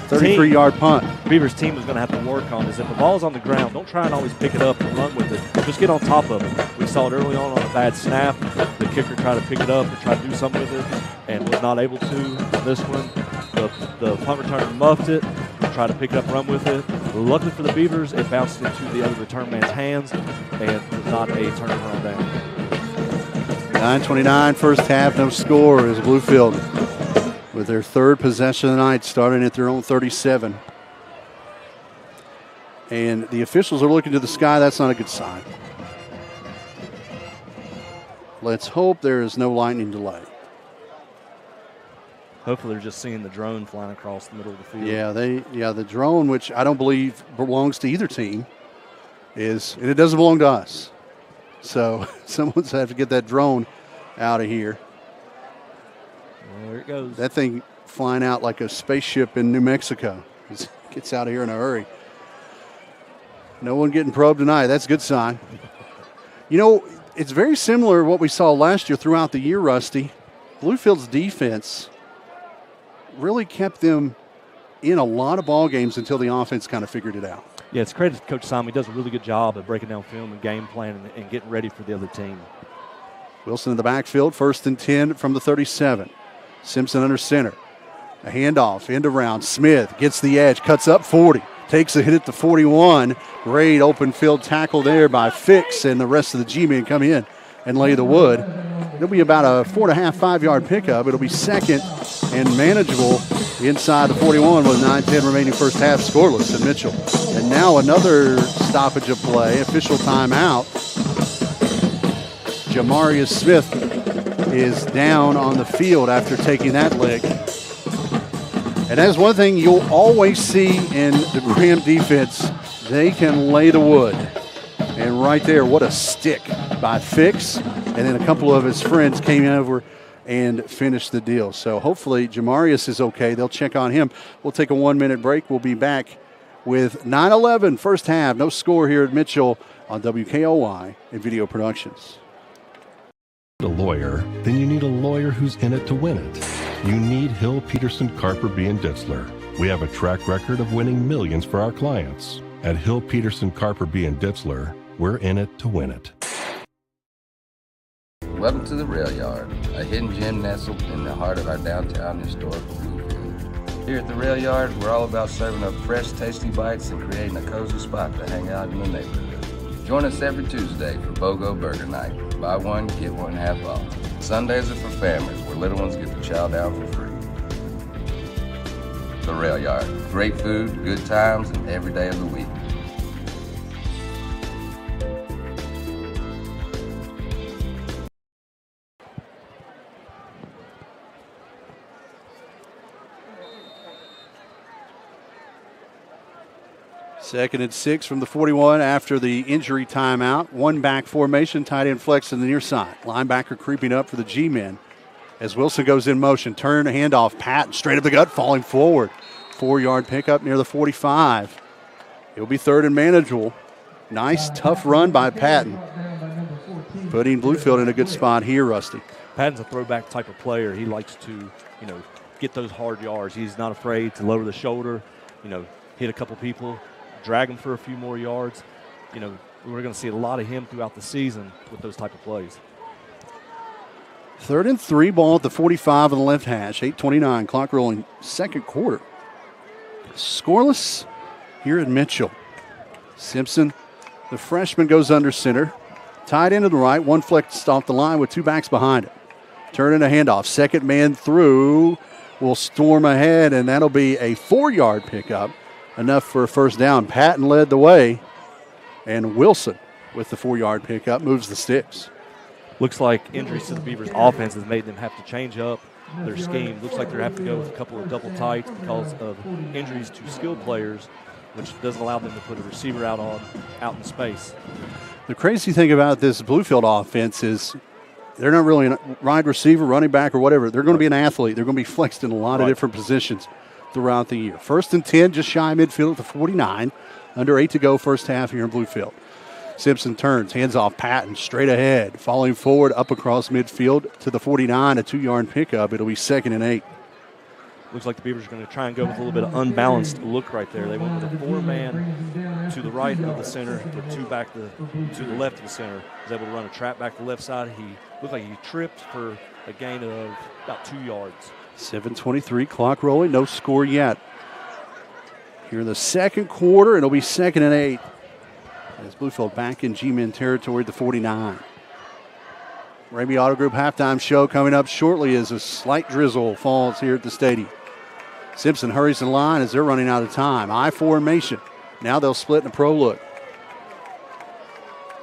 33-yard punt. Beavers team is going to have to work on is if the ball's on the ground, don't try and always pick it up and run with it. Just get on top of it. We saw it early on a bad snap. The kicker tried to pick it up and try to do something with it and was not able to. This one, the punt returner muffed it, tried to pick it up and run with it. Luckily for the Beavers, it bounced into the other return man's hands and was not a turnaround down. 9:29 first half, no score as Bluefield with their third possession of the night, starting at their own 37. And the officials are looking to the sky. That's not a good sign. Let's hope there is no lightning delay. Hopefully they're just seeing the drone flying across the middle of the field. Yeah, the drone, which I don't believe belongs to either team, and it doesn't belong to us. So someone's have to get that drone out of here. There it goes. That thing flying out like a spaceship in New Mexico. It gets out of here in a hurry. No one getting probed tonight. That's a good sign. You know, it's very similar to what we saw last year throughout the year, Rusty. Bluefield's defense really kept them in a lot of ball games until the offense kind of figured it out. Yeah, it's credit to Coach Simon. He does a really good job of breaking down film and game plan and getting ready for the other team. Wilson in the backfield, first and 10 from the 37. Simpson under center. A handoff, end around. Smith gets the edge, cuts up 40. Takes a hit at the 41. Great open field tackle there by Fix, and the rest of the G-men come in and lay the wood. It'll be about a 4.5, 5-yard pickup. It'll be second and manageable inside the 41 with 9:10 remaining first half, scoreless in Mitchell. And now another stoppage of play, official timeout. Jamarius Smith is down on the field after taking that lick. And that's one thing you'll always see in the Graham defense. They can lay the wood. And right there, what a stick by Fix. And then a couple of his friends came over and finished the deal. So hopefully Jamarius is okay. They'll check on him. We'll take a 1-minute break. We'll be back with 9-11 first half. No score here at Mitchell on WKOY and Video Productions. A lawyer, then you need a lawyer who's in it to win it. You need Hill, Peterson, Carper, B. & Ditzler. We have a track record of winning millions for our clients. At Hill, Peterson, Carper, B. & Ditzler, we're in it to win it. Welcome to the Rail Yard, a hidden gem nestled in the heart of our downtown historical Bluefield. Here at the Rail Yard, we're all about serving up fresh, tasty bites and creating a cozy spot to hang out in the neighborhood. Join us every Tuesday for BOGO Burger Night. Buy one, get one half off. Sundays are for families where little ones get to chow down for free. The Rail Yard. Great food, good times, and every day of the week. Second and 6 from the 41 after the injury timeout. One back formation, tight end flex to the near side. Linebacker creeping up for the G-men as Wilson goes in motion. Turn, handoff, Patton straight up the gut, falling forward. 4-yard pickup near the 45. It'll be third and manageable. Nice, tough run by Patton. Putting Bluefield in a good spot here, Rusty. Patton's a throwback type of player. He likes to, get those hard yards. He's not afraid to lower the shoulder, hit a couple people, drag them for a few more yards. We're going to see a lot of him throughout the season with those type of plays. 3rd and 3, ball at the 45 on the left hash. 8:29, clock rolling, second quarter. Scoreless here at Mitchell. Simpson, the freshman, goes under center. Tied into the right, one flexed off the line with two backs behind it. Turn and a handoff. Second man through will storm ahead, and that'll be a 4-yard pickup. Enough for a first down. Patton led the way, and Wilson with the 4-yard pickup moves the sticks. Looks like injuries to the Beavers' offense has made them have to change up their scheme. Looks like they're having to go with a couple of double tights because of injuries to skilled players, which doesn't allow them to put a receiver out in space. The crazy thing about this Bluefield offense is they're not really a wide receiver, running back, or whatever. They're going to be an athlete. They're going to be flexed in a lot of different positions throughout the year. 1st and 10, just shy of midfield at the 49. Under 8 to go first half here in Bluefield. Simpson turns, hands off Patton, straight ahead, falling forward up across midfield to the 49, a 2-yard pickup. It'll be 2nd and 8. Looks like the Beavers are going to try and go with a little bit of unbalanced look right there. They went with a 4-man to the right of the center, with 2 back to the left of the center. Was able to run a trap back to the left side. He looked like he tripped for a gain of about 2 yards. 7:23, clock rolling, no score yet. Here in the second quarter, it'll be 2nd and 8. As Bluefield back in G-men territory at the 49. Ramey Auto Group halftime show coming up shortly as a slight drizzle falls here at the stadium. Simpson hurries in line as they're running out of time. I formation. Now they'll split in a pro look.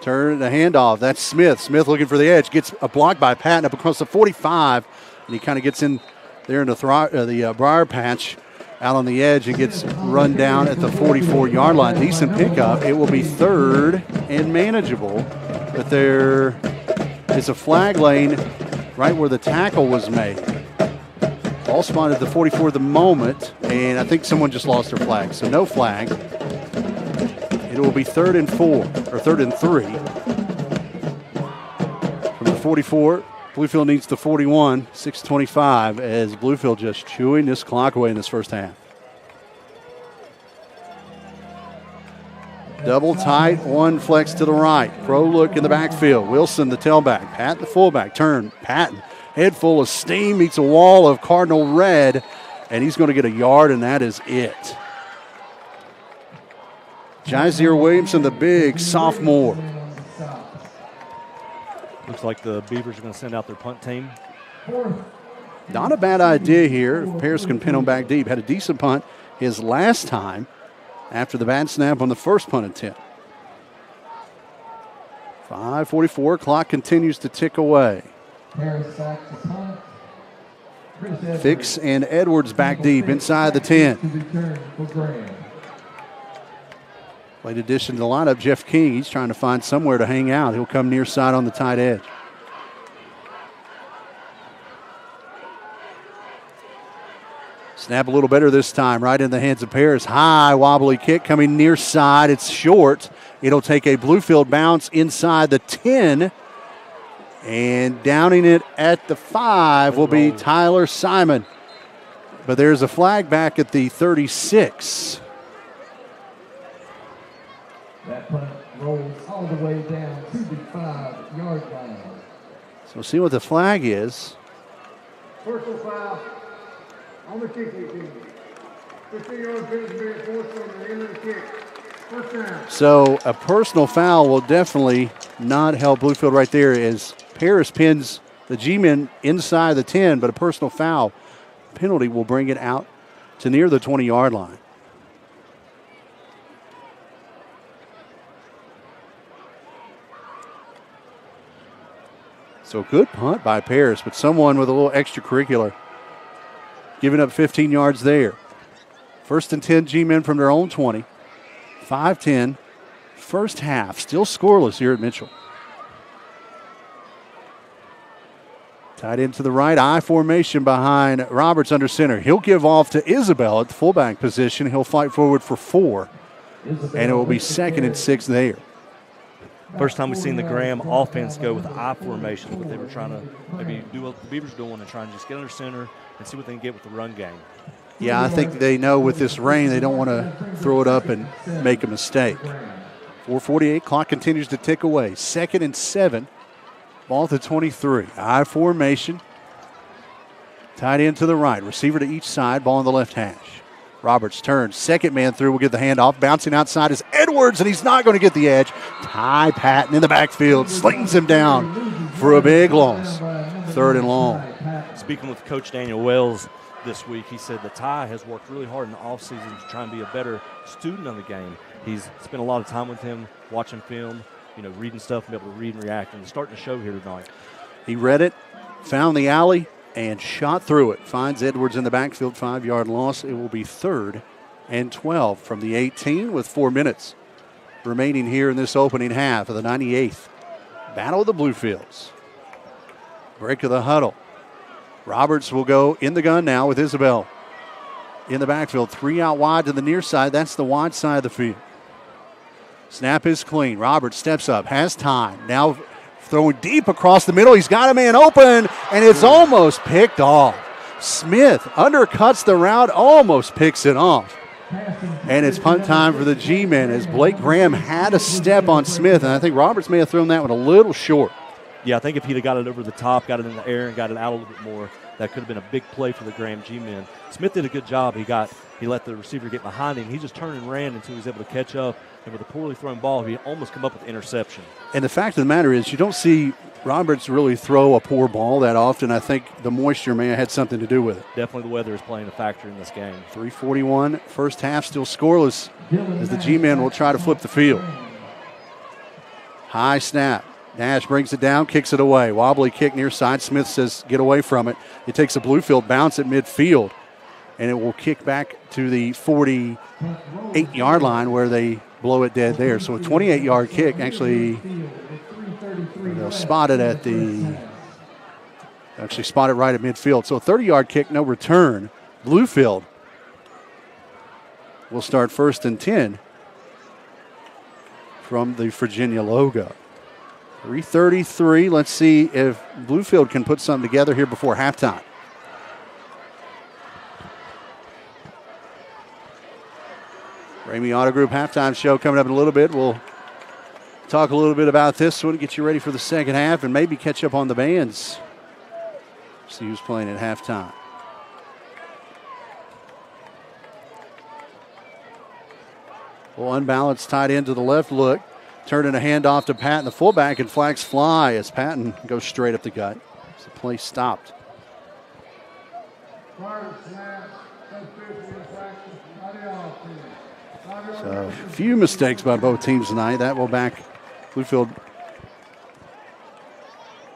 Turn the handoff. That's Smith. Smith looking for the edge. Gets a block by Patton up across the 45. And he kind of gets in there in the briar patch out on the edge and gets run down at the 44-yard line. Decent pickup. It will be 3rd and manageable. But there is a flag lane right where the tackle was made. Ball spotted at the 44 at the moment, and I think someone just lost their flag. So no flag. It will be 3rd and 4, or 3rd and 3. From the 44, Bluefield needs the 41, 6:25, as Bluefield just chewing this clock away in this first half. Double tight, 1 flex to the right. Pro look in the backfield. Wilson, the tailback. Patton, the fullback. Turn. Patton, head full of steam, meets a wall of Cardinal red, and he's going to get a yard, and that is it. Jazier Williamson, the big sophomore. Looks like the Beavers are going to send out their punt team. Not a bad idea here. If Paris can pin him back deep. Had a decent punt his last time after the bad snap on the first punt attempt. 5:44, clock continues to tick away. Fix and Edwards back deep inside the 10. Late addition to the lineup, Jeff King. He's trying to find somewhere to hang out. He'll come near side on the tight edge. Snap a little better this time, right in the hands of Paris. High, wobbly kick coming near side. It's short. It'll take a Bluefield bounce inside the 10. And downing it at the 5 will be Tyler Simon. But there's a flag back at the 36. That punt rolls all the way down to the 5-yard line. So we'll see what the flag is. Personal foul on the kicking team. 15-yard penalty being forced on the end of the kick. First down. So a personal foul will definitely not help Bluefield right there as Paris pins the G-men inside the 10, but a personal foul penalty will bring it out to near the 20-yard line. So good punt by Paris, but someone with a little extracurricular giving up 15 yards there. 1st and 10 G-men from their own 20. 5-10, first half, still scoreless here at Mitchell. Tied into the right, I formation behind Roberts under center. He'll give off to Isabel at the fullback position. He'll fight forward for 4, and it will be 2nd and 6 there. First time we've seen the Graham offense go with I formation, but they were trying to maybe do what the Beavers are doing and try and just get under center and see what they can get with the run game. Yeah, I think they know with this rain they don't want to throw it up and make a mistake. 4:48, clock continues to tick away. 2nd and 7, ball at the 23. I formation, tight end to the right, receiver to each side, ball on the left hash. Roberts turns, 2nd man through, will get the handoff. Bouncing outside is Edwards, and he's not going to get the edge. Ty Patton in the backfield, slings him down for a big loss. 3rd and long. Speaking with Coach Daniel Wells this week, he said that Ty has worked really hard in the offseason to try and be a better student of the game. He's spent a lot of time with him, watching film, reading stuff and be able to read and react, and it's starting to show here tonight. He read it, found the alley, and shot through it. Finds Edwards in the backfield, 5-yard loss. It will be 3rd and 12 from the 18 with 4 minutes remaining here in this opening half of the 98th. Battle of the Bluefields. Break of the huddle. Roberts will go in the gun now with Isabel in the backfield. 3 out wide to the near side. That's the wide side of the field. Snap is clean. Roberts steps up, has time. Now throwing deep across the middle. He's got a man open, and it's almost picked off. Smith undercuts the route, almost picks it off. And it's punt time for the G-men as Blake Graham had a step on Smith, and I think Roberts may have thrown that one a little short. Yeah, I think if he'd have got it over the top, got it in the air, and got it out a little bit more, that could have been a big play for the Graham G-men. Smith did a good job. He let the receiver get behind him. He just turned and ran until he was able to catch up. And with a poorly thrown ball, he almost come up with the interception. And the fact of the matter is, you don't see Roberts really throw a poor ball that often. I think the moisture may have had something to do with it. Definitely the weather is playing a factor in this game. 3:41, first half still scoreless as the G-men will try to flip the field. High snap. Nash brings it down, kicks it away. Wobbly kick near side. Smith says get away from it. It takes a Bluefield bounce at midfield, and it will kick back to the 48-yard line where they blow it dead there. So a 28-yard kick. Actually, they'll spot it at spot it right at midfield. So a 30-yard kick, no return. Bluefield will start 1st and 10 from the Virginia logo. 3:33. Let's see if Bluefield can put something together here before halftime. Ramey Auto Group halftime show coming up in a little bit. We'll talk a little bit about this one, get you ready for the second half, and maybe catch up on the bands. See who's playing at halftime. Well, unbalanced tight end to the left look. Turning a handoff to Patton, the fullback, and flags fly as Patton goes straight up the gut. So the play stopped. So a few mistakes by both teams tonight. That will back Bluefield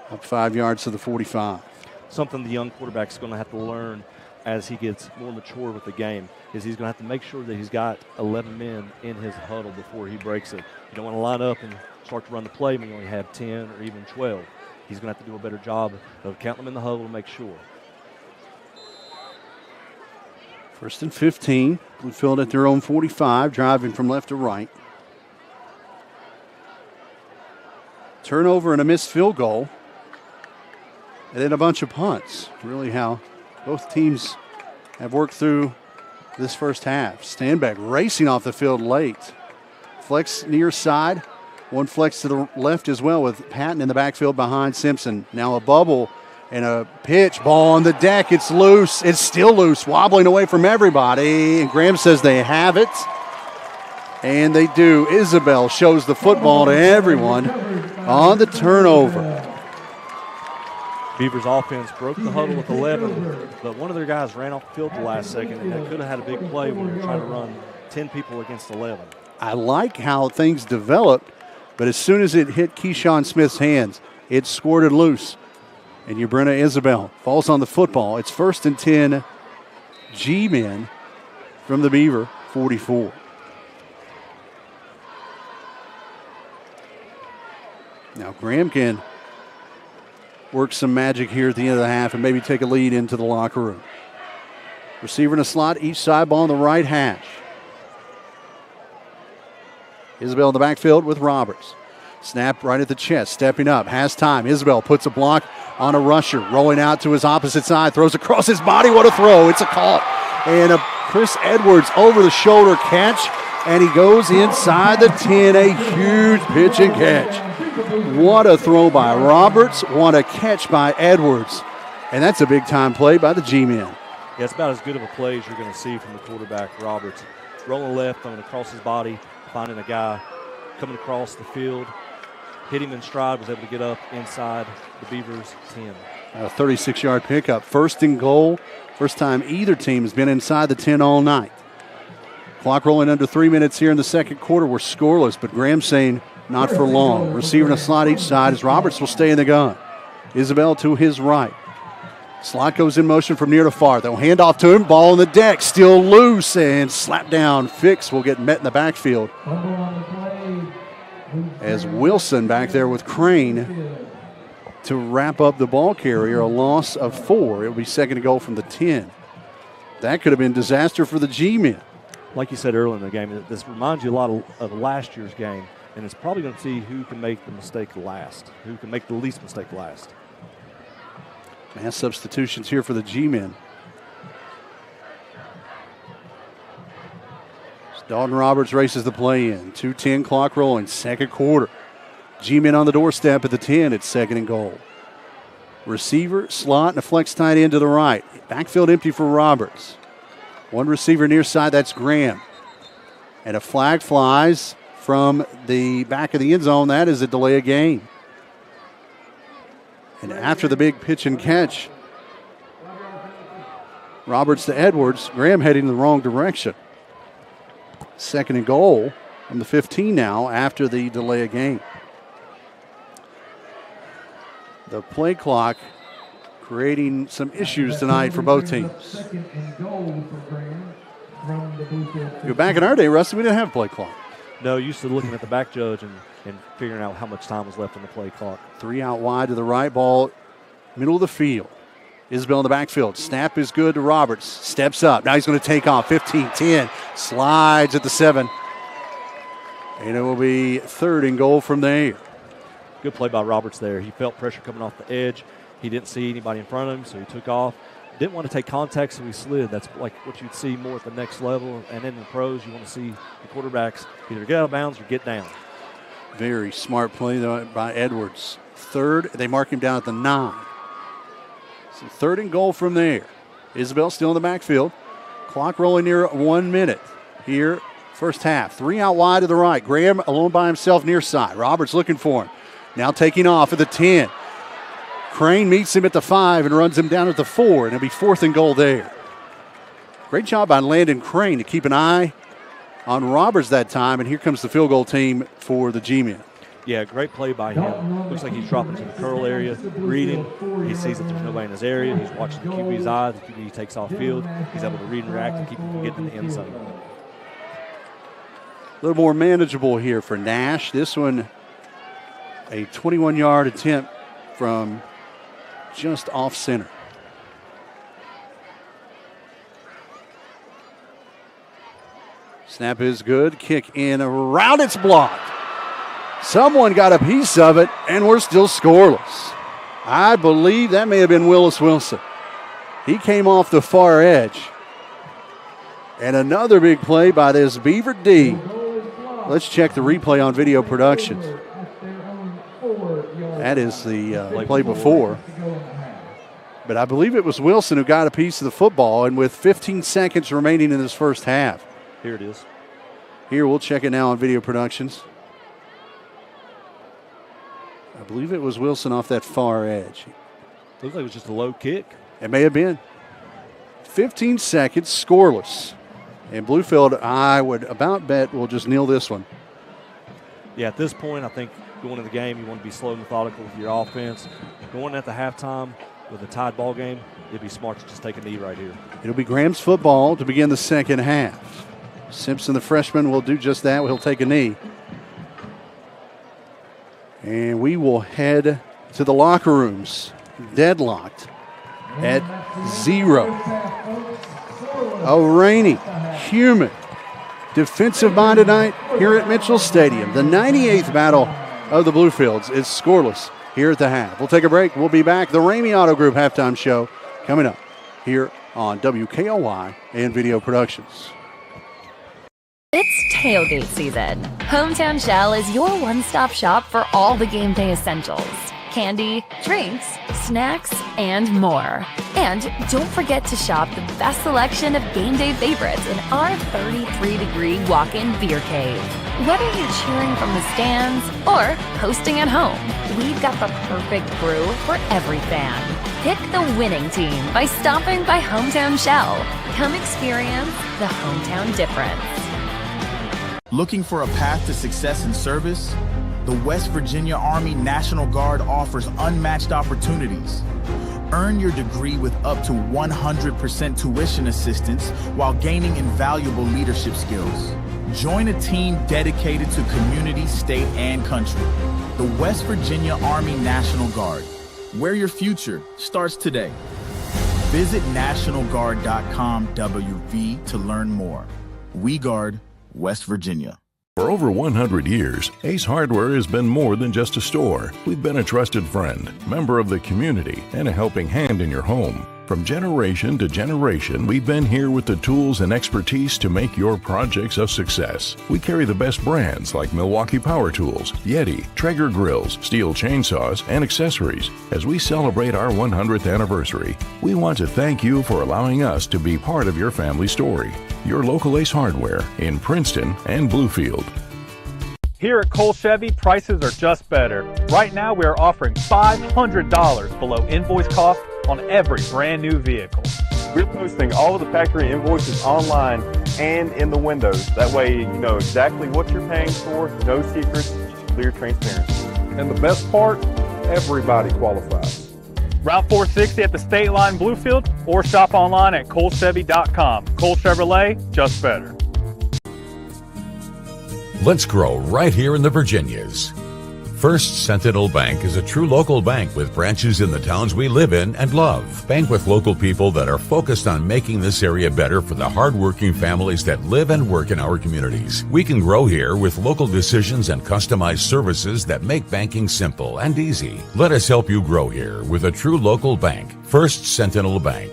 up 5 yards to the 45. Something the young quarterback is going to have to learn as he gets more mature with the game is he's going to have to make sure that he's got 11 men in his huddle before he breaks it. You don't want to line up and start to run the play when you only have 10 or even 12. He's going to have to do a better job of counting them in the huddle to make sure. 1st and 15. Bluefield at their own 45, driving from left to right. Turnover and a missed field goal. And then a bunch of punts. Really how both teams have worked through this first half. Stanback racing off the field late. Flex near side. One flex to the left as well with Patton in the backfield behind Simpson. Now a bubble and a pitch. Ball on the deck. It's loose. It's still loose. Wobbling away from everybody. And Graham says they have it. And they do. Isabel shows the football to everyone on the turnover. Beavers offense broke the huddle with 11, but one of their guys ran off the field the last second, and they could have had a big play when they're trying to run 10 people against 11. I like how things developed, but as soon as it hit Keyshawn Smith's hands, it squirted loose. And Brenna Isabel falls on the football. It's 1st and 10 G-men from the Beaver 44. Now Graham can work some magic here at the end of the half and maybe take a lead into the locker room. Receiver in a slot, each side, ball on the right hash. Isabel in the backfield with Roberts. Snap right at the chest, stepping up, has time. Isabel puts a block on a rusher, rolling out to his opposite side, throws across his body. What a throw. It's a caught. And a Chris Edwards over the shoulder catch, and he goes inside the 10. A huge pitch and catch. What a throw by Roberts. What a catch by Edwards. And that's a big-time play by the G-men. Yeah, it's about as good of a play as you're going to see from the quarterback, Roberts. Rolling left, throwing across his body, finding a guy coming across the field, hit him in stride, was able to get up inside the Beavers' 10. A 36-yard pickup. 1st and goal. First time either team has been inside the 10 all night. Clock rolling under 3 minutes here in the second quarter. We're scoreless, but Graham's saying not for long. Receiver in a slot each side as Roberts will stay in the gun. Isabel to his right. Slot goes in motion from near to far. They'll hand off to him. Ball on the deck. Still loose and slap down. Fix will get met in the backfield. As Wilson back there with Crane to wrap up the ball carrier. A loss of 4. It will be second and goal from the 10. That could have been disaster for the G-men. Like you said earlier in the game, this reminds you a lot of last year's game, and it's probably going to see who can make the mistake last, who can make the least mistake last. Mass substitutions here for the G-men. Dalton Roberts races the play in. 2:10 clock rolling, second quarter. G-men on the doorstep at the 10. It's second and goal. Receiver, slot, and a flex tight end to the right. Backfield empty for Roberts. One receiver near side, that's Graham. And a flag flies from the back of the end zone. That is a delay of game. And after the big pitch and catch, Roberts to Edwards, Graham heading in the wrong direction. Second and goal from the 15 now after the delay of game. The play clock creating some issues tonight for both teams. Back in our day, Rusty, we didn't have a play clock. No, used to looking at the back judge and figuring out how much time was left on the play clock. 3 out wide to the right, ball middle of the field. Isabel in the backfield. Snap is good to Roberts. Steps up. Now he's going to take off. 15-10. Slides at the 7. And it will be third and goal from there. Good play by Roberts there. He felt pressure coming off the edge. He didn't see anybody in front of him, so he took off. Didn't want to take contact, so he slid. That's like what you'd see more at the next level. And then in the pros, you want to see the quarterbacks either get out of bounds or get down. Very smart play though by Edwards. Third, they mark him down at the 9. So third and goal from there. Isabel still in the backfield. Clock rolling near 1 minute here, first half. 3 out wide to the right. Graham alone by himself near side. Roberts looking for him. Now taking off at the 10. Crane meets him at the 5 and runs him down at the 4, and it'll be fourth and goal there. Great job by Landon Crane to keep an eye on Roberts that time, and here comes the field goal team for the G-men. Yeah, great play by him. Looks like he's dropping to the curl area, reading. He sees that there's nobody in his area. He's watching the QB's eye. The QB takes off field. He's able to read and react and keep him from getting in the end zone. A little more manageable here for Nash. This one, a 21-yard attempt from just off center. Snap is good. Kick in around. It's blocked. Someone got a piece of it, and we're still scoreless. I believe that may have been Willis Wilson. He came off the far edge. And another big play by this Beaver D. Let's check the replay on Video Productions. That is the play before. But I believe it was Wilson who got a piece of the football, and with 15 seconds remaining in this first half. Here it is. Here, we'll check it now on Video Productions. I believe it was Wilson off that far edge. Looks like it was just a low kick. It may have been. 15 seconds, scoreless. And Bluefield, I would about bet, will just kneel this one. Yeah, at this point, I think going into the game, you want to be slow and methodical with your offense. Going at the halftime with a tied ball game, it'd be smart to just take a knee right here. It'll be Graham's football to begin the second half. Simpson, the freshman, will do just that. He'll take a knee. And we will head to the locker rooms, deadlocked at 0. A rainy, humid, defensive mind tonight here at Mitchell Stadium. The 98th battle of the Bluefields is scoreless here at the half. We'll take a break. We'll be back. The Ramey Auto Group halftime show coming up here on WKOY and Video Productions. It's tailgate season. Hometown Shell is your one-stop shop for all the game day essentials. Candy, drinks, snacks, and more. And don't forget to shop the best selection of game day favorites in our 33-degree walk-in beer cave. Whether you're cheering from the stands or hosting at home, we've got the perfect brew for every fan. Pick the winning team by stopping by Hometown Shell. Come experience the hometown difference. Looking for a path to success in service? The West Virginia Army National Guard offers unmatched opportunities. Earn your degree with up to 100% tuition assistance while gaining invaluable leadership skills. Join a team dedicated to community, state, and country. The West Virginia Army National Guard, where your future starts today. Visit NationalGuard.com WV to learn more. We guard West Virginia. For over 100 years, Ace Hardware has been more than just a store. We've been a trusted friend, member of the community, and a helping hand in your home. From generation to generation, we've been here with the tools and expertise to make your projects a success. We carry the best brands like Milwaukee Power Tools, Yeti, Traeger grills, steel chainsaws, and accessories. As we celebrate our 100th anniversary, we want to thank you for allowing us to be part of your family story. Your local Ace Hardware in Princeton and Bluefield. Here at Cole Chevy, prices are just better. Right now, we are offering $500 below invoice cost on every brand new vehicle. We're posting all of the factory invoices online and in the windows. That way you know exactly what you're paying for, no secrets, clear transparency. And the best part, everybody qualifies. Route 460 at the State Line Bluefield, or shop online at colechevy.com. Cole Chevrolet, just better. Let's grow right here in the Virginias. First Sentinel Bank is a true local bank with branches in the towns we live in and love. Bank with local people that are focused on making this area better for the hardworking families that live and work in our communities. We can grow here with local decisions and customized services that make banking simple and easy. Let us help you grow here with a true local bank. First Sentinel Bank.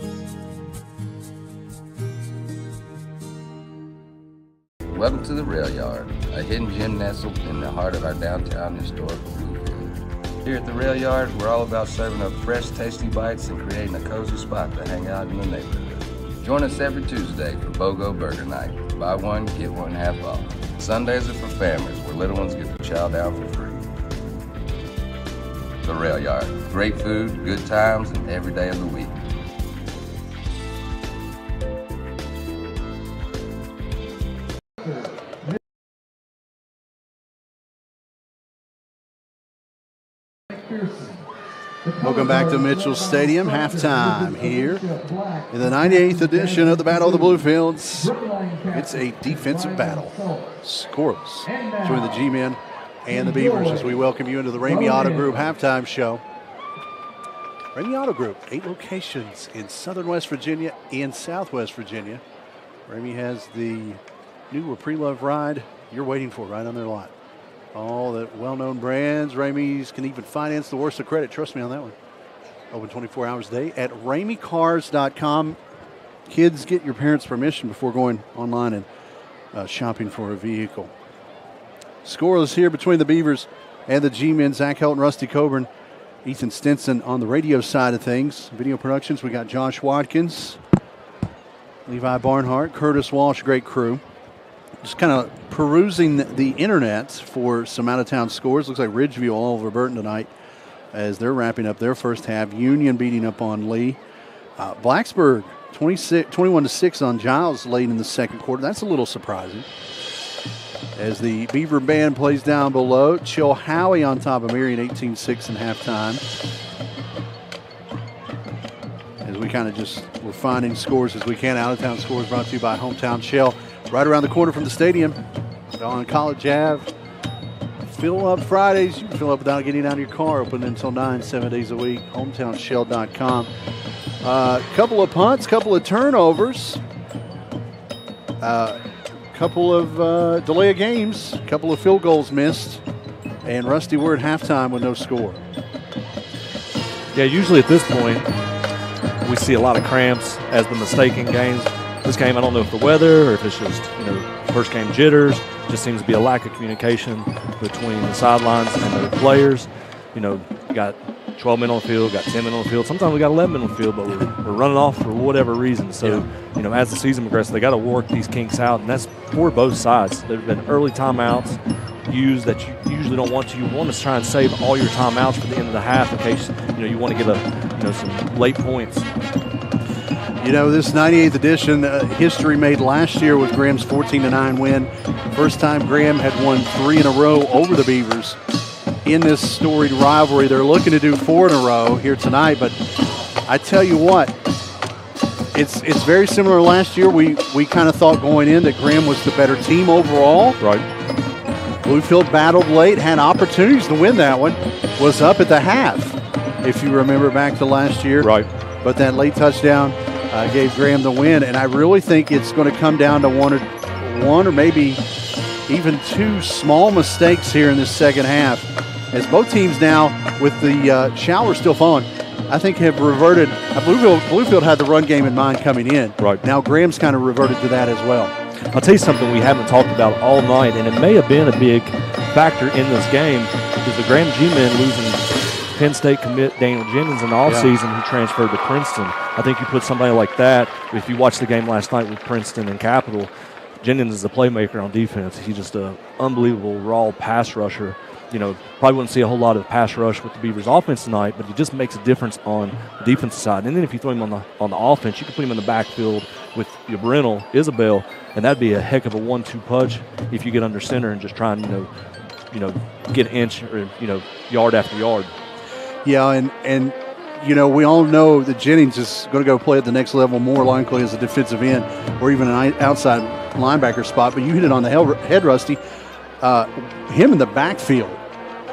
Welcome to the Rail Yard, a hidden gem nestled in the heart of our downtown historical Bluefield. Here at the Rail Yard, we're all about serving up fresh, tasty bites and creating a cozy spot to hang out in the neighborhood. Join us every Tuesday for BOGO Burger Night. Buy one, get one half off. Sundays are for families where little ones get to chow down for free. The Rail Yard, great food, good times, and every day of the week. Welcome back to Mitchell Stadium. Halftime here in the 98th edition of the Battle of the Bluefields. It's a defensive battle. Scoreless between the G-Men and the Beavers as we welcome you into the Ramey Auto Group halftime show. Ramey Auto Group, 8 locations in southern West Virginia and southwest Virginia. Ramey has the new pre-loved ride you're waiting for right on their lot. All the well-known brands. Ramey's can even finance the worst of credit. Trust me on that one. Open 24 hours a day at RameyCars.com. Kids, get your parents' permission before going online and shopping for a vehicle. Scoreless here between the Beavers and the G-Men. Zach Helton, Rusty Coburn, Ethan Stinson on the radio side of things. Video productions, we got Josh Watkins, Levi Barnhart, Curtis Walsh, great crew. Just kind of perusing the internet for some out-of-town scores. Looks like Ridgeview all over Burton tonight as they're wrapping up their first half. Union beating up on Lee. Blacksburg 21-6 on Giles late in the second quarter. That's a little surprising. As the Beaver Band plays down below. Chilhowie on top of Marion 18-6 in halftime. As we kind of just we're finding scores as we can. Out-of-town scores brought to you by Hometown Shell. Right around the corner from the stadium on College Ave. Fill up Fridays. You can fill up without getting out of your car. Open until 9, 7 days a week. HometownShell.com. Couple of punts, couple of turnovers. Couple of delay of games. Couple of field goals missed. And Rusty, we're at halftime with no score. Yeah, usually at this point, we see a lot of cramps as the mistaken games. This game, I don't know if the weather or if it's just, first game jitters. Just seems to be a lack of communication between the sidelines and the players. You got 12 men on the field, got 10 men on the field. Sometimes we got 11 men on the field, but we're running off for whatever reason. So, as the season progresses, they got to work these kinks out, and that's for both sides. There have been early timeouts used that you usually don't want to. You want to try and save all your timeouts for the end of the half in case, you want to get some late points. This 98th edition, history made last year with Graham's 14-9 win. First time Graham had won 3 in a row over the Beavers. in this storied rivalry. They're looking to do 4 in a row here tonight, but I tell you what, it's very similar to last year. We kind of thought going in that Graham was the better team overall. Right. Bluefield battled late, had opportunities to win that one, was up at the half, if you remember back to last year. Right. But that late touchdown gave Graham the win, and I really think it's going to come down to one or maybe even 2 small mistakes here in this second half, as both teams now, with the shower still falling, I think have reverted. Bluefield had the run game in mind coming in. Right. Now Graham's kind of reverted to that as well. I'll tell you something we haven't talked about all night, and it may have been a big factor in this game, is the Graham G-men losing Penn State commit Daniel Jennings in the offseason, who transferred to Princeton. I think you put somebody like that, if you watched the game last night with Princeton and Capital, Jennings is a playmaker on defense. He's just an unbelievable raw pass rusher. You know, probably wouldn't see a whole lot of pass rush with the Beavers offense tonight, but he just makes a difference on the defensive side. And then if you throw him on the offense, you can put him in the backfield with your Brennell, Isabel, and that'd be a heck of a 1-2 punch if you get under center and just try and get an inch or yard after yard. Yeah, and we all know that Jennings is going to go play at the next level, more likely as a defensive end or even an outside linebacker spot. But you hit it on the head, Rusty. Him in the backfield.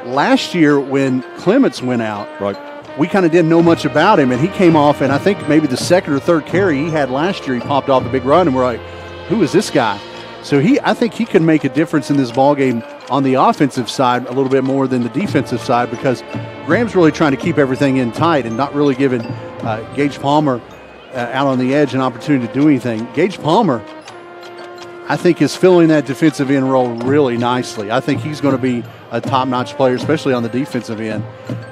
Last year when Clements went out, right, we kind of didn't know much about him, and he came off, and I think maybe the second or third carry he had last year, he popped off a big run, and we're like, who is this guy? So I think he can make a difference in this ball game on the offensive side a little bit more than the defensive side, because Graham's really trying to keep everything in tight and not really giving Gage Palmer out on the edge an opportunity to do anything. Gage Palmer, I think, is filling that defensive end role really nicely. I think he's going to be a top-notch player, especially on the defensive end.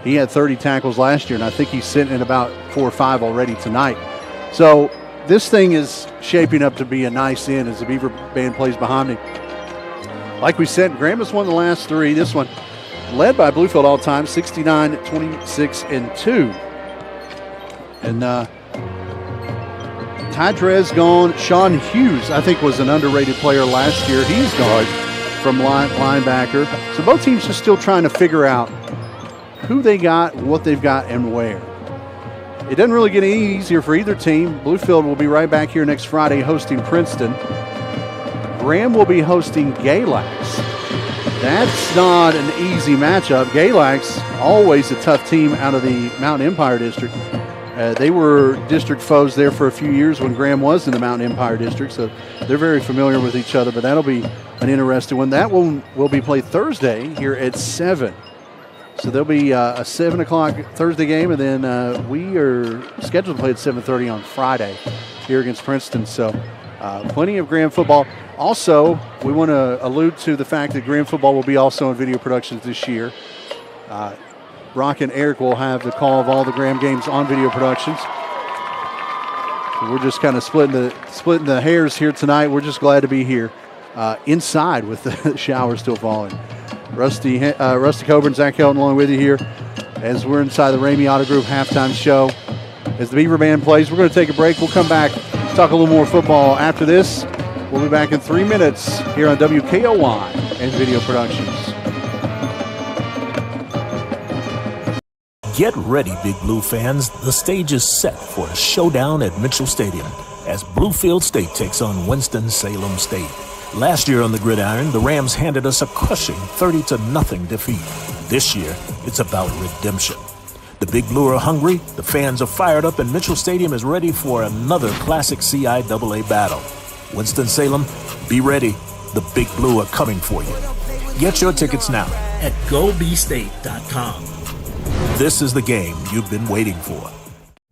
He had 30 tackles last year, and I think he's sitting at about 4 or 5 already tonight. So this thing is shaping up to be a nice end as the Beaver band plays behind me. Like we said, Graham has won the last 3. This one led by Bluefield all time, 69, 26, and 2. And Tydrez gone. Sean Hughes, I think, was an underrated player last year. He's gone from linebacker. So both teams are still trying to figure out who they got, what they've got, and where. It doesn't really get any easier for either team. Bluefield will be right back here next Friday hosting Princeton. Graham will be hosting Galax. That's not an easy matchup. Galax, always a tough team out of the Mountain Empire District. They were district foes there for a few years when Graham was in the Mountain Empire District, so they're very familiar with each other, but that'll be an interesting one. That one will be played Thursday here at 7. So there'll be a 7 o'clock Thursday game, and then we are scheduled to play at 7:30 on Friday here against Princeton. So plenty of Graham football. Also, we want to allude to the fact that Graham football will be also in video productions this year. Brock and Eric will have the call of all the Graham games on video productions. So we're just kind of splitting the hairs here tonight. We're just glad to be here inside with the shower still falling. Rusty Coburn, Zach Helton along with you here as we're inside the Ramey Auto Group halftime show. As the Beaver Band plays, we're going to take a break. We'll come back, talk a little more football after this. We'll be back in 3 minutes here on WKOY and Video Productions. Get ready, Big Blue fans. The stage is set for a showdown at Mitchell Stadium as Bluefield State takes on Winston-Salem State. Last year on the gridiron, the Rams handed us a crushing 30-0 defeat. This year, it's about redemption. The Big Blue are hungry, the fans are fired up, and Mitchell Stadium is ready for another classic CIAA battle. Winston-Salem, be ready. The Big Blue are coming for you. Get your tickets now at GoBState.com. This is the game you've been waiting for.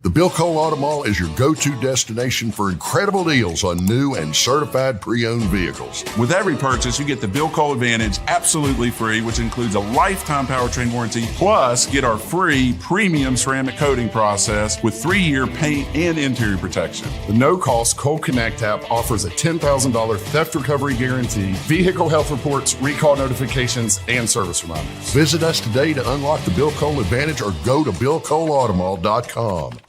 The Bill Cole Auto Mall is your go-to destination for incredible deals on new and certified pre-owned vehicles. With every purchase, you get the Bill Cole Advantage absolutely free, which includes a lifetime powertrain warranty, plus get our free premium ceramic coating process with 3-year paint and interior protection. The no-cost Cole Connect app offers a $10,000 theft recovery guarantee, vehicle health reports, recall notifications, and service reminders. Visit us today to unlock the Bill Cole Advantage or go to BillColeAutomall.com.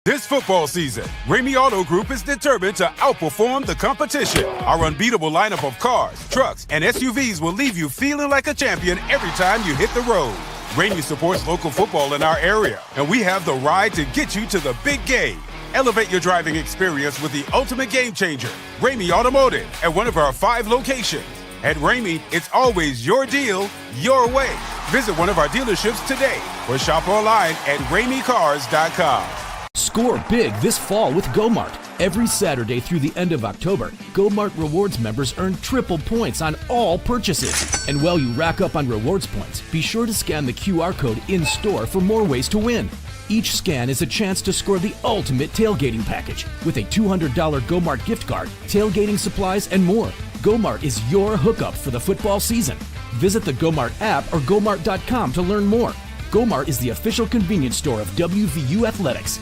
This This football season, Ramey Auto Group is determined to outperform the competition. Our unbeatable lineup of cars, trucks, and SUVs will leave you feeling like a champion every time you hit the road. Ramey supports local football in our area, and we have the ride to get you to the big game. Elevate your driving experience with the ultimate game changer, Ramey Automotive, at one of our 5 locations. At Ramey, it's always your deal, your way. Visit one of our dealerships today or shop online at RameyCars.com. Score big this fall with GoMart. Every Saturday through the end of October, GoMart Rewards members earn triple points on all purchases. And while you rack up on rewards points, be sure to scan the QR code in-store for more ways to win. Each scan is a chance to score the ultimate tailgating package with a $200 GoMart gift card, tailgating supplies, and more. GoMart is your hookup for the football season. Visit the GoMart app or GoMart.com to learn more. GoMart is the official convenience store of WVU Athletics.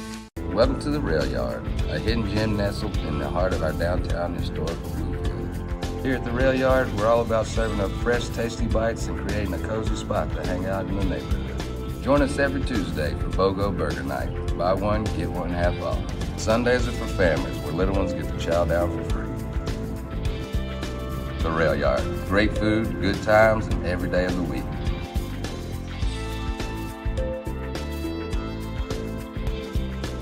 Welcome to the Rail Yard, a hidden gem nestled in the heart of our downtown historical Bluefield. Here at the Rail Yard, we're all about serving up fresh, tasty bites and creating a cozy spot to hang out in the neighborhood. Join us every Tuesday for BOGO Burger Night. Buy one, get one half off. Sundays are for families, where little ones get to chow down for free. The Rail Yard, great food, good times, and every day of the week.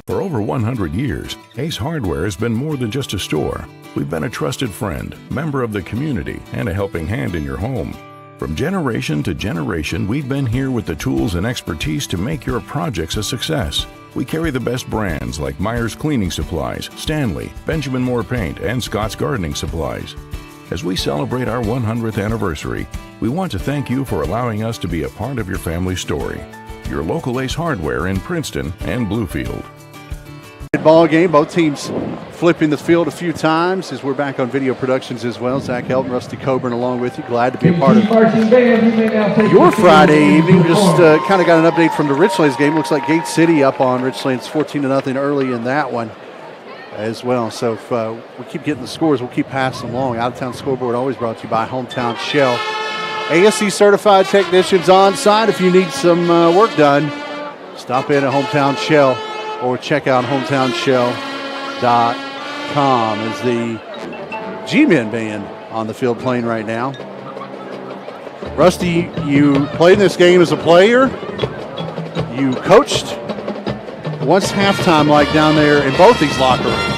For over 100 years, Ace Hardware has been more than just a store. We've been a trusted friend, member of the community, and a helping hand in your home. From generation to generation, we've been here with the tools and expertise to make your projects a success. We carry the best brands like Myers Cleaning Supplies, Stanley, Benjamin Moore Paint, and Scott's Gardening Supplies. As we celebrate our 100th anniversary, we want to thank you for allowing us to be a part of your family story. Your local Ace Hardware in Princeton and Bluefield. Ball game, both teams flipping the field a few times as we're back on video productions as well. Zach Helton, Rusty Coburn along with you. Glad to be a part of your Friday evening. Just kind of got an update from the Richlands game. Looks like Gate City up on Richlands 14-0 early in that one as well. So if we keep getting the scores, we'll keep passing along. Out-of-town scoreboard always brought to you by Hometown Shell. ASC certified technicians on site. If you need some work done, stop in at Hometown Shell or check out hometownshell.com. As the G-Men band on the field playing right now. Rusty, you played this game as a player. You coached. What's halftime like down there in both these locker rooms?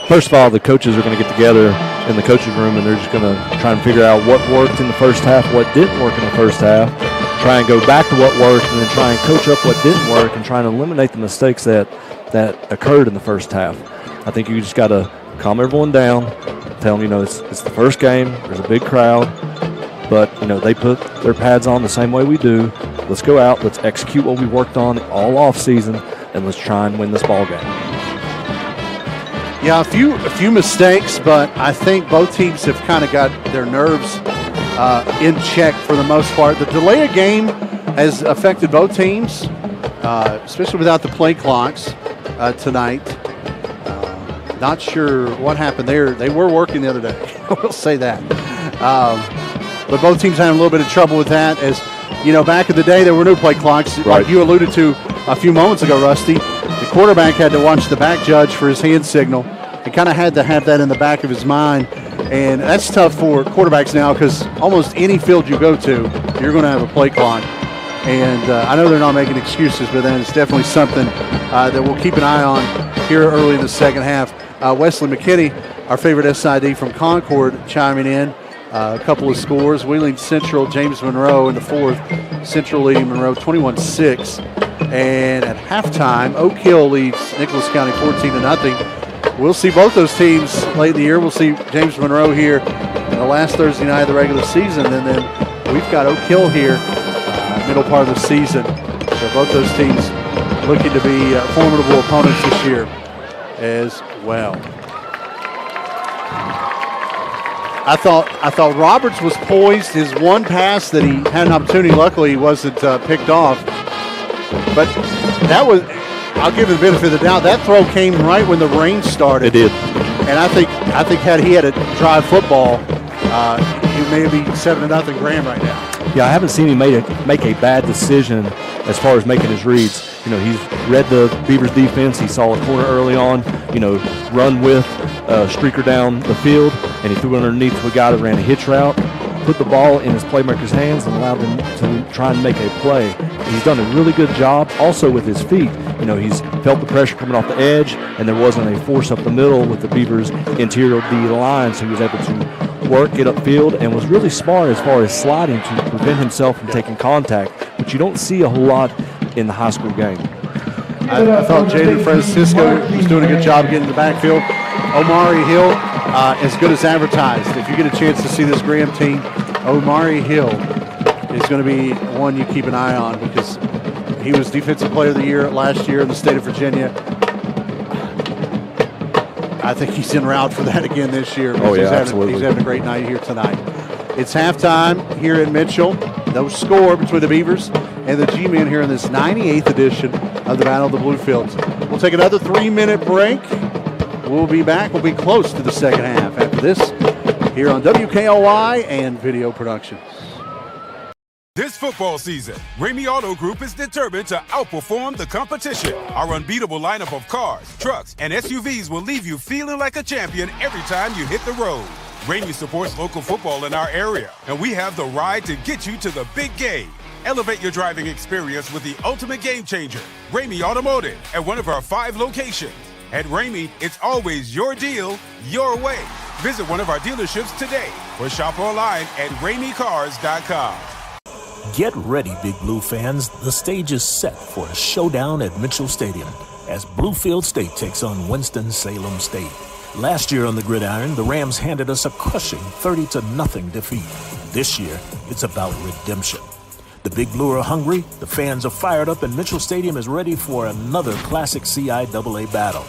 First of all, the coaches are going to get together in the coaches room and they're just going to try and figure out what worked in the first half, what didn't work in the first half. Try and go back to what worked and then try and coach up what didn't work and try and eliminate the mistakes that occurred in the first half. I think you just got to calm everyone down, tell them, it's the first game, there's a big crowd, but, they put their pads on the same way we do. Let's go out, let's execute what we worked on all off season, and let's try and win this ball game. Yeah, a few mistakes, but I think both teams have kind of got their nerves in check for the most part. The delay of game has affected both teams, especially without the play clocks tonight. Not sure what happened there. They were working the other day. We'll say that. But both teams having a little bit of trouble with that. As back in the day, there were no play clocks. Right. Like you alluded to a few moments ago, Rusty. The quarterback had to watch the back judge for his hand signal. He kind of had to have that in the back of his mind. And that's tough for quarterbacks now because almost any field you go to, you're going to have a play clock. And I know they're not making excuses, but then it's definitely something that we'll keep an eye on here early in the second half. Wesley McKinney, our favorite SID from Concord, chiming in. A couple of scores. Wheeling Central, James Monroe in the fourth. Central leading Monroe 21-6. And at halftime, Oak Hill leads Nicholas County 14-0. We'll see both those teams late in the year. We'll see James Monroe here in the last Thursday night of the regular season. And then we've got Oak Hill here middle part of the season. So both those teams looking to be formidable opponents this year as well. I thought Roberts was poised. His one pass that he had an opportunity, luckily he wasn't picked off. But that was, I'll give him the benefit of the doubt. That throw came right when the rain started. It did. And I think had he had a drive football, he may be 7-0 Graham right now. Yeah, I haven't seen him make a bad decision as far as making his reads. He's read the Beavers defense. He saw a corner early on, run with streaker down the field, and he threw it underneath to a guy that ran a hitch route, put the ball in his playmaker's hands and allowed him to try and make a play. He's done a really good job also with his feet. He's felt the pressure coming off the edge, and there wasn't a force up the middle with the Beavers' interior D line, so he was able to work, get upfield, and was really smart as far as sliding to prevent himself from taking contact, which you don't see a whole lot in the high school game. I thought Jaden Francisco was doing a good job getting in the backfield. Omari Hill, as good as advertised. If you get a chance to see this Graham team, Omari Hill is going to be one you keep an eye on because he was Defensive Player of the Year last year in the state of Virginia. I think he's en route for that again this year. Oh, yeah, absolutely. He's having a great night here tonight. It's halftime here in Mitchell. No score between the Beavers and the G-Men here in this 98th edition of the Battle of the Bluefields. We'll take another 3-minute break. We'll be back. We'll be close to the second half after this here on WKOI and Video Productions. This football season, Ramey Auto Group is determined to outperform the competition. Our unbeatable lineup of cars, trucks, and SUVs will leave you feeling like a champion every time you hit the road. Ramey supports local football in our area, and we have the ride to get you to the big game. Elevate your driving experience with the ultimate game changer, Ramey Automotive, at one of our 5 locations. At Ramey, it's always your deal, your way. Visit one of our dealerships today or shop online at RameyCars.com. Get ready, Big Blue fans. The stage is set for a showdown at Mitchell Stadium as Bluefield State takes on Winston-Salem State. Last year on the gridiron, the Rams handed us a crushing 30-0 defeat. This year, it's about redemption. The Big Blue are hungry, the fans are fired up, and Mitchell Stadium is ready for another classic CIAA battle.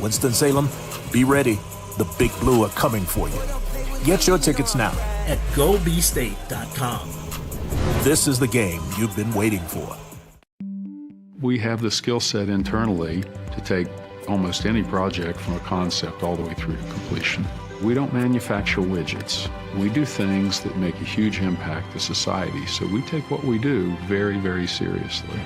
Winston-Salem, be ready. The Big Blue are coming for you. Get your tickets now at GoBState.com. This is the game you've been waiting for. We have the skill set internally to take almost any project from a concept all the way through to completion. We don't manufacture widgets. We do things that make a huge impact to society, so we take what we do very, very seriously.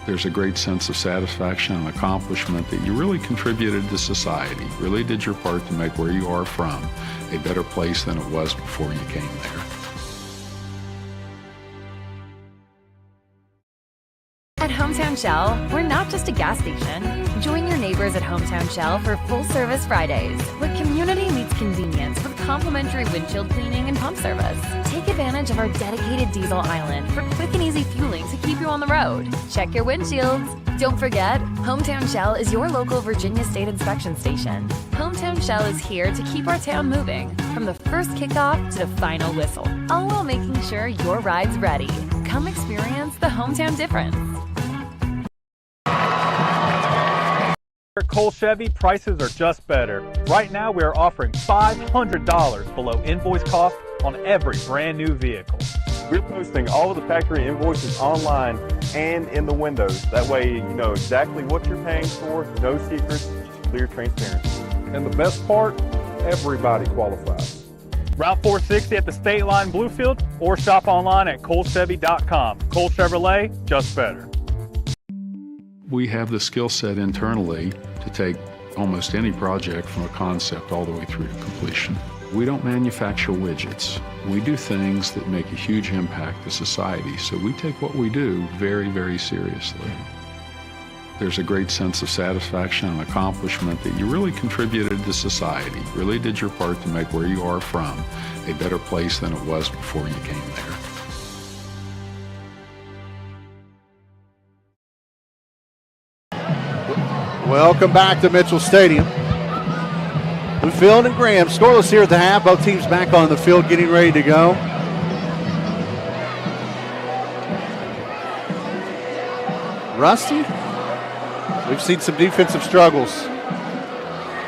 There's a great sense of satisfaction and accomplishment that you really contributed to society, really did your part to make where you are from a better place than it was before you came there. At Hometown Shell, we're not just a gas station. Join your neighbors at Hometown Shell for Full Service Fridays, where community meets convenience with complimentary windshield cleaning and pump service. Take advantage of our dedicated diesel island for quick and easy fueling to keep you on the road. Check your windshields. Don't forget, Hometown Shell is your local Virginia State inspection station. Hometown Shell is here to keep our town moving, from the first kickoff to the final whistle, all while making sure your ride's ready. Come experience the hometown difference. At Cole Chevy, prices are just better. Right now, we are offering $500 below invoice cost on every brand new vehicle. We're posting all of the factory invoices online and in the windows. That way you know exactly what you're paying for, no secrets, clear transparency. And the best part, everybody qualifies. Route 460 at the State Line Bluefield, or shop online at colechevy.com. Cole Chevrolet, just better. We have the skill set internally to take almost any project from a concept all the way through to completion. We don't manufacture widgets. We do things that make a huge impact to society, so we take what we do very, very seriously. There's a great sense of satisfaction and accomplishment that you really contributed to society, really did your part to make where you are from a better place than it was before you came there. Welcome back to Mitchell Stadium. Bluefield and Graham scoreless here at the half. Both teams back on the field getting ready to go. Rusty, we've seen some defensive struggles.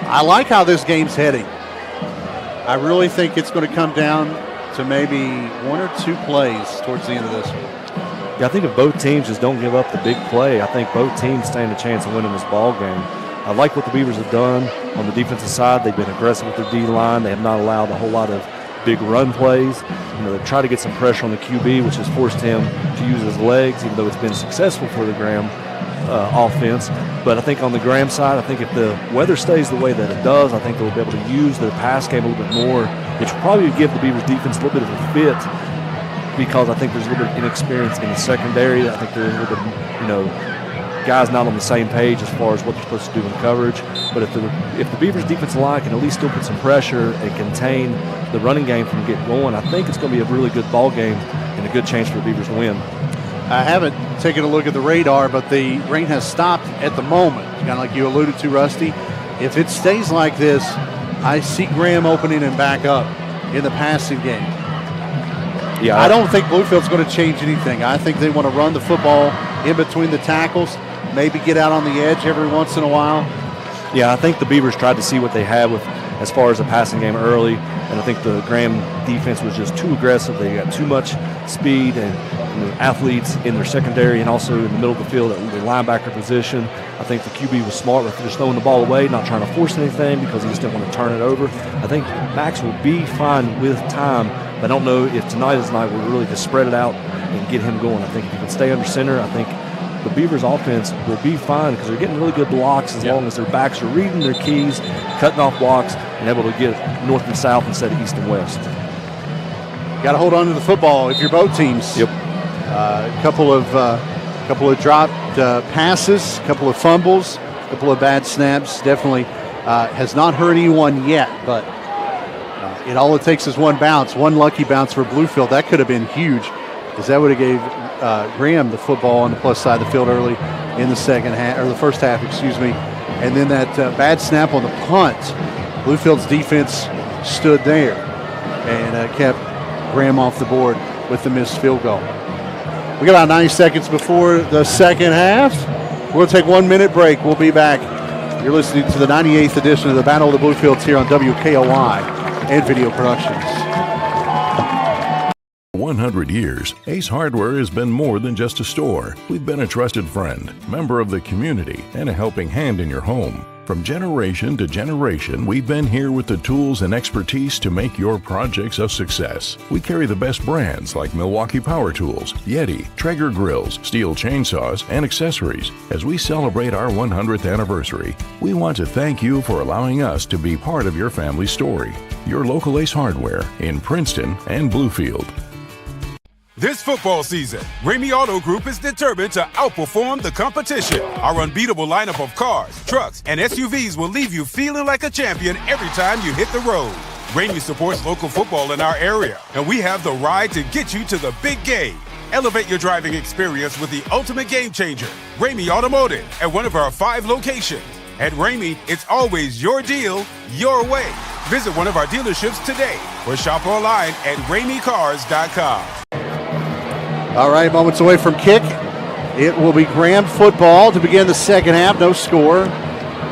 I like how this game's heading. I really think it's going to come down to maybe 1 or 2 plays towards the end of this one. Yeah, I think if both teams just don't give up the big play, I think both teams stand a chance of winning this ball game. I like what the Beavers have done on the defensive side. They've been aggressive with their D-line. They have not allowed a whole lot of big run plays. They try to get some pressure on the QB, which has forced him to use his legs, even though it's been successful for the Graham offense. But I think on the Graham side, I think if the weather stays the way that it does, I think they'll be able to use their pass game a little bit more, which will probably give the Beavers defense a little bit of a fit, because I think there's a little bit of inexperience in the secondary. I think there's a little bit, guys not on the same page as far as what they're supposed to do in coverage. But if the Beavers defensive line can at least still put some pressure and contain the running game from getting going, I think it's going to be a really good ball game and a good chance for the Beavers to win. I haven't taken a look at the radar, but the rain has stopped at the moment, kind of like you alluded to, Rusty. If it stays like this, I see Graham opening and back up in the passing game. Yeah, I don't think Bluefield's going to change anything. I think they want to run the football in between the tackles, maybe get out on the edge every once in a while. Yeah, I think the Beavers tried to see what they had with as far as the passing game early, and I think the Graham defense was just too aggressive. They got too much speed and athletes in their secondary and also in the middle of the field at the linebacker position. I think the QB was smart with just throwing the ball away, not trying to force anything because he just didn't want to turn it over. I think Max will be fine with time, but I don't know if tonight is the night where we really just spread it out and get him going. I think if he can stay under center, I think the Beavers offense will be fine because they're getting really good blocks as long as their backs are reading their keys, cutting off blocks, and able to get north and south instead of east and west. Got to hold on to the football if you're both teams. Yep. A couple of dropped passes, a couple of fumbles, a couple of bad snaps. Definitely has not hurt anyone yet, but all it takes is one bounce, one lucky bounce for Bluefield. That could have been huge, because that would have gave Graham the football on the plus side of the field early in the second half, or the first half, excuse me. And then that bad snap on the punt, Bluefield's defense stood there and kept Graham off the board with the missed field goal. We got about 90 seconds before the second half. We'll take 1 minute break. We'll be back. You're listening to the 98th edition of the Battle of the Bluefields here on WKOI and Video Productions. 100 years, Ace Hardware has been more than just a store. We've been a trusted friend, member of the community, and a helping hand in your home. From generation to generation, we've been here with the tools and expertise to make your projects a success. We carry the best brands like Milwaukee Power Tools, Yeti, Traeger Grills, Steel Chainsaws, and accessories. As we celebrate our 100th anniversary, we want to thank you for allowing us to be part of your family story. Your local Ace Hardware in Princeton and Bluefield. This football season, Ramey Auto Group is determined to outperform the competition. Our unbeatable lineup of cars, trucks, and SUVs will leave you feeling like a champion every time you hit the road. Ramey supports local football in our area, and we have the ride to get you to the big game. Elevate your driving experience with the ultimate game changer, Ramey Automotive, at one of our 5 locations. At Ramey, it's always your deal, your way. Visit one of our dealerships today or shop online at RameyCars.com. All right, moments away from kick. It will be Graham football to begin the second half. No score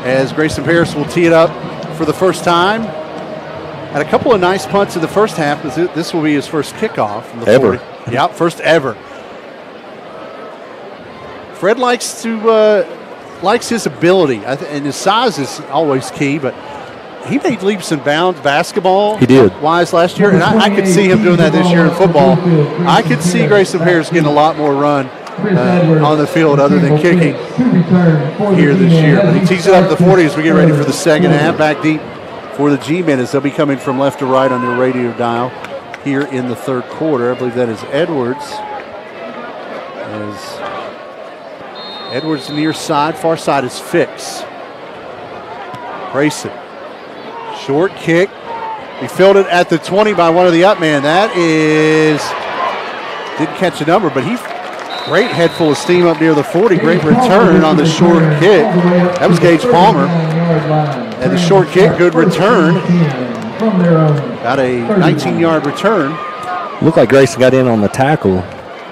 as Grayson Paris will tee it up for the first time. Had a couple of nice punts in the first half. This will be his first kickoff from the ever. 40. Yep, first ever. Fred likes his ability, and his size is always key, but he made leaps and bounds basketball. He did. Wise last year, and I could see him doing that this year in football. I could see Grayson Paris getting a lot more run on the field other than kicking here this year. But he tees it up the 40 as we get ready for the second half. Back deep for the G-men as they'll be coming from left to right on their radio dial here in the third quarter. I believe that is Edwards. As Edwards near side, far side is Fix. Grayson. Short kick. He filled it at the 20 by one of the up men. That is, didn't catch a number, but great head full of steam up near the 40. Great return on the short kick. That was Gage Palmer. And the short kick, good return. Got a 19-yard return. Looked like Grayson got in on the tackle,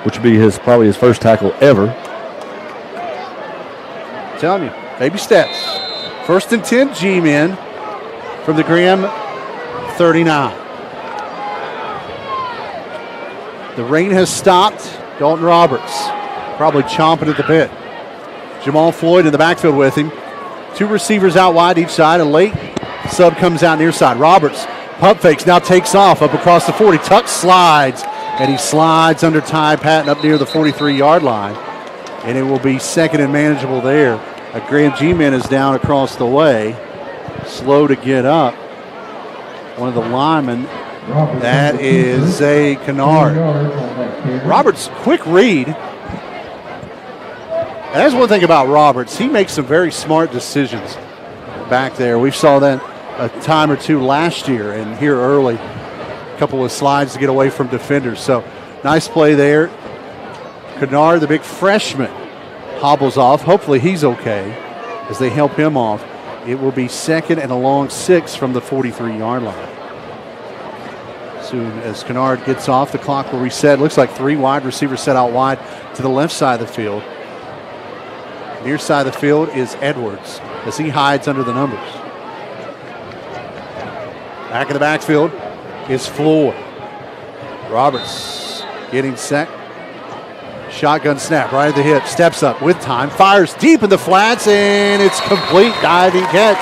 which would be probably his first tackle ever. I'm telling you, baby steps. 1st and 10, G-men from the Graham 39. The rain has stopped. Dalton Roberts probably chomping at the bit. Jamal Floyd in the backfield with him. 2 receivers out wide each side. A late sub comes out near side. Roberts Pump fakes, now takes off up across the 40. Tuck slides, and he slides under Ty Patton up near the 43-yard line. And it will be second and manageable there. Graham G-Man is down across the way. Slow to get up. One of the linemen, that is Zay Kennard. Roberts, quick read. And that's one thing about Roberts. He makes some very smart decisions back there. We saw that a time or two last year and here early. A couple of slides to get away from defenders. So nice play there. Kennard, the big freshman, hobbles off. Hopefully he's okay as they help him off. It will be second and a long 6 from the 43-yard line. Soon as Kennard gets off, the clock will reset. Looks like 3 wide receivers set out wide to the left side of the field. Near side of the field is Edwards as he hides under the numbers. Back in the backfield is Floyd. Roberts getting set. Shotgun snap right at the hip. Steps up with time. Fires deep in the flats, and it's complete. Diving catch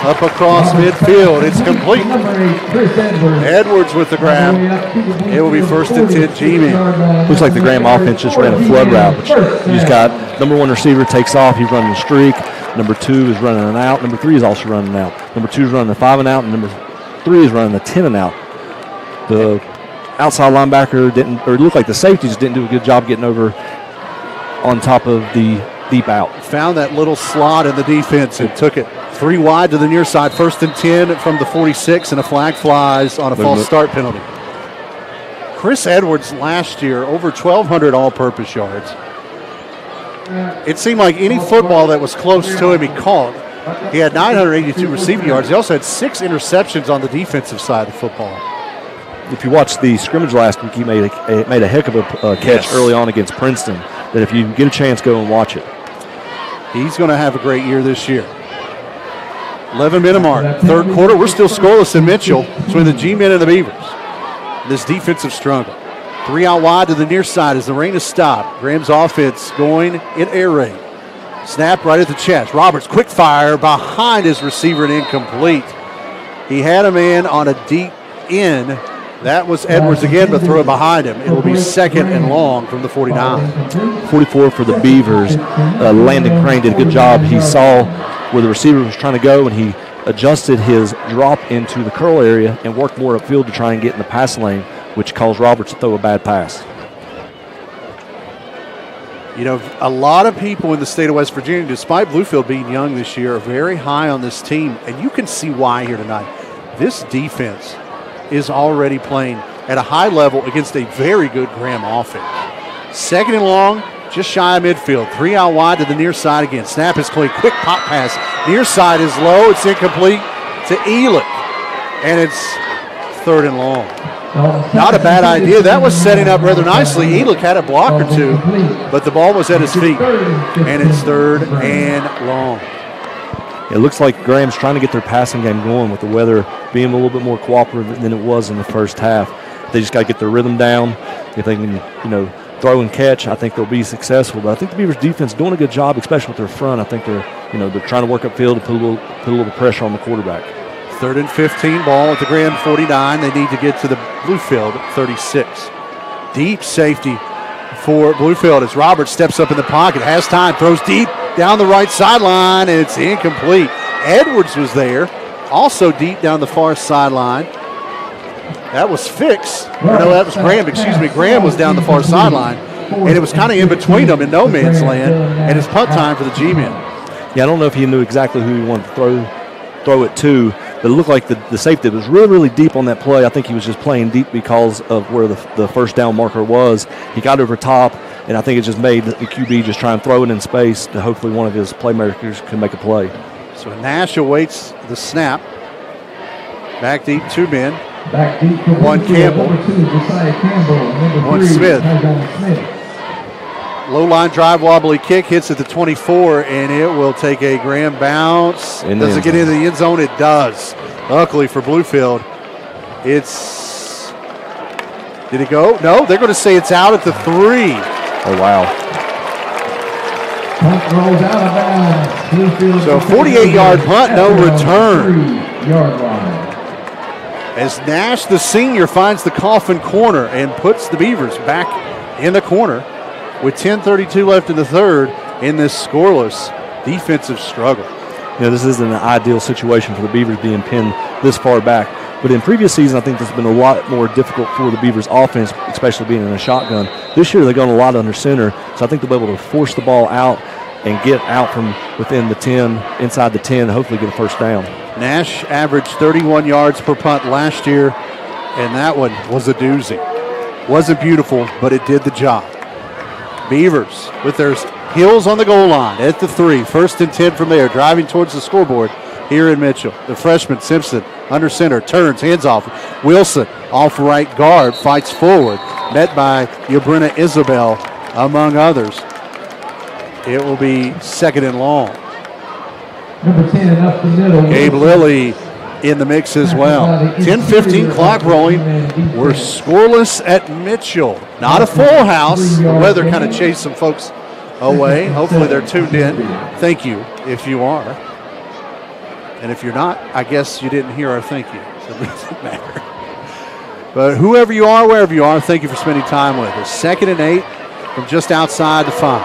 up across midfield. It's complete. Edwards with the grab. It will be first and 10 G-Man. Looks like the Graham offense just ran a flood route. Which he's got number 1 receiver takes off. He's running a streak. Number 2 is running an out. Number 3 is also running an out. Number 2 is running a 5 and out. And number 3 is running a 10 and out. The outside linebacker didn't, or it looked like the safeties didn't do a good job getting over on top of the deep out. Found that little slot in the defense and took it 3 wide to the near side. First and 10 from the 46, and a flag flies on a false start penalty. Chris Edwards last year, over 1,200 all-purpose yards. It seemed like any football that was close to him, he caught. He had 982 receiving yards. He also had 6 interceptions on the defensive side of the football. If you watched the scrimmage last week, he made a heck of a catch early on against Princeton. That if you get a chance, go and watch it. He's going to have a great year this year. 11-minute mark, third quarter. We're still scoreless in Mitchell between the G-Men and the Beavers. This defensive struggle. 3 out wide to the near side as the rain is stopped. Graham's offense going in air raid. Snap right at the chest. Roberts, quick fire behind his receiver and incomplete. He had a man on a deep end. That was Edwards again, but throw it behind him. It will be second and long from the 49. 44 for the Beavers. Landon Crane did a good job. He saw where the receiver was trying to go, and he adjusted his drop into the curl area and worked more upfield to try and get in the pass lane, which caused Roberts to throw a bad pass. You know, a lot of people in the state of West Virginia, despite Bluefield being young this year, are very high on this team, and you can see why here tonight. This defense is already playing at a high level against a very good Graham offense. Second and long, just shy of midfield. 3 out wide to the near side again. Snap is clean. Quick pop pass. Near side is low. It's incomplete to Elick. And it's third and long. Not a bad idea. That was setting up rather nicely. Elick had a block or two, but the ball was at his feet. And it's third and long. It looks like Graham's trying to get their passing game going with the weather being a little bit more cooperative than it was in the first half. They just got to get their rhythm down. If they can, throw and catch, I think they'll be successful. But I think the Beavers defense doing a good job, especially with their front. I think they're trying to work upfield to put a little pressure on the quarterback. Third and 15, ball at the Graham 49. They need to get to the Bluefield 36. Deep safety for Bluefield as Roberts steps up in the pocket, has time, throws deep down the right sideline, and it's incomplete. Edwards was there, also deep down the far sideline. That was that was Graham, Graham was down the far sideline, and it was kind of in between them in no man's land, and it's punt time for the G-men. Yeah, I don't know if he knew exactly who he wanted to throw it to, but it looked like the safety was really, really deep on that play. I think he was just playing deep because of where the first down marker was. He got over top, and I think it just made the QB just try and throw it in space to hopefully one of his playmakers can make a play. So Nash awaits the snap. Back deep, 2 men. One Campbell. One Smith. Low line drive, wobbly kick, hits at the 24, and it will take a Graham bounce. Does it get into the end zone? It does. Luckily for Bluefield, did it go? No, they're going to say it's out at the 3. Oh, wow. Punt rolls out of bounds. So 48-yard punt, no return. 3-yard line. as Nash, the senior, finds the coffin corner and puts the Beavers back in the corner with 10:32 left in the third in this scoreless defensive struggle. This isn't an ideal situation for the Beavers being pinned this far back. But in previous seasons, I think this has been a lot more difficult for the Beavers offense, especially being in a shotgun. This year, they've gone a lot under center, so I think they'll be able to force the ball out and get out from within the 10, inside the 10, and hopefully get a first down. Nash averaged 31 yards per punt last year, and that one was a doozy. Wasn't beautiful, but it did the job. Beavers with their heels on the goal line at the 3. 1st and 10 from there, driving towards the scoreboard here in Mitchell. The freshman Simpson under center, turns, hands off. Wilson off right guard, fights forward, met by Yabrina Isabel, among others. It will be 2nd and long. Number 10 up the middle. Gabe Lilly in the mix as well. 10:15 clock rolling. We're scoreless at Mitchell. Not a full house. The weather kind of chased some folks away. Hopefully they're tuned in. Thank you if you are. And if you're not, I guess you didn't hear our thank you. So it doesn't matter. But whoever you are, wherever you are, thank you for spending time with us. 2nd and 8 from just outside the 5.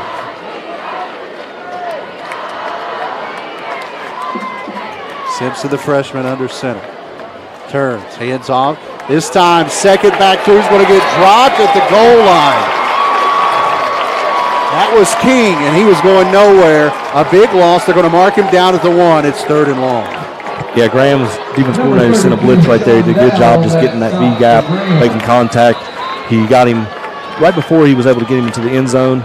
Simpson, the freshman, under center. Turns, hands off. This time, second back through is going to get dropped at the goal line. That was King, and he was going nowhere. A big loss. They're going to mark him down at the 1. It's 3rd and long. Yeah, Graham's defense coordinator sent a blitz right there. He did a good job just getting that B gap, making contact. He got him right before he was able to get him into the end zone.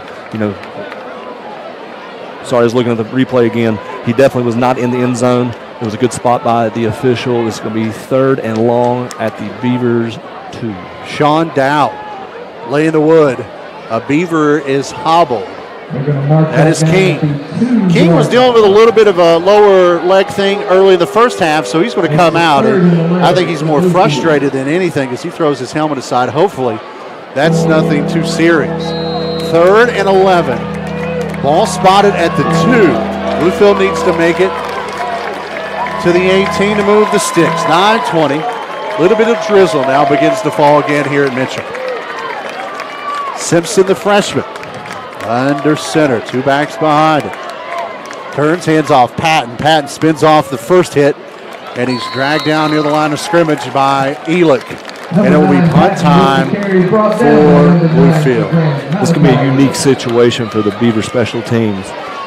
Sorry, I was looking at the replay again. He definitely was not in the end zone. It was a good spot by the official. This is going to be 3rd and long at the Beavers 2. Sean Dow laying the wood. A Beaver is hobbled. That is King. King was dealing with a little bit of a lower leg thing early in the first half, so he's going to come out. And I think he's more frustrated than anything as he throws his helmet aside. Hopefully, that's nothing too serious. 3rd and 11. Ball spotted at the 2. Bluefield needs to make it to the 18 to move the sticks. 9:20. A little bit of drizzle now begins to fall again here at Mitchell. Simpson, the freshman, under center. 2 backs behind him. Turns, hands off Patton. Patton spins off the first hit, and he's dragged down near the line of scrimmage by Elick. And it will be punt time for Bluefield. This can be a unique situation for the Beaver special teams.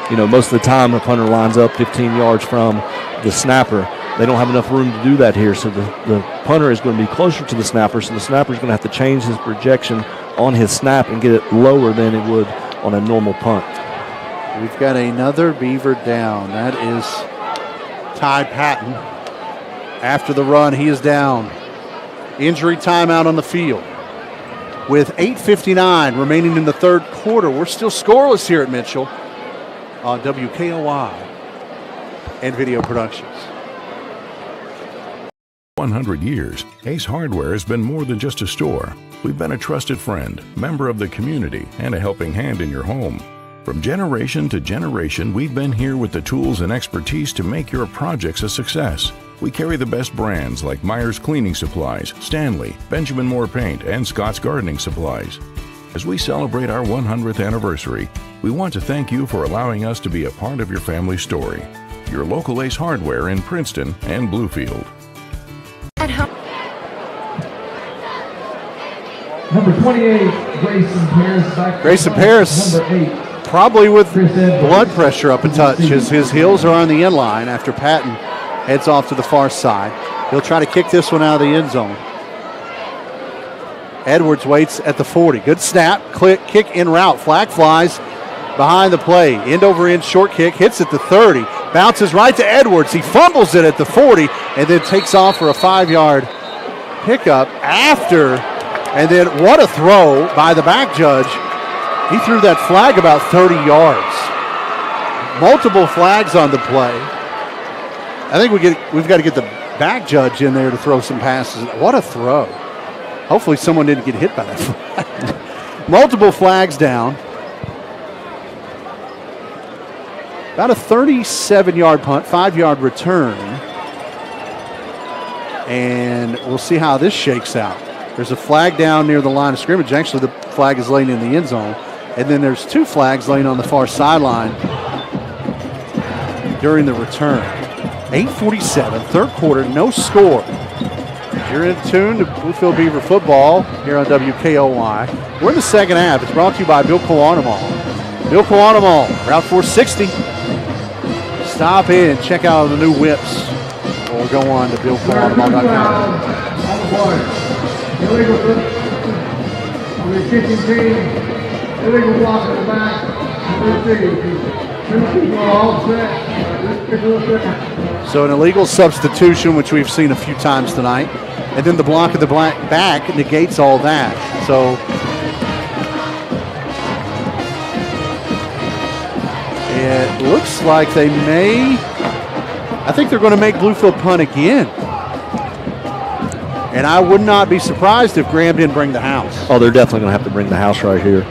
Most of the time the punter lines up 15 yards from the snapper. They don't have enough room to do that here, so the punter is going to be closer to the snapper, so the snapper is going to have to change his projection on his snap and get it lower than it would on a normal punt. We've got another Beaver down. That is Ty Patton. After the run, he is down. Injury timeout on the field. With 8:59 remaining in the third quarter, we're still scoreless here at Mitchell on WKOI and Video Productions. 100 years, Ace Hardware has been more than just a store. We've been a trusted friend, member of the community, and a helping hand in your home. From generation to generation, we've been here with the tools and expertise to make your projects a success. We carry the best brands like Myers Cleaning Supplies, Stanley, Benjamin Moore Paint, and Scott's Gardening Supplies. As we celebrate our 100th anniversary, we want to thank you for allowing us to be a part of your family story. Your local Ace Hardware in Princeton and Bluefield. Number 28, Grayson Paris. Grayson Paris, probably with blood pressure up a touch as his heels are on the end line after Patton heads off to the far side. He'll try to kick this one out of the end zone. Edwards waits at the 40. Good snap, kick in route. Flag flies behind the play. End over end short kick, hits at the 30. Bounces right to Edwards. He fumbles it at the 40 and then takes off for a 5-yard pickup after. And then what a throw by the back judge. He threw that flag about 30 yards. Multiple flags on the play. I think we've got to get the back judge in there to throw some passes. What a throw. Hopefully someone didn't get hit by that flag. Multiple flags down. About a 37-yard punt, 5-yard return. and we'll see how this shakes out. There's a flag down near the line of scrimmage. Actually, the flag is laying in the end zone. And then there's 2 flags laying on the far sideline during the return. 8:47, third quarter, no score. You're in tune to Bluefield Beaver football here on WKOY. We're in the second half. It's brought to you by Bill Kiwanumal. Bill Kiwanumal, Route 460. Stop in, check out the new whips, or go on to BillKiwanumal.com. Illegal kicking team, illegal block at the back. So an illegal substitution, which we've seen a few times tonight. And then the block at the back negates all that. So it looks like they may, I think they're going to make Bluefield punt again. And I would not be surprised if Graham didn't bring the house. Oh, they're definitely going to have to bring the house right here.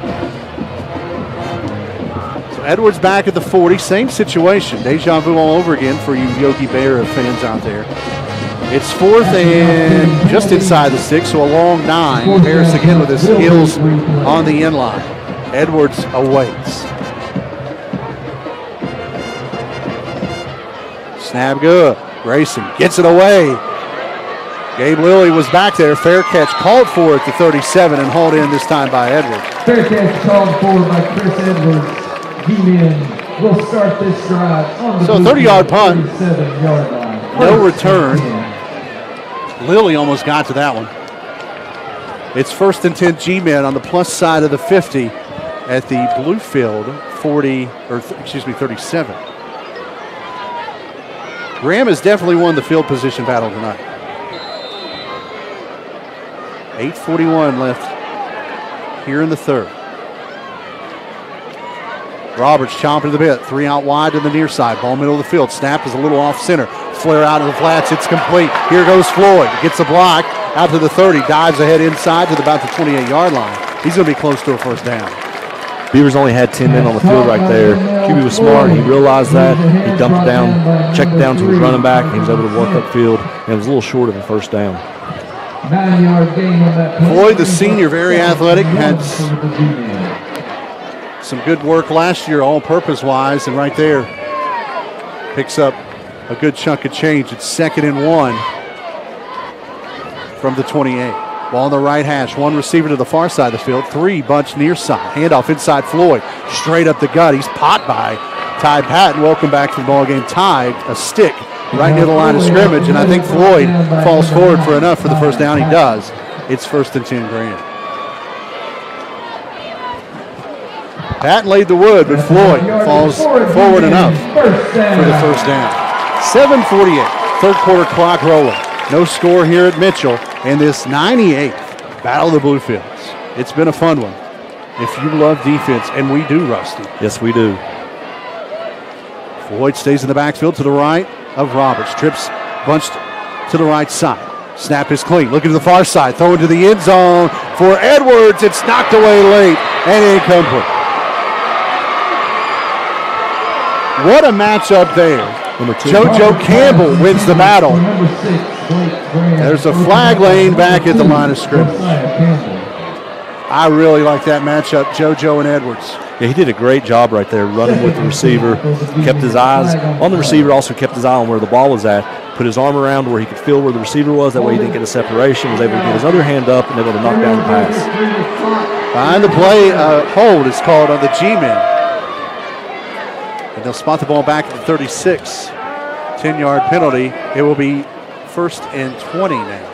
So Edwards back at the 40, same situation. Deja vu all over again for you Yogi Bear fans out there. It's 4th and just inside the 6, so a long 9. Harris again with his heels on the end line. Edwards awaits. Snap good. Grayson gets it away. Gabe Lilly was back there. Fair catch called for at the 37 and hauled in this time by Edwards. Fair catch called for by Chris Edwards. He-Man will start this drive on the 30-yard punt. 37-yard line. No return. Lilly almost got to that one. It's 1st and 10 G-Men on the plus side of the 50 at the Bluefield 37. Graham has definitely won the field position battle tonight. 8:41 left here in the third. Roberts chomping to the bit. 3 out wide to the near side. Ball middle of the field. Snap is a little off center. Flare out of the flats. It's complete. Here goes Floyd. Gets a block out to the 30. Dives ahead inside to about the 28-yard line. He's going to be close to a first down. Beavers only had 10 men on the field right there. QB was smart. He realized that. He dumped it down, checked it down to his running back, and he was able to work upfield. And it was a little short of a first down. 9-yard gain on that. Floyd, the senior, very athletic, had some good work last year all-purpose wise, and right there picks up a good chunk of change. It's 2nd and 1 from the 28. Ball on the right hash. 1 receiver to the far side of the field. 3 bunch near side. Handoff inside Floyd. Straight up the gut. He's popped by Ty Patton. Welcome back to the ball game. Ty, a stick right near the line of scrimmage, and I think Floyd falls forward for enough for the first down. He does. It's 1st and 10 Graham. Patton laid the wood, but Floyd falls forward enough for the first down. 7:48, third quarter clock rolling. No score here at Mitchell in this 98th Battle of the Bluefields. It's been a fun one. If you love defense, and we do, Rusty. Yes, we do. Floyd stays in the backfield to the right of Roberts. Trips bunched to the right side. Snap is clean. Looking to the far side. Throw into the end zone for Edwards. It's knocked away late and incomplete. What a matchup there. JoJo Campbell wins the battle. There's a flag laying back at the line of scrimmage. I really like that matchup, JoJo and Edwards. Yeah, he did a great job right there, running with the receiver. Kept his eyes on the receiver, also kept his eye on where the ball was at. Put his arm around where he could feel where the receiver was. That way he didn't get a separation. Was able to get his other hand up and able to knock down the pass. Behind the play, hold is called on the G-men. And they'll spot the ball back at the 36. 10-yard penalty. It will be 1st and 20 now.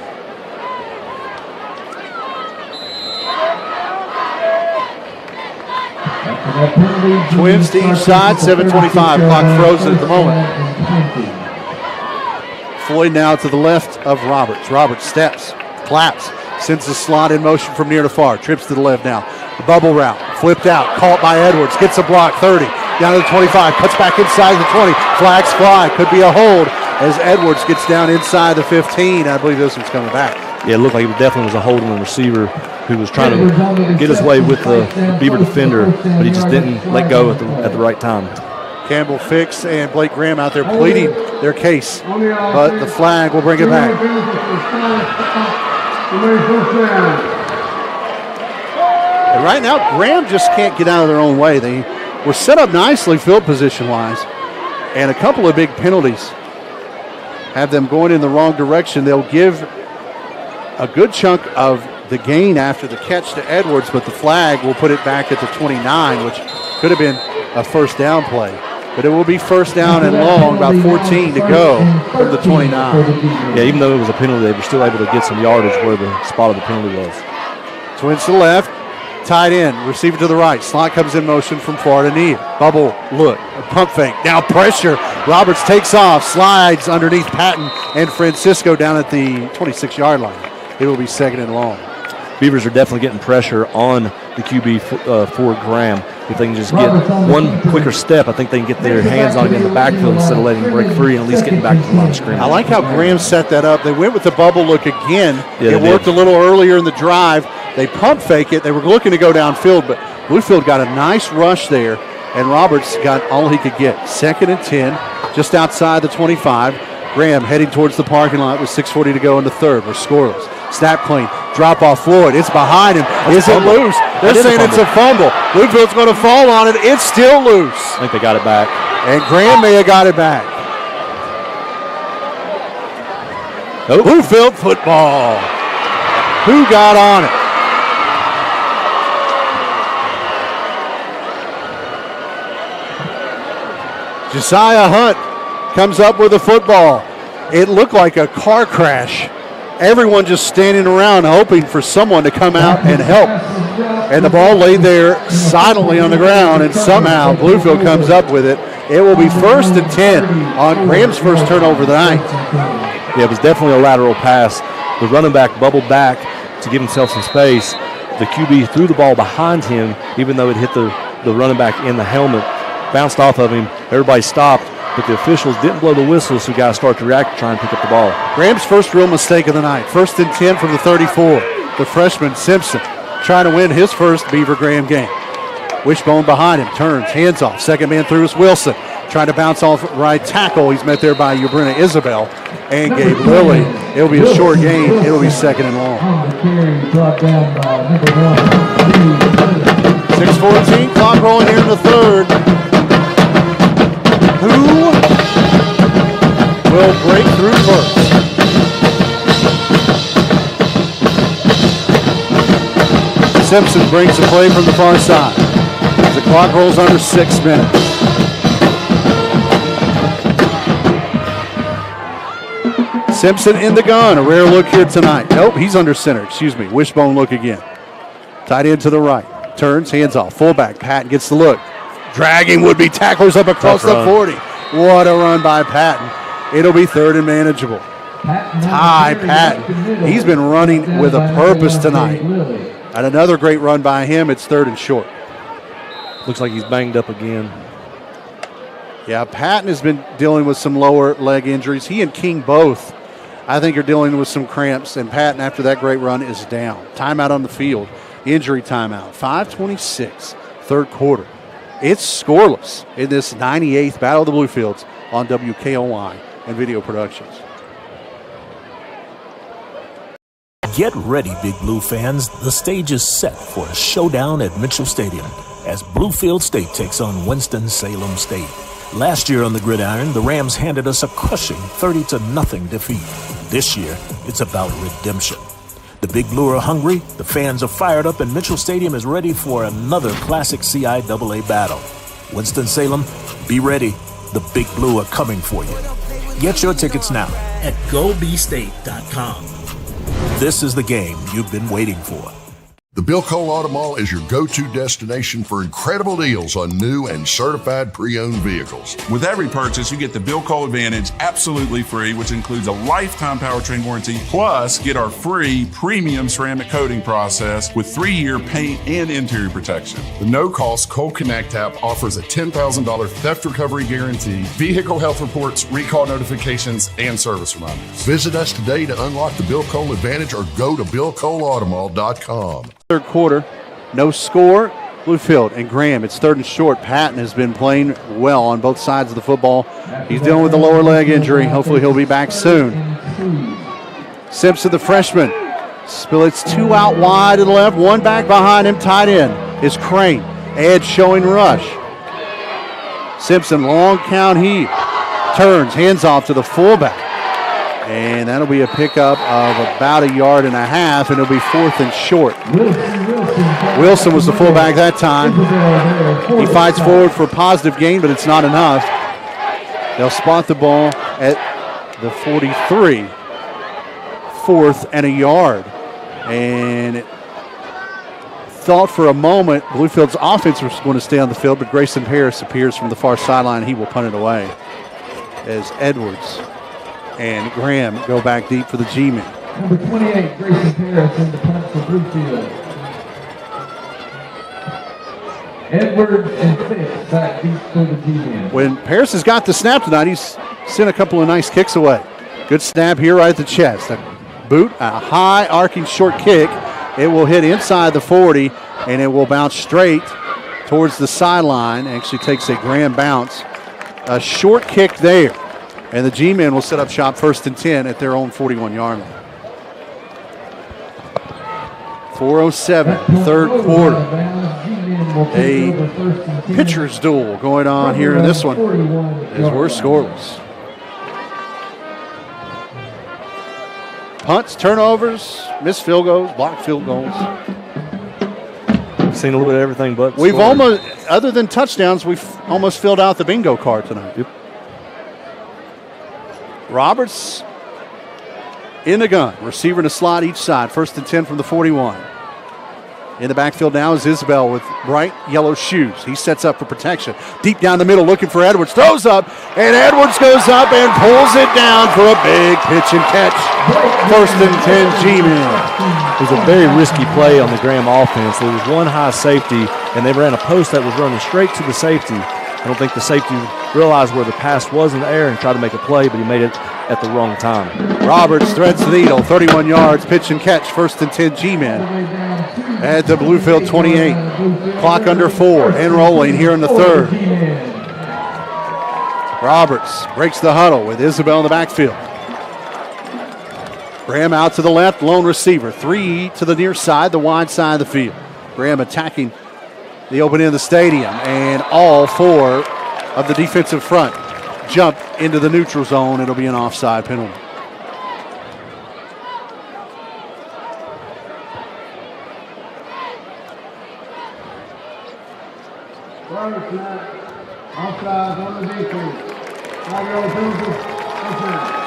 Twins to each side, 7:25. Clock frozen at the moment. Floyd now to the left of Roberts. Roberts steps, claps, sends the slot in motion from near to far. Trips to the left now. The bubble route, flipped out, caught by Edwards. Gets a block, 30. Down to the 25, cuts back inside the 20. Flags fly, could be a hold as Edwards gets down inside the 15. I believe this one's coming back. Yeah, it looked like it definitely was a hold on the receiver who was trying to get his way with the Beaver defender, but he just didn't let go at the right time. Campbell Fix and Blake Graham out there pleading their case, but the flag will bring it back. And right now, Graham just can't get out of their own way. They were set up nicely field position-wise, and a couple of big penalties have them going in the wrong direction. They'll give a good chunk of the gain after the catch to Edwards, but the flag will put it back at the 29, which could have been a first down play. But it will be first down and long, about 14 to go from the 29. Yeah, even though it was a penalty, they were still able to get some yardage where the spot of the penalty was. Twins to the left, tight end, receiver to the right. Slot comes in motion from Florida knee. Bubble look, a pump fake, now pressure. Roberts takes off, slides underneath Patton and Francisco down at the 26-yard line. It will be second and long. Beavers are definitely getting pressure on the QB for Graham. If they can just get one quicker step, I think they can get their hands on him in the backfield instead of letting him break free and at least getting back to the line of scrimmage. I like how Graham set that up. They went with the bubble look again. Yeah, it worked a little earlier in the drive. They pump fake it. They were looking to go downfield, but Bluefield got a nice rush there, and Roberts got all he could get. Second and 10, just outside the 25. Graham heading towards the parking lot with 6:40 to go in the third. We're scoreless. Snap clean. Drop off Floyd. It's behind him. Is it loose? They're saying it's a fumble. Bluefield's going to fall on it. It's still loose. I think they got it back. And Graham may have got it back. Nope. Bluefield football. Who got on it? Josiah Hunt comes up with a football. It looked like a car crash. Everyone just standing around hoping for someone to come out and help. And the ball laid there silently on the ground, and somehow Bluefield comes up with it. It will be first and 10 on Graham's first turnover of the night. Yeah, it was definitely a lateral pass. The running back bubbled back to give himself some space. The QB threw the ball behind him, even though it hit the running back in the helmet. Bounced off of him. Everybody stopped. But the officials didn't blow the whistle, so guys start to react to try and pick up the ball. Graham's first real mistake of the night. First and 10 from the 34. The freshman Simpson trying to win his first Beaver Graham game. Wishbone behind him, turns, hands off. Second man through is Wilson. Trying to bounce off right tackle. He's met there by Ubrina Isabel and Gabe Lilly. It'll be a short game. It'll be second and long. 6:14, clock rolling here in the third. Who will break through first? Simpson brings the play from the far side. The clock rolls under 6 minutes. Simpson in the gun. A rare look here tonight. Nope, he's under center. Excuse me. Wishbone look again. Tight end to the right. Turns, hands off. Fullback. Patton gets the look. Dragging would-be tacklers up across the 40. What a run by Patton. It'll be third and manageable. Ty Patton. He's been running with a purpose tonight. And another great run by him. It's third and short. Looks like he's banged up again. Yeah, Patton has been dealing with some lower leg injuries. He and King both, I think, are dealing with some cramps. And Patton, after that great run, is down. Timeout on the field. Injury timeout. 5:26, third quarter. It's scoreless in this 98th Battle of the Bluefields on WKOI and Video Productions. Get ready, Big Blue fans. The stage is set for a showdown at Mitchell Stadium as Bluefield State takes on Winston-Salem State. Last year on the gridiron, the Rams handed us a crushing 30-0 defeat. This year, it's about redemption. The Big Blue are hungry, the fans are fired up, and Mitchell Stadium is ready for another classic CIAA battle. Winston-Salem, be ready. The Big Blue are coming for you. Get your tickets now at GoBState.com. This is the game you've been waiting for. The Bill Cole Auto Mall is your go-to destination for incredible deals on new and certified pre-owned vehicles. With every purchase, you get the Bill Cole Advantage absolutely free, which includes a lifetime powertrain warranty, plus get our free premium ceramic coating process with 3-year paint and interior protection. The no-cost Cole Connect app offers a $10,000 theft recovery guarantee, vehicle health reports, recall notifications, and service reminders. Visit us today to unlock the Bill Cole Advantage or go to BillColeAutomall.com. Third quarter, no score. Bluefield and Graham. It's 3rd and short. Patton has been playing well on both sides of the football. He's dealing with a lower leg injury. Hopefully he'll be back soon. Simpson, the freshman. Splits 2 out wide to the left, 1 back behind him. Tight end is Crane. Edge showing rush. Simpson, long count heave. Turns, hands off to the fullback. And that'll be a pickup of about 1.5 yards, and it'll be 4th and short. Wilson was the fullback that time. He fights forward for a positive gain, but it's not enough. They'll spot the ball at the 43. 4th and 1 yard. And thought for a moment Bluefield's offense was going to stay on the field, but Grayson Harris appears from the far sideline. He will punt it away as Edwards and Graham go back deep for the G-men. Number 28, Grayson Harris in the punt for Bluefield. Edwards and Fitz back deep for the G-men. When Paris has got the snap tonight, he's sent a couple of nice kicks away. Good snap here right at the chest. A boot, a high arcing short kick. It will hit inside the 40, and it will bounce straight towards the sideline. Actually takes a grand bounce. A short kick there. And the G-men will set up shop 1st and 10 at their own 41-yard line. 4:07, 3rd quarter. A pitcher's duel going on here in this one as we're scoreless. Punts, turnovers, missed field goals, blocked field goals. We've seen a little bit of everything but We've scoring. almost, other than touchdowns, we've almost filled out the bingo card tonight. Yep. Roberts in the gun. Receiver in a slot each side. 1st and 10 from the 41. In the backfield now is Isabel with bright yellow shoes. He sets up for protection. Deep down the middle looking for Edwards. Throws up, and Edwards goes up and pulls it down for a big pitch and catch. 1st and 10 G-men. It was a very risky play on the Graham offense. There was one high safety, and they ran a post that was running straight to the safety. I don't think the safety realized where the pass was in the air and tried to make a play, but he made it at the wrong time. Roberts threads the needle, 31 yards, pitch and catch, 1st and 10 G-men at the Bluefield 28. Clock under 4 and rolling here in the 3rd. Roberts breaks the huddle with Isabel in the backfield. Graham out to the left, lone receiver. 3 to the near side, the wide side of the field. Graham attacking the open end of the stadium, and all 4 of the defensive front jump into the neutral zone. It'll be an offside penalty.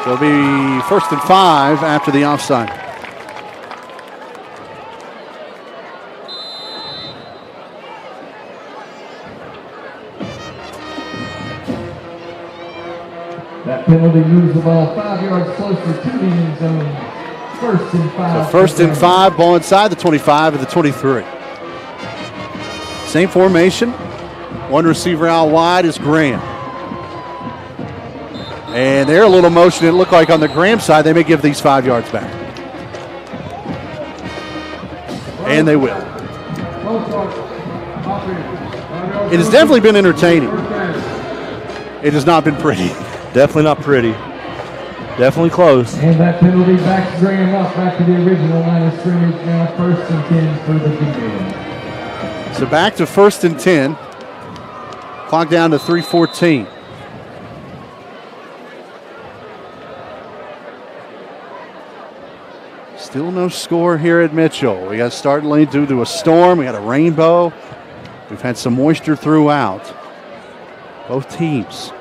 So it'll be 1st and 5 after the offside. That penalty moves the ball 5 yards closer to the end zone. 1st and 5. So 1st and 5, ball inside the 25 and the 23. Same formation. One receiver out wide is Graham. And they're a little motion. It looked like on the Graham side, they may give these 5 yards back. And they will. It has definitely been entertaining. It has not been pretty. Definitely not pretty. Definitely close. And that penalty backs Graham up back to the original line of scrimmage. Now 1st and 10 for the G-men. So back to 1st and 10. Clock down to 3:14. Still no score here at Mitchell. We got started late due to a storm. We had a rainbow. We've had some moisture throughout. Both teams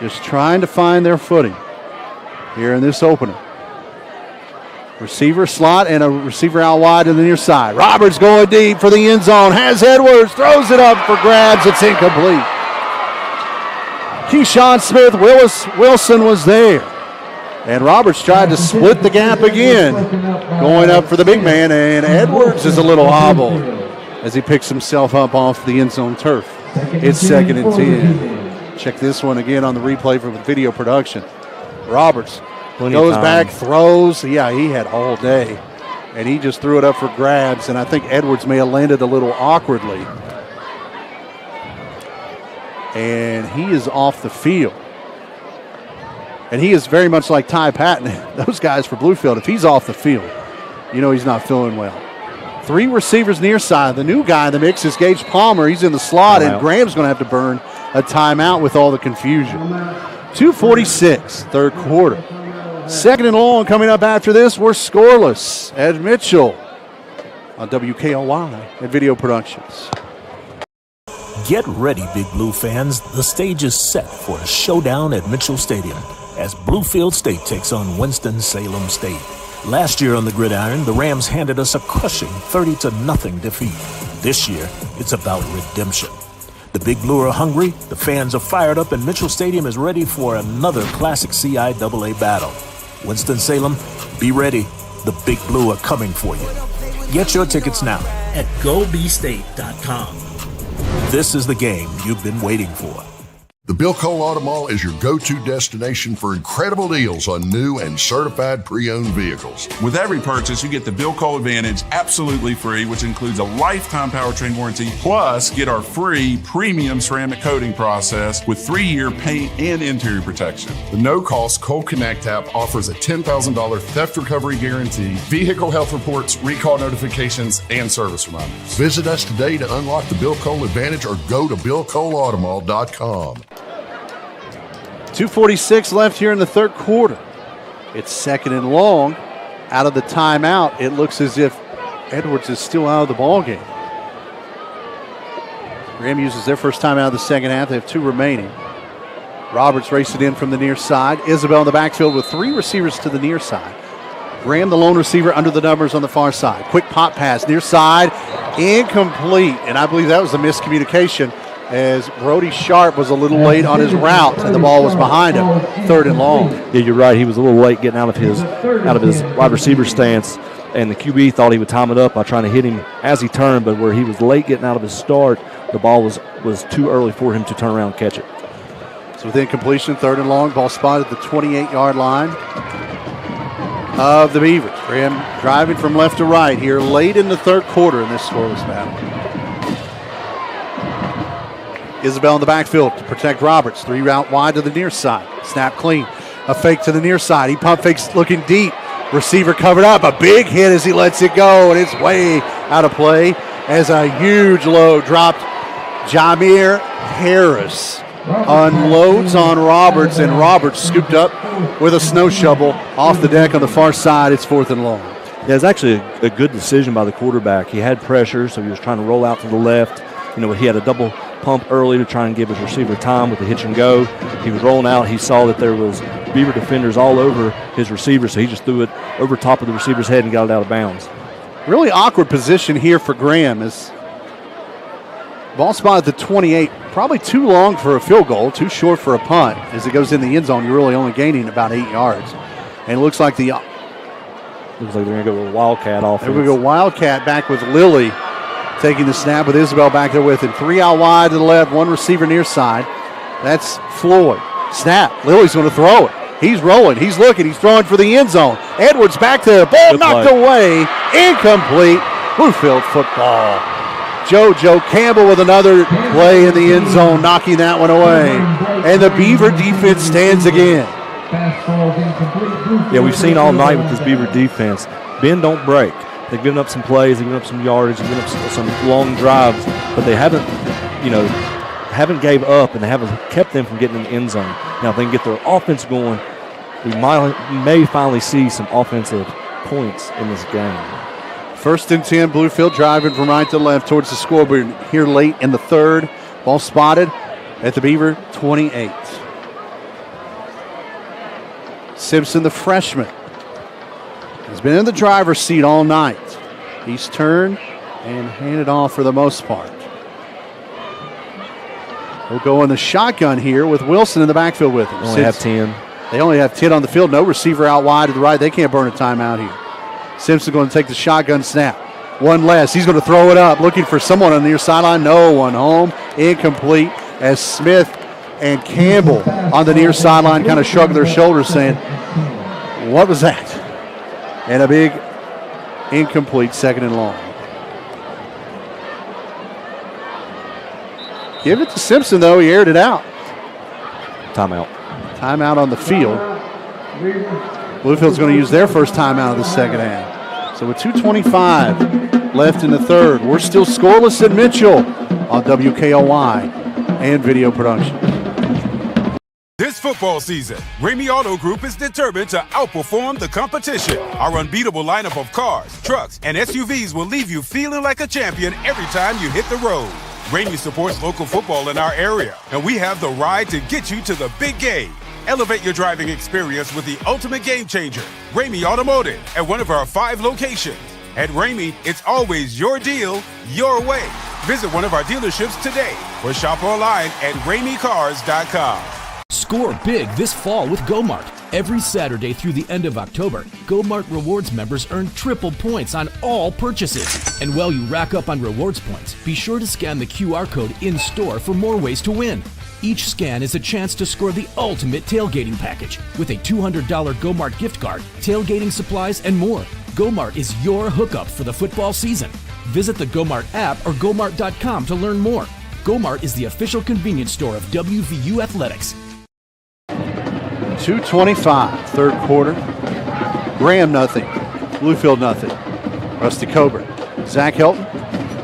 just trying to find their footing here in this opener. Receiver slot and a receiver out wide to the near side. Roberts going deep for the end zone. Has Edwards, throws it up for grabs. It's incomplete. Keyshawn Smith-Wilson was there. And Roberts tried to split the gap again. Going up for the big man, and Edwards is a little hobbled as he picks himself up off the end zone turf. It's 2nd and 10. Check this one again on the replay for video production. Roberts goes back, throws. Yeah, he had all day. and he just threw it up for grabs, and I think Edwards may have landed a little awkwardly. And he is off the field. And he is very much like Ty Patton, those guys for Bluefield. If he's off the field, you know he's not feeling well. 3 receivers near side. The new guy in the mix is Gage Palmer. He's in the slot, and Graham's going to have to burn a timeout with all the confusion. 2:46, third quarter. Second and long coming up after this. We're scoreless. Ed Mitchell on WKLY and Video Productions. Get ready, Big Blue fans. The stage is set for a showdown at Mitchell Stadium as Bluefield State takes on Winston-Salem State. Last year on the gridiron, the Rams handed us a crushing 30-0 defeat. This year, it's about redemption. The Big Blue are hungry, the fans are fired up, and Mitchell Stadium is ready for another classic CIAA battle. Winston-Salem, be ready. The Big Blue are coming for you. Get your tickets now at gobstate.com. This is the game you've been waiting for. The Bill Cole Auto Mall is your go-to destination for incredible deals on new and certified pre-owned vehicles. With every purchase, you get the Bill Cole Advantage absolutely free, which includes a lifetime powertrain warranty, plus get our free premium ceramic coating process with 3-year paint and interior protection. The no-cost Cole Connect app offers a $10,000 theft recovery guarantee, vehicle health reports, recall notifications, and service reminders. Visit us today to unlock the Bill Cole Advantage or go to BillColeAutomall.com. 2:46 left here in the third quarter. It's second and long. Out of the timeout, it looks as if Edwards is still out of the ball game. Graham uses their first timeout of the second half. They have 2 remaining. Roberts racing in from the near side. Isabel in the backfield with 3 receivers to the near side. Graham, the lone receiver, under the numbers on the far side. Quick pop pass, near side, incomplete. And I believe that was a miscommunication, as Brody Sharp was a little late on his route and the ball was behind him. Third and long. Yeah, you're right. He was a little late getting out of his wide receiver stance, and the QB thought he would time it up by trying to hit him as he turned, but where he was late getting out of his start, the ball was too early for him to turn around and catch it. So with incompletion, third and long, ball spotted at the 28-yard line of the Beavers. Graham driving from left to right here late in the third quarter in this scoreless battle. Isabel in the backfield to protect Roberts. 3 route wide to the near side. Snap clean. A fake to the near side. He pump fakes looking deep. Receiver covered up. A big hit as he lets it go, and it's way out of play as a huge load dropped. Jameer Harris unloads on Roberts, and Roberts scooped up with a snow shovel off the deck on the far side. It's 4th and long. Yeah, it's actually a good decision by the quarterback. He had pressure, so he was trying to roll out to the left. You know, he had a double pump early to try and give his receiver time with the hitch and go. He was rolling out. He saw that there was Beaver defenders all over his receiver, so he just threw it over top of the receiver's head and got it out of bounds. Really awkward position here for Graham as ball spot at the 28. Probably too long for a field goal, too short for a punt. As it goes in the end zone, you're really only gaining about 8 yards. And it looks like they're going to go with a Wildcat offense. There we go, Wildcat back with Lilly taking the snap with Isabel back there with him. 3 out wide to the left, 1 receiver near side. That's Floyd. Snap. Lilly's going to throw it. He's rolling. He's looking. He's throwing for the end zone. Edwards back there. Ball Good knocked play. away. Incomplete. Bluefield football. JoJo Campbell with another play in the end zone, knocking that one away. And the Beaver defense stands again. Yeah, we've seen all night with this Beaver defense. Bend, don't break. They've given up some plays, they've given up some yardage, they've given up some long drives, but they haven't gave up, and they haven't kept them from getting in the end zone. Now, if they can get their offense going, we may finally see some offensive points in this game. 1st and 10, Bluefield driving from right to left towards the scoreboard here late in the third. Ball spotted at the Beaver 28. Simpson, the freshman, has been in the driver's seat all night. He's turned and handed off for the most part. We'll go in the shotgun here with Wilson in the backfield with him. They only have 10. They only have 10 on the field. No receiver out wide to the right. They can't burn a timeout here. Simpson going to take the shotgun snap. 1 less. He's going to throw it up, looking for someone on the near sideline. No one home. Incomplete as Smith and Campbell on the near sideline kind of shrug their shoulders saying, what was that? And a big Incomplete, 2nd and long. Give it to Simpson, though. He aired it out. Timeout. Timeout on the field. Bluefield's going to use their first timeout of the second half. So with 2:25 left in the third, we're still scoreless at Mitchell on WKOY and video production. This football season, Ramey Auto Group is determined to outperform the competition. Our unbeatable lineup of cars, trucks, and SUVs will leave you feeling like a champion every time you hit the road. Ramey supports local football in our area, and we have the ride to get you to the big game. Elevate your driving experience with the ultimate game changer, Ramey Automotive, at one of our 5 locations. At Ramey, it's always your deal, your way. Visit one of our dealerships today or shop online at RameyCars.com. Score big this fall with GoMart. Every Saturday through the end of October, GoMart Rewards members earn triple points on all purchases. And while you rack up on rewards points, be sure to scan the QR code in-store for more ways to win. Each scan is a chance to score the ultimate tailgating package with a $200 GoMart gift card, tailgating supplies, and more. GoMart is your hookup for the football season. Visit the GoMart app or GoMart.com to learn more. GoMart is the official convenience store of WVU Athletics. 2:25, third quarter. Graham nothing, Bluefield nothing. Rusty Coburn, Zach Helton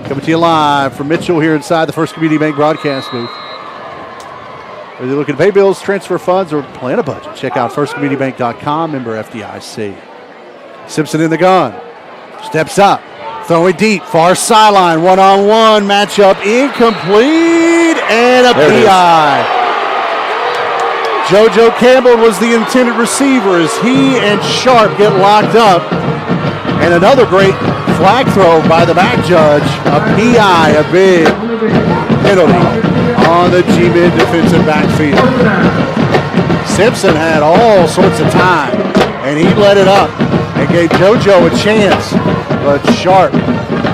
coming to you live from Mitchell here inside the First Community Bank broadcast booth. Whether you're looking to pay bills, transfer funds, or plan a budget, check out firstcommunitybank.com, member FDIC. Simpson in the gun, steps up, throwing deep, far sideline, one-on-one matchup, incomplete, and a PI. JoJo Campbell was the intended receiver as he and Sharp get locked up. And another great flag throw by the back judge, a PI, a big penalty on the G-Mid defensive backfield. Simpson had all sorts of time, and he let it up and gave JoJo a chance, but Sharp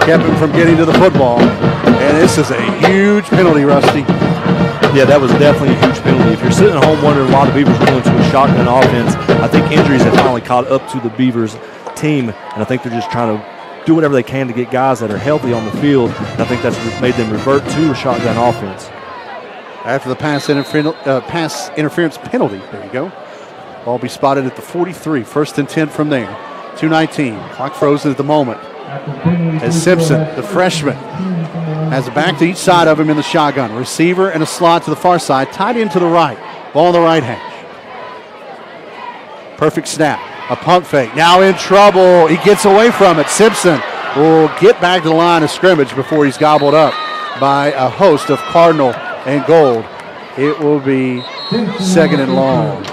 kept him from getting to the football. And this is a huge penalty, Rusty. Yeah, that was definitely a huge penalty. If you're sitting at home wondering why the Beavers went into a shotgun offense, I think injuries have finally caught up to the Beavers team, and I think they're just trying to do whatever they can to get guys that are healthy on the field, and I think that's made them revert to a shotgun offense. After the pass interference penalty, there you go. Ball be spotted at the 43, 1st and 10 from there. 2:19, clock frozen at the moment. As Simpson, the freshman, has a back to each side of him in the shotgun. Receiver and a slot to the far side, tied in to the right. Ball on the right hash. Perfect snap, a pump fake. Now in trouble, he gets away from it. Simpson will get back to the line of scrimmage before he's gobbled up by a host of Cardinal and Gold. It will be 2nd and long.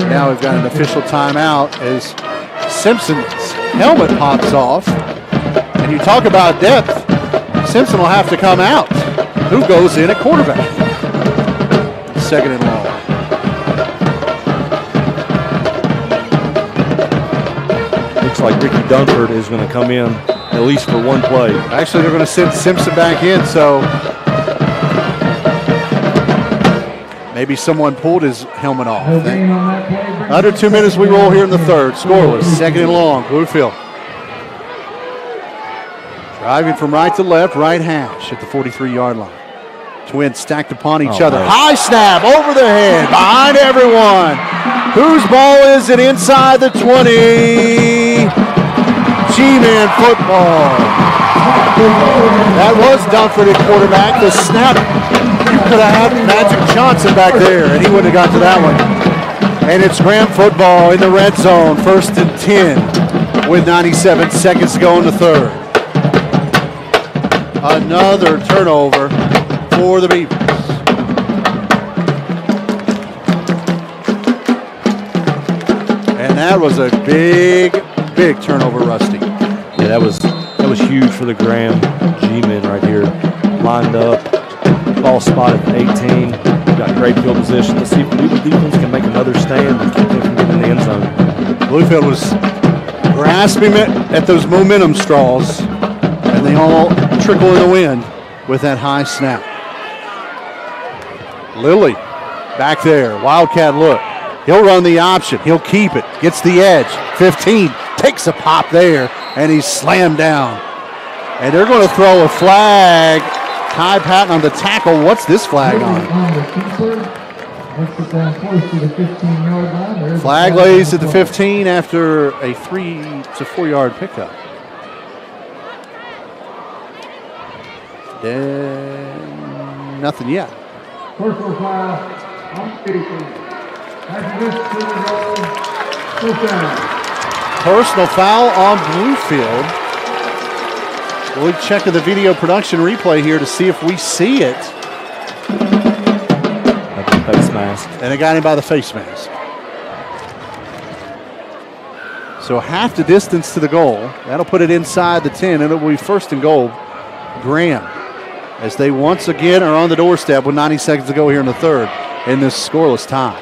Now we've got an official timeout as Simpson's helmet pops off. And you talk about depth, Simpson will have to come out. Who goes in at quarterback? 2nd and long. Looks like Ricky Dunford is going to come in at least for one play. Actually, they're going to send Simpson back in, so maybe someone pulled his helmet off. Under 2 minutes we roll here in the third. Scoreless, 2nd and long, Bluefield. Driving from right to left, right hash at the 43-yard line. Twins stacked upon each other. Man. High snap over their head, behind everyone. Whose ball is it inside the 20? G-Man football. That was Dunford at quarterback. The snap, you could have had Magic Johnson back there, and he wouldn't have got to that one. And it's Graham football in the red zone, 1st and 10 with 97 seconds to go in the third. Another turnover for the Beavers. And that was a big turnover, Rusty. Yeah, that was huge for the Graham G-men right here. Lined up, ball spotted at 18. We've got great field position. Let's see if the Beaver defense can make another stand and keep them from getting in the end zone. Bluefield was grasping at those momentum straws, and they all trickle in the wind with that high snap. Lilly back there, Wildcat look. He'll run the option. He'll keep it. Gets the edge. 15. takes a pop there, and he's slammed down. And they're going to throw a flag. Ty Patton on the tackle. What's this flag on? Flag lays at the 15 after a 3 to 4 yard pickup. Then nothing yet. Personal foul on Peterson. After this, Personal foul on Bluefield. We'll check the video production replay here to see if we see it. Face mask. And it got him by the face mask. So half the distance to the goal. That'll put it inside the 10, and it will be first and goal. Graham, as they once again are on the doorstep with 90 seconds to go here in the third in this scoreless tie.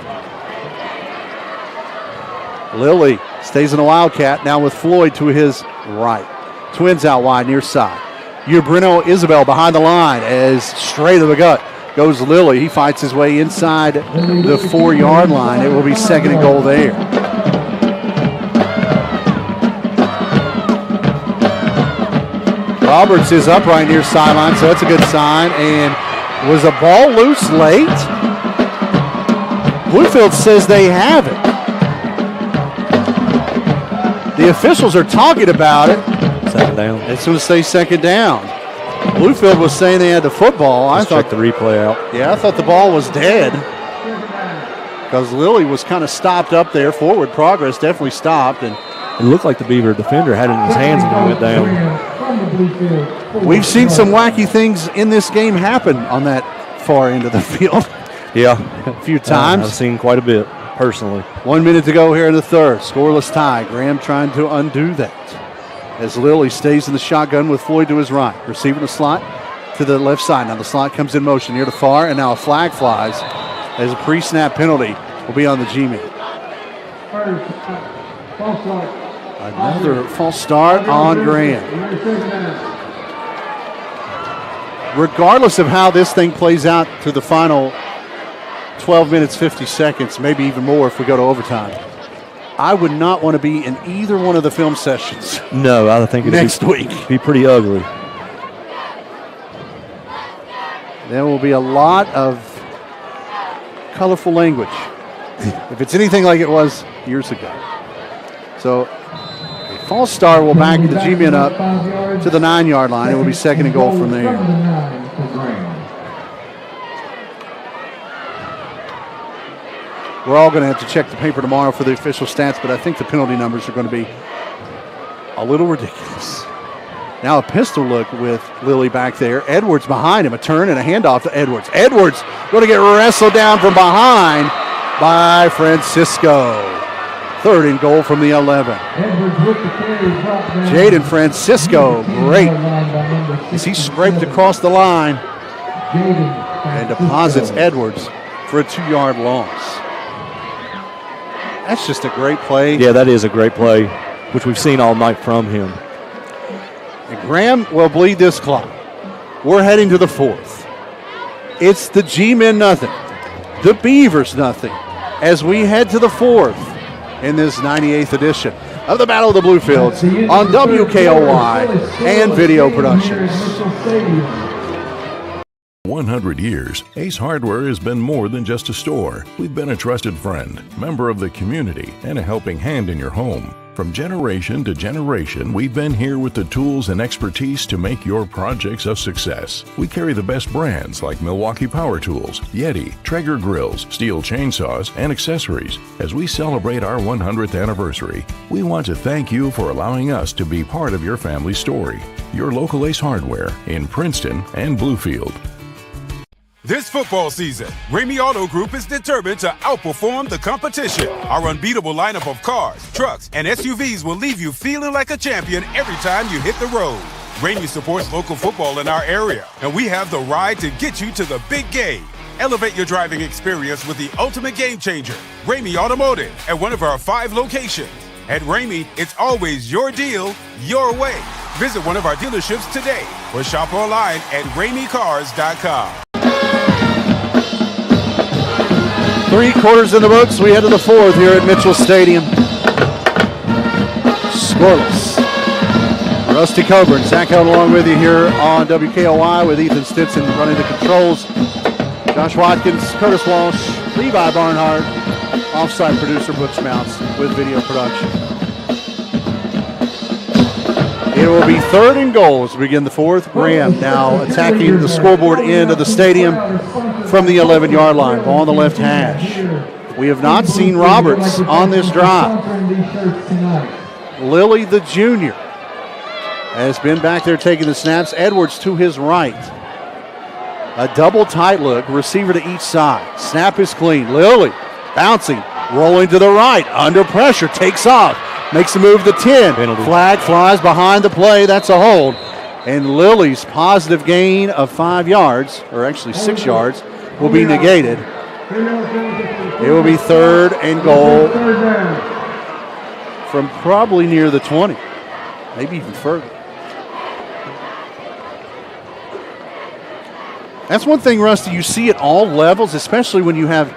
Lilly stays in the Wildcat, now with Floyd to his right. Twins out wide, near side. Bruno Isabel behind the line as straight to the gut goes Lilly. He fights his way inside the 4 yard line. It will be second and goal there. Roberts is up right near sideline, so that's a good sign. And was the ball loose late? Bluefield says they have it. The officials are talking about it. Second down. It's going to say second down. Bluefield was saying they had the football. I thought the replay out. Yeah, I thought the ball was dead because Lilly was kind of stopped up there. Forward progress definitely stopped, and it looked like the Beaver defender had it in his hands when he went down. We've seen some wacky things in this game happen on that far end of the field. Yeah, a few times. I've seen quite a bit personally. 1 minute to go here in the third. Scoreless tie. Graham trying to undo that as Lilly stays in the shotgun with Floyd to his right. Receiving the slot to the left side. Now the slot comes in motion near the far, and now a flag flies as a pre-snap penalty will be on the G-man. Another false start on Graham. Regardless of how this thing plays out to the final 12 minutes, 50 seconds, maybe even more if we go to overtime, I would not want to be in either one of the film sessions. No, I think it'd next week be pretty ugly. There will be a lot of colorful language if it's anything like it was years ago. So a false start will back the G-men up to the 9 yard line. It will be second and goal from there. We're all going to have to check the paper tomorrow for the official stats, but I think the penalty numbers are going to be a little ridiculous. Now a pistol look with Lilly back there. Edwards behind him. A turn and a handoff to Edwards. Edwards going to get wrestled down from behind by Francisco. Third and goal from the 11. Jaden Francisco, great. As he scraped across the line and deposits Edwards for a 2 yard loss. That's just a great play. Yeah, that is a great play, which we've seen all night from him. And Graham will bleed this clock. We're heading to the fourth. It's the G-men nothing, the Beavers nothing, as we head to the fourth in this 98th edition of the Battle of the Bluefields on WKOY and Video Productions. 100 years, Ace Hardware has been more than just a store. We've been a trusted friend, member of the community, and a helping hand in your home. From generation to generation, we've been here with the tools and expertise to make your projects a success. We carry the best brands like Milwaukee Power Tools, Yeti, Traeger Grills, Steel Chainsaws, and accessories. As we celebrate our 100th anniversary, we want to thank you for allowing us to be part of your family story. Your local Ace Hardware in Princeton and Bluefield. This football season, Ramey Auto Group is determined to outperform the competition. Our unbeatable lineup of cars, trucks, and SUVs will leave you feeling like a champion every time you hit the road. Ramey supports local football in our area, and we have the ride to get you to the big game. Elevate your driving experience with the ultimate game changer, Ramey Automotive, at one of our 5 locations. At Ramey, it's always your deal, your way. Visit one of our dealerships today or shop online at RameyCars.com. 3 quarters in the books. We head to the fourth here at Mitchell Stadium. scoreless. Rusty Coburn, Zach Held along with you here on WKOI with Ethan Stinson running the controls. Josh Watkins, Curtis Walsh, Levi Barnhart, offside producer Butch Mounts with video production. It will be 3rd and goal as we begin the 4th. Graham now attacking the scoreboard end of the stadium from the 11-yard line. Ball on the left hash. We have not seen Roberts on this drive. Lilly, the junior, has been back there taking the snaps. Edwards to his right. A double tight look, receiver to each side. Snap is clean. Lilly bouncing, rolling to the right, under pressure, takes off, makes the move to 10. Penalty. Flag flies behind the play. That's a hold. And Lilly's positive gain of 5 yards, or actually 6 yards, will be negated. It will be 3rd and goal from probably near the 20, maybe even further. That's one thing, Rusty, you see at all levels, especially when you have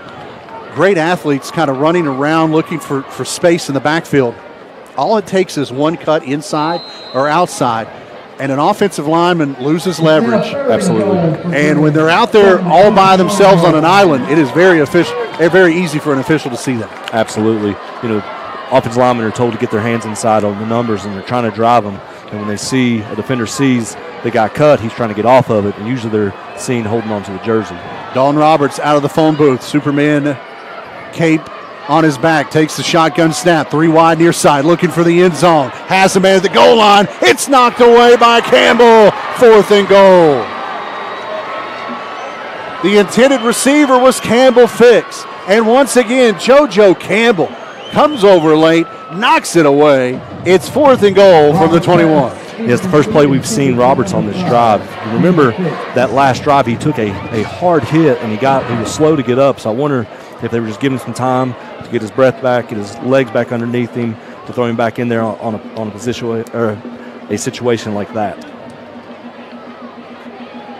great athletes kind of running around looking for space in the backfield. All it takes is one cut inside or outside, and an offensive lineman loses leverage. Absolutely. And when they're out there all by themselves on an island, it is very easy for an official to see that. Absolutely. You know, offensive linemen are told to get their hands inside on the numbers, and they're trying to drive them. And when they see a defender sees the guy cut, he's trying to get off of it, and usually they're seen holding on to the jersey. Dalton Roberts out of the phone booth. Superman cape on his back, takes the shotgun snap, 3 wide near side, looking for the end zone. Has a man at the goal line. It's knocked away by Campbell. 4th and goal. The intended receiver was Campbell Fix. And once again, JoJo Campbell comes over late, knocks it away. It's 4th and goal from the 21. Yes, the first play we've seen Roberts on this drive. Remember that last drive, he took a hard hit, and he was slow to get up. So I wonder if they were just giving him some time to get his breath back, get his legs back underneath him, to throw him back in there on a position or a situation like that.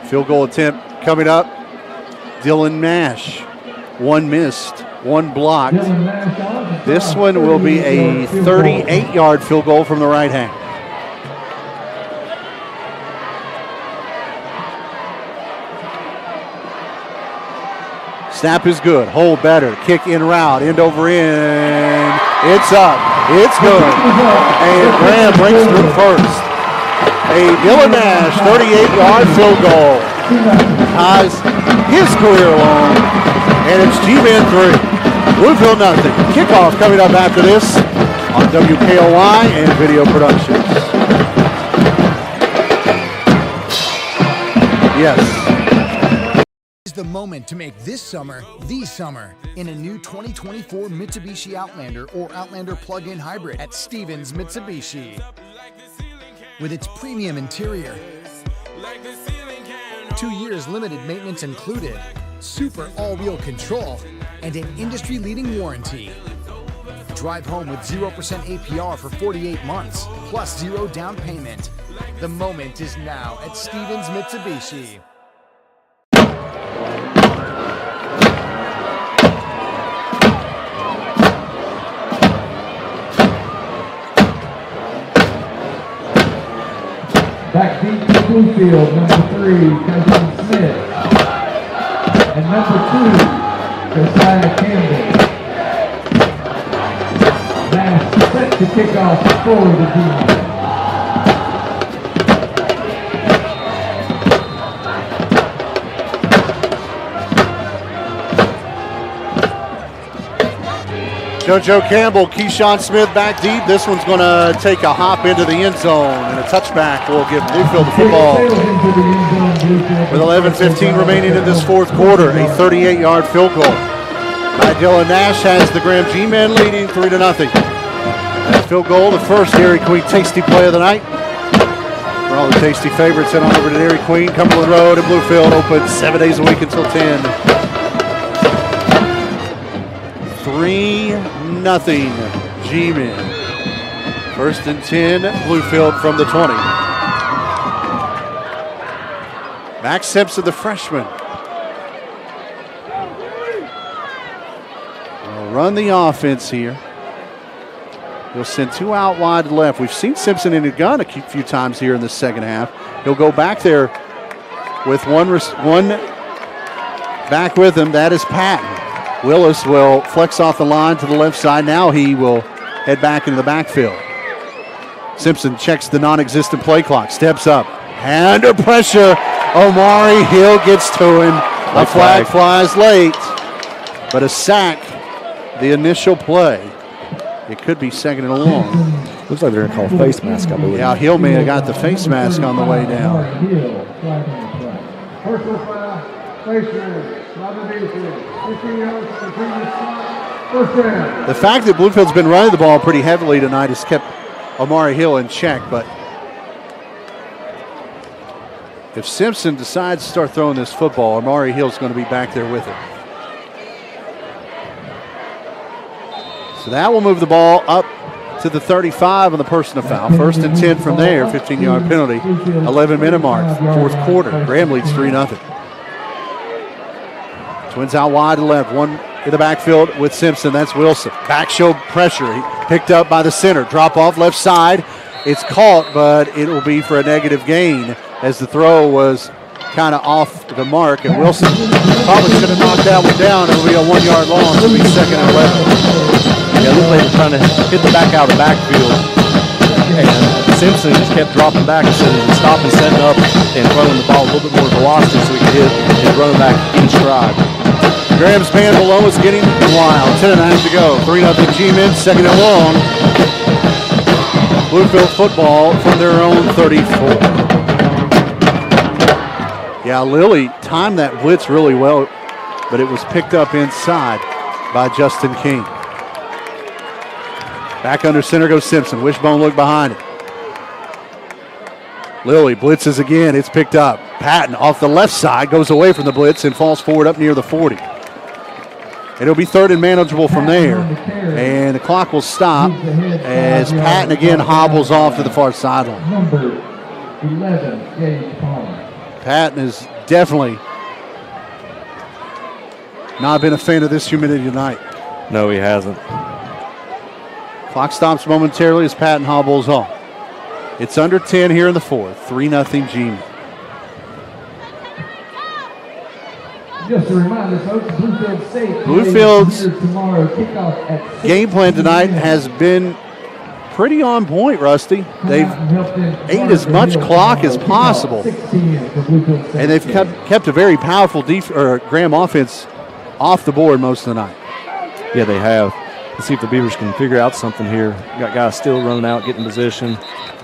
Field goal attempt coming up. Dylan Nash, 1 missed, 1 blocked. This one will be a 38-yard field goal from the right hash. Snap is good. Hold better. Kick in route. End over end. It's up. It's good. And Graham breaks through first. A Dylan Nash 38-yard field goal ties his career long. And it's G-Man 3. Bluefield nothing. Kickoff coming up after this on WKOI and Video Productions. Yes. The moment to make this summer the summer in a new 2024 Mitsubishi Outlander or Outlander plug-in hybrid at Stevens Mitsubishi. With its premium interior, 2 years limited maintenance included, super all-wheel control, and an industry-leading warranty. Drive home with 0% APR for 48 months, plus 0 down payment. The moment is now at Stevens Mitsubishi. Back deep to Bluefield, number 3, Kevin Smith. And number 2, Josiah Campbell. Nash set to kick off for the team. JoJo Campbell, Keyshawn Smith back deep. This one's going to take a hop into the end zone, and a touchback will give Bluefield the football. With 11:15 remaining in this 4th quarter, a 38-yard field goal by Dylan Nash has the Graham G-Men leading 3-0. That field goal, the first Dairy Queen tasty play of the night. For all the tasty favorites, head on over to Dairy Queen, Cumberland Road in Bluefield, open 7 days a week until 10. 3-0 G-Men. 1st and 10, Bluefield from the 20. Max Simpson, the freshman, will run the offense here. He'll send 2 out wide left. We've seen Simpson in a gun a few times here in the second half. He'll go back there with one back with him. That is Patton. Willis will flex off the line to the left side. Now he will head back into the backfield. Simpson checks the non-existent play clock, steps up. Under pressure, Omari Hill gets to him. A flag flies late, but a sack, the initial play. It could be second and long. Looks like they're going to call a face mask, I believe. Yeah, Hill may have got the face mask on the way down. The fact that Bluefield's been running the ball pretty heavily tonight has kept Omari Hill in check, but if Simpson decides to start throwing this football, Omari Hill's going to be back there with it. So that will move the ball up to the 35 on the personal foul. 1st and 10 from there, 15-yard penalty, 11-minute mark, 4th quarter. Graham leads 3-0. Twins out wide to left, one in the backfield with Simpson. That's Wilson. Back show pressure. He picked up by the center. Drop off left side. It's caught, but it will be for a negative gain as the throw was kind of off the mark. And Wilson probably should have knocked that one down. It will be a 1-yard loss. It will be 2nd and 11. Yeah, looks like they're trying to hit the back out of the backfield. And Simpson just kept dropping back instead of stopping, setting up, and throwing the ball a little bit more velocity so he could hit his running back in stride. Graham's man below is getting wild. 10.5 to go. 3-0 G-Men, 2nd and long. Bluefield football from their own 34. Yeah, Lilly timed that blitz really well, but it was picked up inside by Justin King. Back under center goes Simpson. Wishbone look behind it. Lilly blitzes again. It's picked up. Patton off the left side goes away from the blitz and falls forward up near the 40. It'll be 3rd and manageable from there. And the clock will stop as Patton again hobbles off to the far sideline. Number 11, Gage Palmer. Patton has definitely not been a fan of this humidity tonight. No, he hasn't. Clock stops momentarily as Patton hobbles off. It's under 10 here in the 4th. 3-0 G-Men. Just a reminder, folks, Bluefield State. Bluefield's tomorrow, kickoff at game plan tonight has been pretty on point, Rusty. They've ate as much clock as possible. And they've kept a very powerful Graham offense off the board most of the night. Yeah, they have. Let's see if the Beavers can figure out something here. Got guys still running out, getting in position.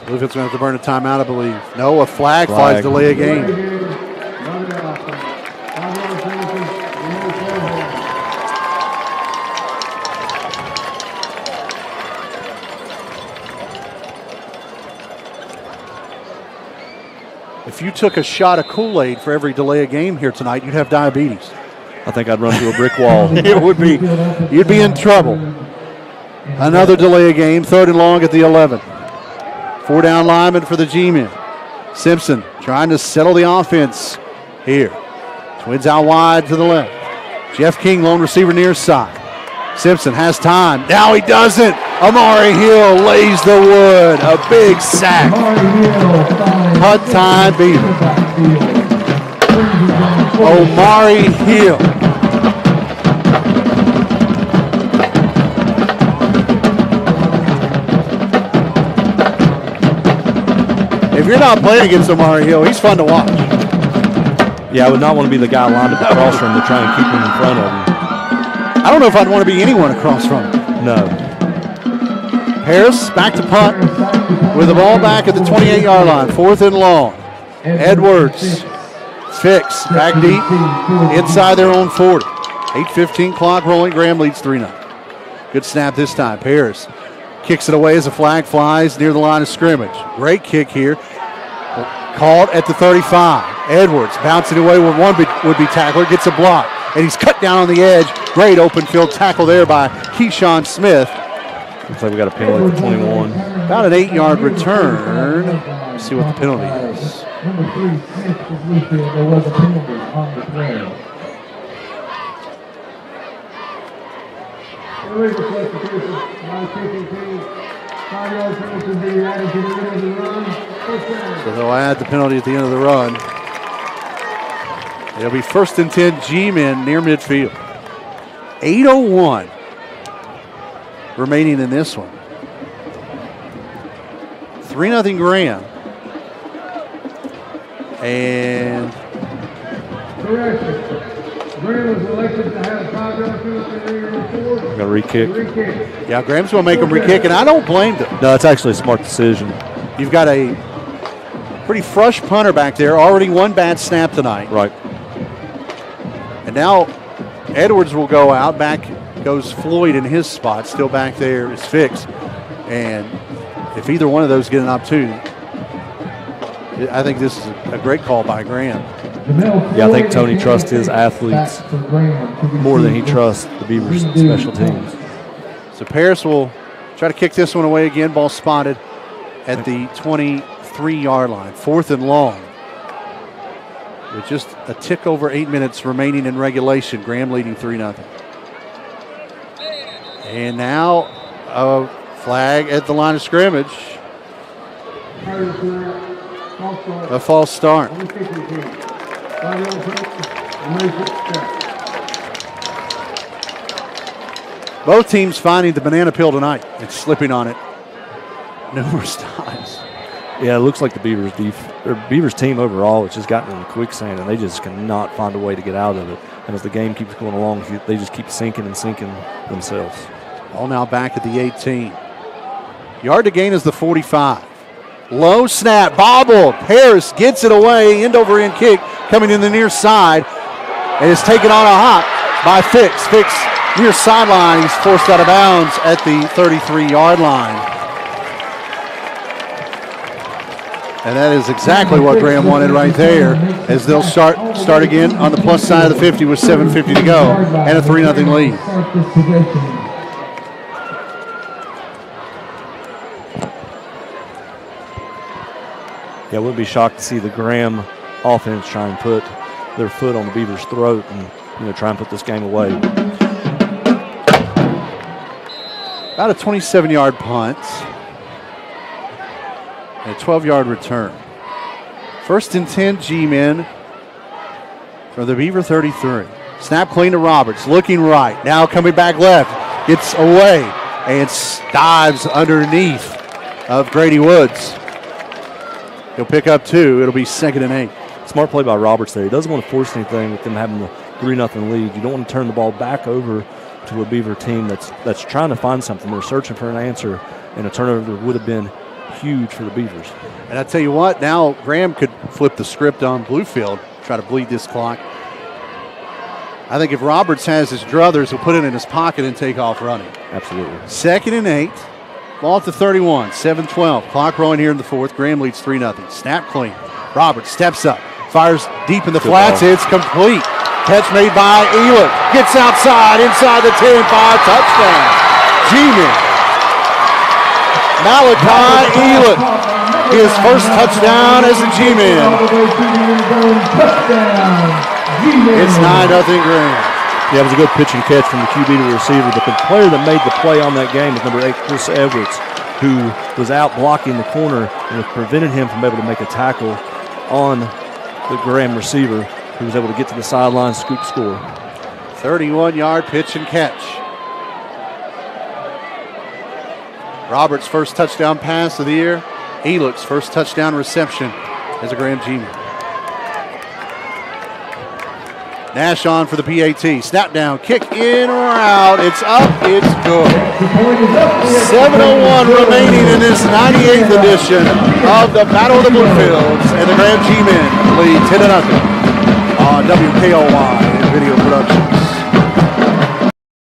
Bluefield's going to have to burn a timeout, I believe. No, a flag flies, delay a game. If you took a shot of Kool-Aid for every delay a game here tonight, you'd have diabetes. I think I'd run through a brick wall. It would be. You'd be in trouble. Another delay a game, 3rd and long at the 11. 4 down lineman for the G-Men. Simpson trying to settle the offense here. Twins out wide to the left. Jeff King, lone receiver near side. Simpson has time. Now he doesn't. Omari Hill lays the wood. A big sack. Punt time, Beaver. Omari Hill. If you're not playing against Omari Hill, he's fun to watch. Yeah, I would not want to be the guy lined up across from him to try and keep him in front of him. I don't know if I'd want to be anyone across from him. No. Harris back to punt with the ball back at the 28-yard line. 4th and long. Edwards. Fix. Back deep. Inside their own 40. 8:15 clock rolling. Graham leads 3-0. Good snap this time. Harris kicks it away as a flag flies near the line of scrimmage. Great kick here. Called at the 35. Edwards bouncing away with one would-be tackler. Gets a block. And he's cut down on the edge. Great open field tackle there by Keyshawn Smith. Looks like we got a penalty for 21. About an 8-yard return. Let's see what the penalty is. Number 3, Smith for Bluefield. There was a penalty on the play. So they'll add the penalty at the end of the run. It'll be 1st and 10, G-men near midfield. 8:01 remaining in this one. 3-0 Graham. And Graham was elected to have a 5-yard penalty before. We're going to re-kick. Yeah, Graham's going to make them re-kick, and I don't blame them. No, it's actually a smart decision. You've got a pretty fresh punter back there, already one bad snap tonight. Right. And now Edwards will go out. Back goes Floyd in his spot. Still back there is Fix. And if either one of those get an opportunity, I think this is a great call by Graham. Yeah, I think Tony trusts his athletes more than he trusts the Beavers' special teams. So Paris will try to kick this one away again. Ball spotted at the 23-yard line. 4th and long. With just a tick over 8 minutes remaining in regulation. Graham leading 3-0. And now a flag at the line of scrimmage. A false start. Both teams finding the banana peel tonight and slipping on it numerous times. Yeah, it looks like the Beavers team overall has just gotten in quicksand, and they just cannot find a way to get out of it. And as the game keeps going along, they just keep sinking and sinking themselves. All now back at the 18. Yard to gain is the 45. Low snap, bobbled. Harris gets it away, end over end kick coming in the near side, and is taken on a hop by Fix. Fix near sideline, he's forced out of bounds at the 33-yard line. And that is exactly what Graham wanted right there, as they'll start again on the plus side of the 50 with 7:50 to go and a 3-0 lead. Yeah, I wouldn't be shocked to see the Graham offense try and put their foot on the Beavers' throat and try and put this game away. About a 27-yard punt and a 12-yard return. 1st and 10, G-men from the Beaver 33. Snap clean to Roberts, looking right. Now coming back left, gets away and dives underneath of Grady Woods. He'll pick up 2. It'll be 2nd and 8. Smart play by Roberts there. He doesn't want to force anything with them having the 3-0 lead. You don't want to turn the ball back over to a Beaver team that's trying to find something. They're searching for an answer, and a turnover would have been huge for the Beavers. And I tell you what, now Graham could flip the script on Bluefield, try to bleed this clock. I think if Roberts has his druthers, he'll put it in his pocket and take off running. Absolutely. 2nd and 8. Ball at the 31, 7-12. Clock rolling here in the 4th. Graham leads 3-0. Snap clean. Roberts steps up, fires deep in the flats. It's complete. Catch made by Elick. Gets outside, inside the 10, 5, touchdown. G-men. Malachi Elick, his first touchdown as a G-man. It's 9-0 Graham. Yeah, it was a good pitch and catch from the QB to the receiver, but the player that made the play on that game was number 8, Chris Edwards, who was out blocking the corner and prevented him from able to make a tackle on the Graham receiver, who was able to get to the sideline, scoop score. 31-yard pitch and catch. Roberts' first touchdown pass of the year. Elick's first touchdown reception as a Graham G-man. Nash on for the PAT. Snap down, kick in or out. It's up, it's good. 7:01 remaining in this 98th edition of the Battle of the Bluefields. And the Graham G-men lead 10-0 on WKOY and Video Productions.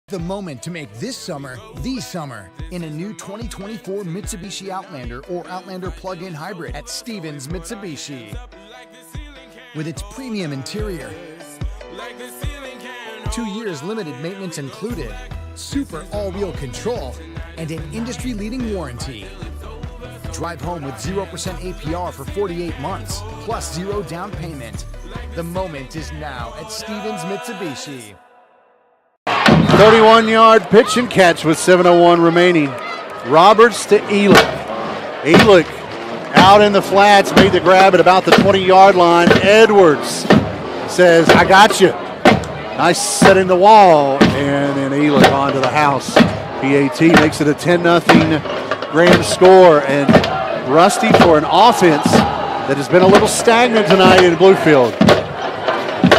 The moment to make this summer the summer in a new 2024 Mitsubishi Outlander or Outlander plug-in hybrid at Stevens Mitsubishi. With its premium interior, 2 years limited maintenance included, super all-wheel control, and an industry-leading warranty. Drive home with 0% APR for 48 months, plus 0 down payment. The moment is now at Stevens Mitsubishi. 31-yard pitch and catch with 7:01 remaining. Roberts to Elick. Elick out in the flats, made the grab at about the 20-yard line. Edwards says, I got you. Nice set in the wall, and then Elick onto the house. PAT makes it a 10-0 Graham score, and Rusty for an offense that has been a little stagnant tonight in Bluefield.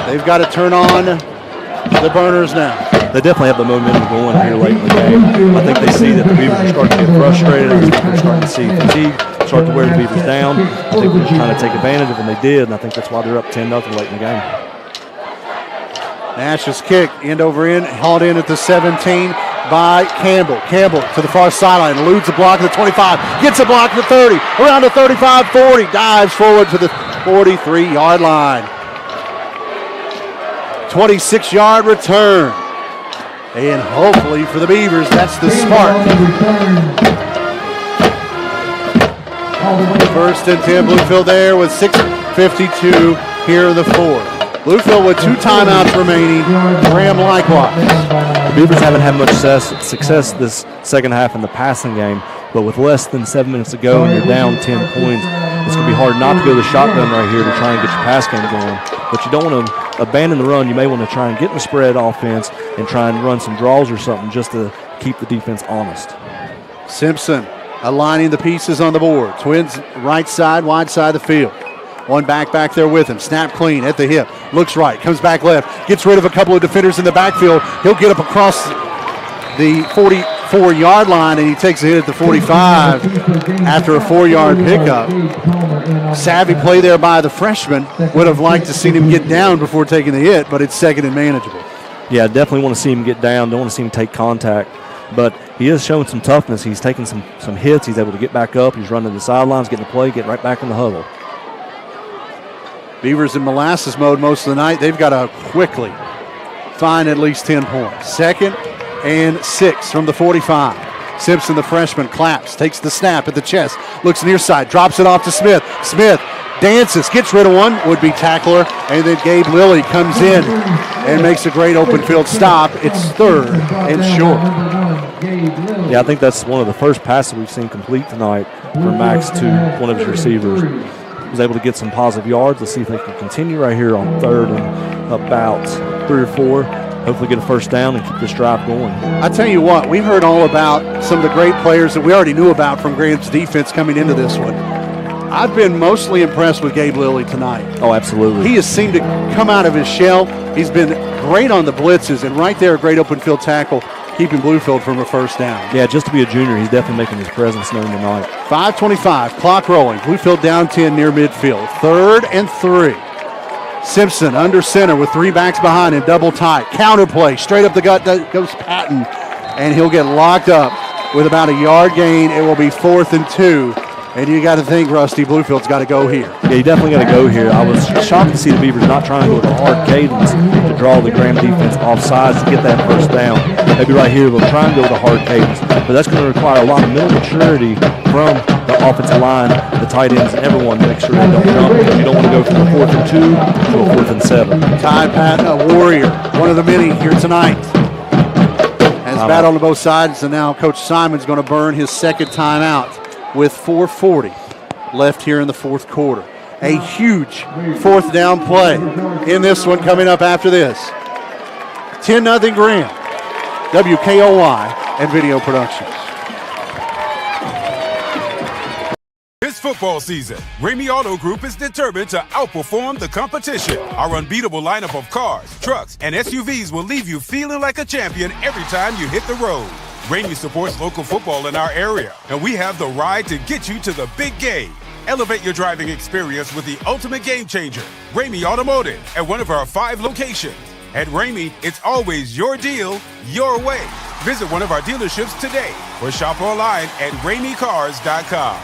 They've got to turn on the burners now. They definitely have the momentum going here late in the game. I think they see that the Beavers are starting to get frustrated. I think they're starting to see fatigue start to wear the Beavers down. I think they're trying to take advantage of it, and they did, and I think that's why they're up 10-0 late in the game. Nash's kick, end over end, hauled in at the 17 by Campbell. Campbell to the far sideline, eludes the block at the 25, gets a block at the 30, around the 35, 40, dives forward to the 43-yard line. 26-yard return. And hopefully for the Beavers, that's the spark. First and 10, Bluefield there with 6:52 here in the fourth. Bluefield with 2 timeouts remaining. Graham likewise. The Beavers haven't had much success this second half in the passing game, but with less than 7 minutes to go and you're down 10 points, it's going to be hard not to go the shotgun right here to try and get your pass game going. But you don't want to abandon the run. You may want to try and get in the spread offense and try and run some draws or something just to keep the defense honest. Simpson aligning the pieces on the board. Twins right side, wide side of the field. One back there with him. Snap clean at the hip. Looks right, comes back left. Gets rid of a couple of defenders in the backfield. He'll get up across the 44-yard line, and he takes a hit at the 45 after a 4-yard pickup. Savvy play there by the freshman. Would have liked to see him get down before taking the hit, but it's second and manageable. Yeah, definitely want to see him get down. Don't want to see him take contact. But he is showing some toughness. He's taking some hits. He's able to get back up. He's running the sidelines, getting the play, get right back in the huddle. Beavers in molasses mode most of the night. They've got to quickly find at least 10 points. 2nd and 6 from the 45. Simpson, the freshman, claps, takes the snap at the chest, looks near side, drops it off to Smith. Smith dances, gets rid of one, would-be tackler, and then Gabe Lilly comes in and makes a great open field stop. It's 3rd and short. Yeah, I think that's one of the first passes we've seen complete tonight from Max to one of his receivers. He was able to get some positive yards. Let's see if they can continue right here on 3rd and about 3 or 4. Hopefully get a first down and keep this drive going. I tell you what, we've heard all about some of the great players that we already knew about from Graham's defense coming into this one. I've been mostly impressed with Gabe Lilly tonight. Oh, absolutely. He has seemed to come out of his shell. He's been great on the blitzes, and right there, a great open field tackle, keeping Bluefield from a first down. Yeah, just to be a junior, he's definitely making his presence known tonight. 5:25, clock rolling. Bluefield down 10 near midfield. 3rd and 3. Simpson under center with 3 backs behind him, double tight. Counter play, straight up the gut goes Patton, and he'll get locked up with about a yard gain. It will be 4th and 2. And you got to think, Rusty, Bluefield's got to go here. Yeah, you definitely got to go here. I was shocked to see the Beavers not trying to go with a hard cadence to draw the Graham defense off sides to get that first down. Maybe right here they'll try and go with a hard cadence. But that's going to require a lot of mental maturity from the offensive line, the tight ends, and everyone to make sure they don't jump, because you don't want to go from a 4th and 2 to a 4th and 7. Ty Patton, a warrior, one of the many here tonight. Has battled on both sides, and now Coach Simon's going to burn his 2nd timeout with 4:40 left here in the 4th quarter. A huge 4th down play in this one coming up after this. 10-0 Graham. WKOY and Video Productions. This football season, Ramey Auto Group is determined to outperform the competition. Our unbeatable lineup of cars, trucks, and SUVs will leave you feeling like a champion every time you hit the road. Ramey supports local football in our area, and we have the ride to get you to the big game. Elevate your driving experience with the ultimate game changer, Ramey Automotive, at one of our 5 locations. At Ramey, it's always your deal, your way. Visit one of our dealerships today or shop online at RameyCars.com.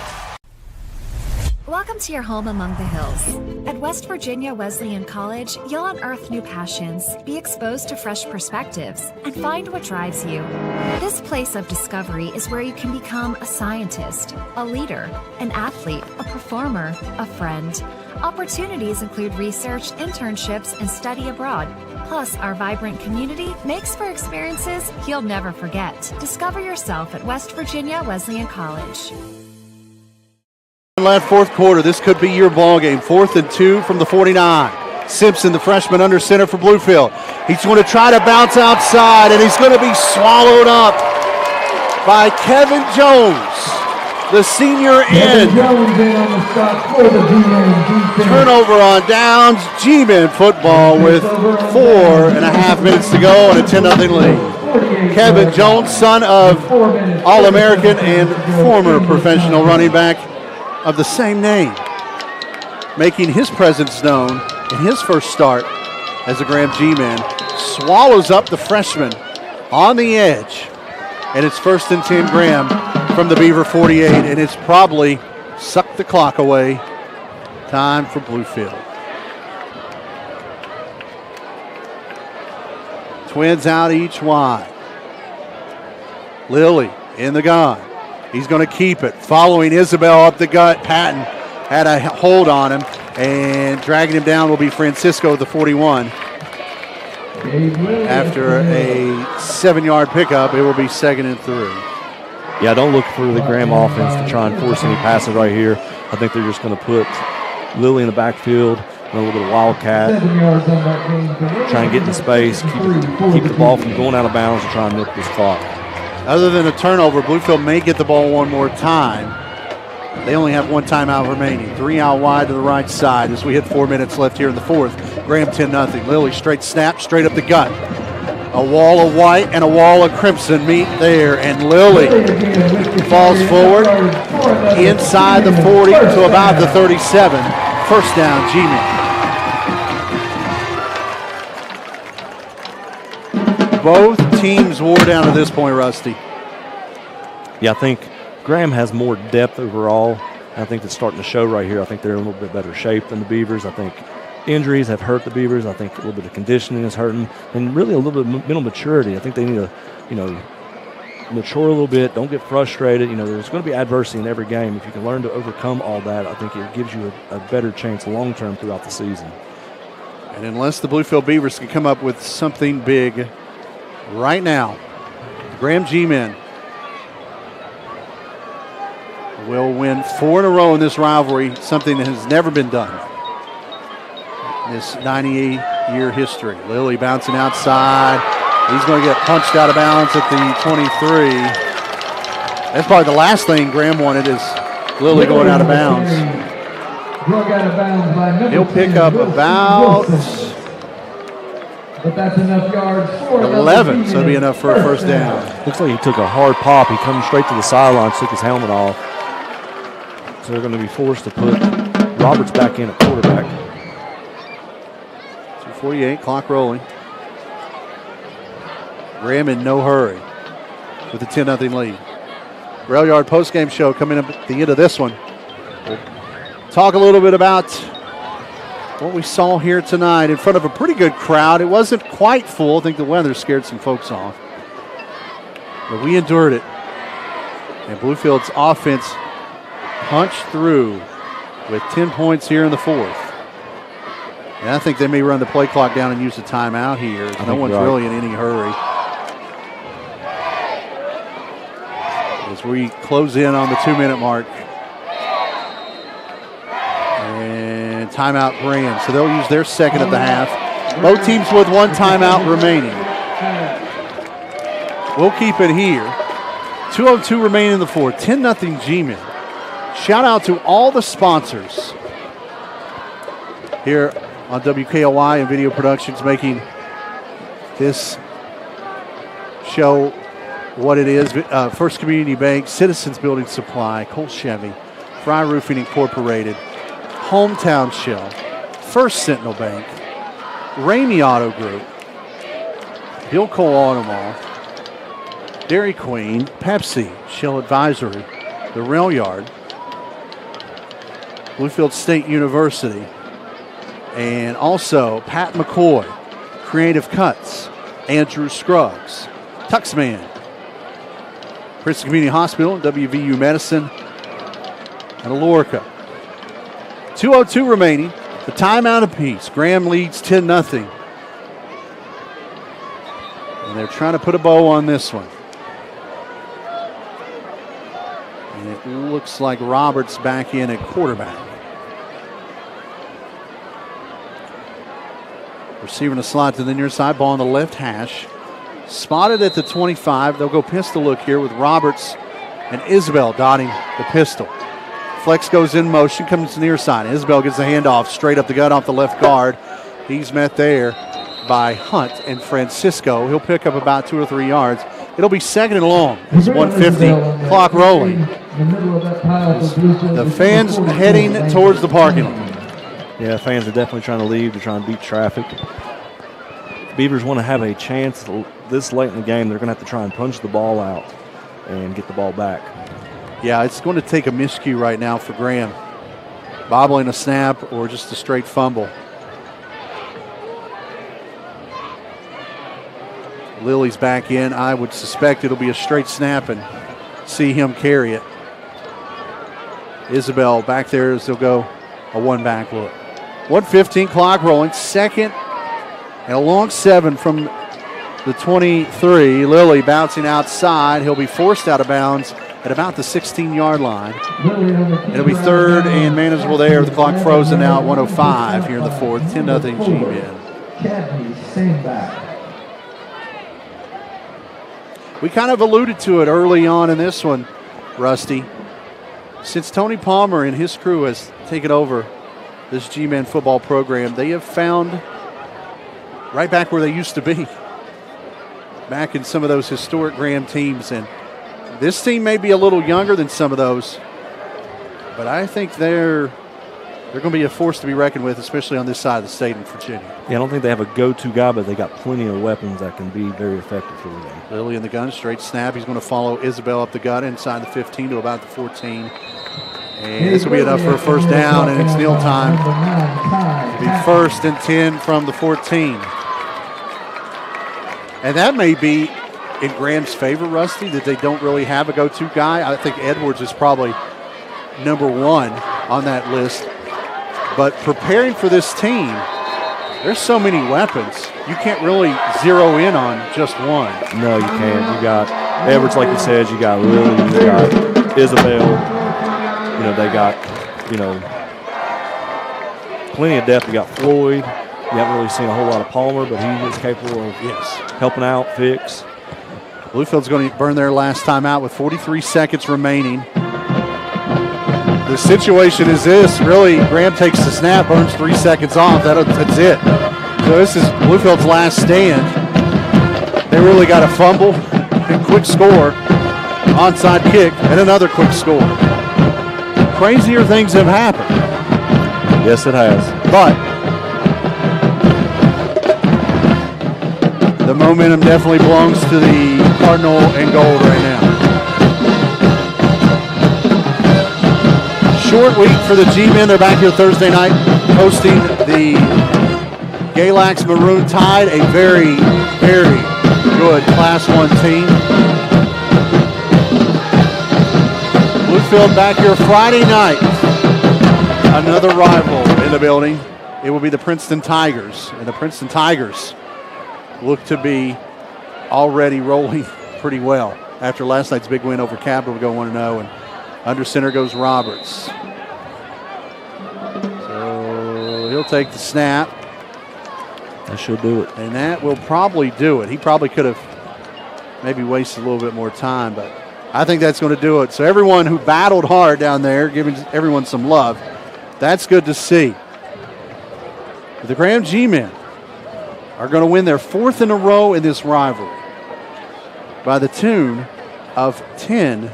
Welcome to your home among the hills. At West Virginia Wesleyan College, you'll unearth new passions, be exposed to fresh perspectives, and find what drives you. This place of discovery is where you can become a scientist, a leader, an athlete, a performer, a friend. Opportunities include research, internships, and study abroad. Plus, our vibrant community makes for experiences you'll never forget. Discover yourself at West Virginia Wesleyan College. Last fourth quarter, this could be your ball game. 4th and 2 from the 49. Simpson, the freshman, under center for Bluefield. He's going to try to bounce outside, and he's going to be swallowed up by Kevin Jones, the senior end. Turnover on downs. G-Men football with 4.5 minutes to go and a 10-0 lead. Kevin Jones, son of All-American and former professional running back of the same name, making his presence known in his first start as a Graham G-Man. Swallows up the freshman on the edge, and it's 1st and 10 Graham from the Beaver 48, and it's probably sucked the clock away. Time for Bluefield. Twins out each wide. Lilly in the gun. He's going to keep it. Following Isabel up the gut. Patton had a hold on him, and dragging him down will be Francisco, the 41. After a 7-yard pickup, it will be 2nd and 3. Yeah, don't look for the Graham offense to try and force any passes right here. I think they're just going to put Lilly in the backfield, and a little bit of wildcat, try and get in space, keep the ball from going out of bounds and try and milk this clock. Other than a turnover, Bluefield may get the ball one more time. They only have 1 timeout remaining. 3 out wide to the right side as we hit 4 minutes left here in the 4th. Graham 10-0. Lilly straight snap, straight up the gut. A wall of white and a wall of crimson meet there, and Lilly falls forward inside the 40 to about the 37. First down, G-Man. Both teams wore down at this point, Rusty. Yeah, I think Graham has more depth overall. I think it's starting to show right here. I think they're in a little bit better shape than the Beavers. I think injuries have hurt the Beavers. I think a little bit of conditioning is hurting, and really a little bit of mental maturity. I think they need to, mature a little bit. Don't get frustrated. There's going to be adversity in every game. If you can learn to overcome all that, I think it gives you a better chance long-term throughout the season. And unless the Bluefield Beavers can come up with something big right now, the Graham G-Men will win 4 in a row in this rivalry, something that has never been done in this 98-year history. Lilly bouncing outside. He's going to get punched out of bounds at the 23. That's probably the last thing Graham wanted, is Lilly going out of bounds. He'll pick up about but that's enough yards for 11, so it'll be enough for a first down. Looks like he took a hard pop. He comes straight to the sideline, took his helmet off. So they're going to be forced to put Roberts back in at quarterback. 2:48, clock rolling. Graham in no hurry with a 10-0 lead. Rail Yard postgame show coming up at the end of this one. We'll talk a little bit about what we saw here tonight in front of a pretty good crowd. It wasn't quite full. I think the weather scared some folks off. But we endured it. And Bluefield's offense punched through with 10 points here in the 4th. And I think they may run the play clock down and use the timeout here. No one's really in any hurry. As we close in on the 2-minute mark. And timeout Graham. So they'll use their second at the half. Both teams with 1 timeout remaining. We'll keep it here. 2:02 remaining in the 4th. 10-0 G-Men. Shout out to all the sponsors here on WKLY and Video Productions, making this show what it is. First Community Bank, Citizens Building Supply, Cole Chevy, Fry Roofing Incorporated, Hometown Shell, First Sentinel Bank, Ramey Auto Group, Bill Cole Auto Mall, Dairy Queen, Pepsi, Shell Advisory, the Rail Yard, Bluefield State University, and also Pat McCoy, Creative Cuts, Andrew Scruggs, Tuxman, Princeton Community Hospital, WVU Medicine, and Alorica. 2:02 remaining. The timeout apiece. Graham leads 10-0. And they're trying to put a bow on this one. And it looks like Roberts back in at quarterback. Receiving a slot to the near side, ball on the left hash. Spotted at the 25. They'll go pistol look here with Roberts and Isabel dotting the pistol. Flex goes in motion, comes to the near side. Isabel gets the handoff straight up the gut off the left guard. He's met there by Hunt and Francisco. He'll pick up about 2 or 3 yards. It'll be second and long. It's 1:50, clock rolling. The fans heading towards the parking lot. Yeah, fans are definitely trying to leave. They're trying to beat traffic. Beavers want to have a chance this late in the game. They're going to have to try and punch the ball out and get the ball back. Yeah, it's going to take a miscue right now for Graham. Bobbling a snap or just a straight fumble. Lily's back in. I would suspect it'll be a straight snap and see him carry it. Isabel back there as they'll go a one-back look. 1:15 clock rolling. Second and a long 7 from the 23. Lilly bouncing outside. He'll be forced out of bounds at about the 16-yard line. It'll be third and manageable there. The clock frozen now at 1:05 here in the fourth. 10-0 G-Men. We kind of alluded to it early on in this one, Rusty. Since Tony Palmer and his crew has taken over this G-Men football program, they have found right back where they used to be, back in some of those historic Graham teams. And this team may be a little younger than some of those, but I think they're going to be a force to be reckoned with, especially on this side of the state in Virginia. Yeah, I don't think they have a go-to guy, but they got plenty of weapons that can be very effective for them. Lilly in the gun, straight snap. He's going to follow Isabel up the gut inside the 15 to about the 14. And this will be enough for a first down, and it's kneel time. It'll be 1st and 10 from the 14. And that may be in Graham's favor, Rusty, that they don't really have a go-to guy. I think Edwards is probably number 1 on that list. But preparing for this team, there's so many weapons. You can't really zero in on just one. No, you can't. You got Edwards, like you said. You got Lily. You got Isabel. They got, plenty of depth. You got Floyd. You haven't really seen a whole lot of Palmer, but he is capable of helping out, fix. Bluefield's going to burn their last time out with 43 seconds remaining. The situation is this, really, Graham takes the snap, burns 3 seconds off. That's it. So this is Bluefield's last stand. They really got a fumble and quick score, onside kick, and another quick score. Crazier things have happened. Yes, it has. But the momentum definitely belongs to the Cardinal and Gold right now. Short week for the G-Men. They're back here Thursday night hosting the Galax Maroon Tide, a very, very good Class 1 team. Bluefield back here Friday night. Another rival in the building. It will be the Princeton Tigers. And the Princeton Tigers look to be already rolling pretty well after last night's big win over Capital to go 1-0. And under center goes Roberts. So he'll take the snap. That should do it. And that will probably do it. He probably could have maybe wasted a little bit more time, but I think that's going to do it. So everyone who battled hard down there, giving everyone some love, that's good to see. But the Graham G-Men are going to win their 4th in a row in this rivalry by the tune of 10-0.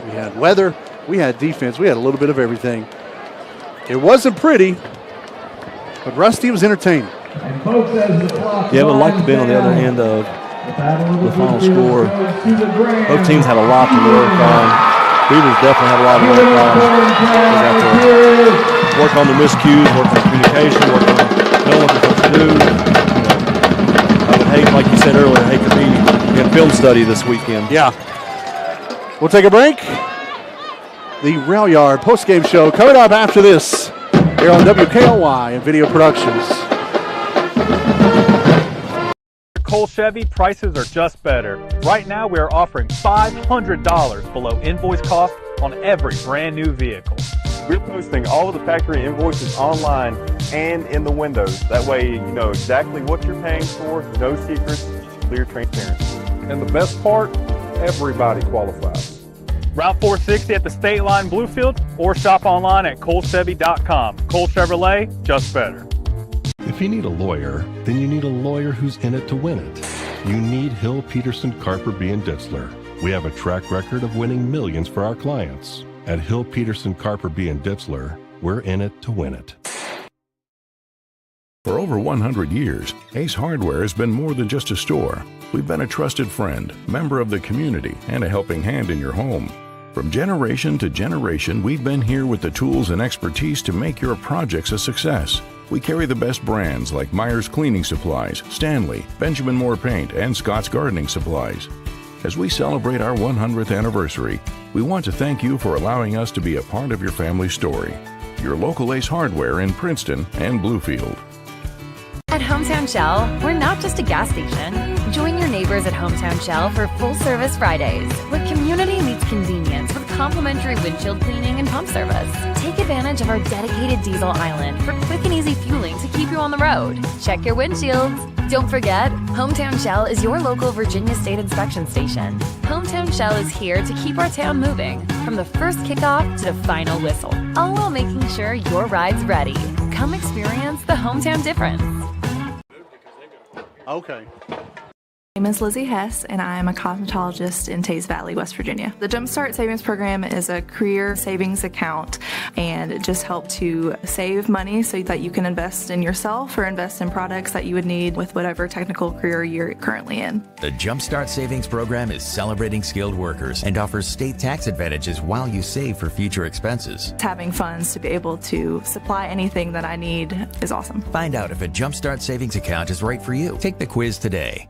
We had weather, we had defense, we had a little bit of everything. It wasn't pretty, but Rusty was entertaining. Yeah, but I'd like to be on the other end of the final score. Both teams had a lot to work on. Beavers definitely had a lot to work on. They got to work on the miscues, work on communication, work on knowing what they're supposed to do. I would hate, like you said earlier, I hate to be in film study this weekend. Yeah. We'll take a break. The Rail Yard postgame show coming up after this here on WKLY and Video Productions. Cole Chevy, prices are just better. Right now, we are offering $500 below invoice cost on every brand new vehicle. We're posting all of the factory invoices online and in the windows. That way you know exactly what you're paying for, no secrets, clear transparency. And the best part, everybody qualifies. Route 460 at the State Line, Bluefield, or shop online at colechevy.com. Cole Chevrolet, just better. If you need a lawyer, then you need a lawyer who's in it to win it. You need Hill, Peterson, Carper, B. & Ditzler. We have a track record of winning millions for our clients. At Hill, Peterson, Carper, B. & Ditzler, we're in it to win it. For over 100 years, Ace Hardware has been more than just a store. We've been a trusted friend, member of the community, and a helping hand in your home. From generation to generation, we've been here with the tools and expertise to make your projects a success. We carry the best brands like Myers Cleaning Supplies, Stanley, Benjamin Moore Paint, and Scott's Gardening Supplies. As we celebrate our 100th anniversary, we want to thank you for allowing us to be a part of your family story. Your local Ace Hardware in Princeton and Bluefield. At Hometown Shell, we're not just a gas station. Join your neighbors at Hometown Shell for Full Service Fridays, where community meets convenience with complimentary windshield cleaning and pump service. Take advantage of our dedicated diesel island for quick and easy fueling to keep you on the road. Check your windshields. Don't forget, Hometown Shell is your local Virginia State inspection station. Hometown Shell is here to keep our town moving, from the first kickoff to the final whistle, all while making sure your ride's ready. Come experience the hometown difference. Okay. My name is Lizzie Hess, and I am a cosmetologist in Taze Valley, West Virginia. The Jumpstart Savings Program is a career savings account, and it just helps to save money so that you can invest in yourself or invest in products that you would need with whatever technical career you're currently in. The Jumpstart Savings Program is celebrating skilled workers and offers state tax advantages while you save for future expenses. Having funds to be able to supply anything that I need is awesome. Find out if a Jumpstart Savings account is right for you. Take the quiz today.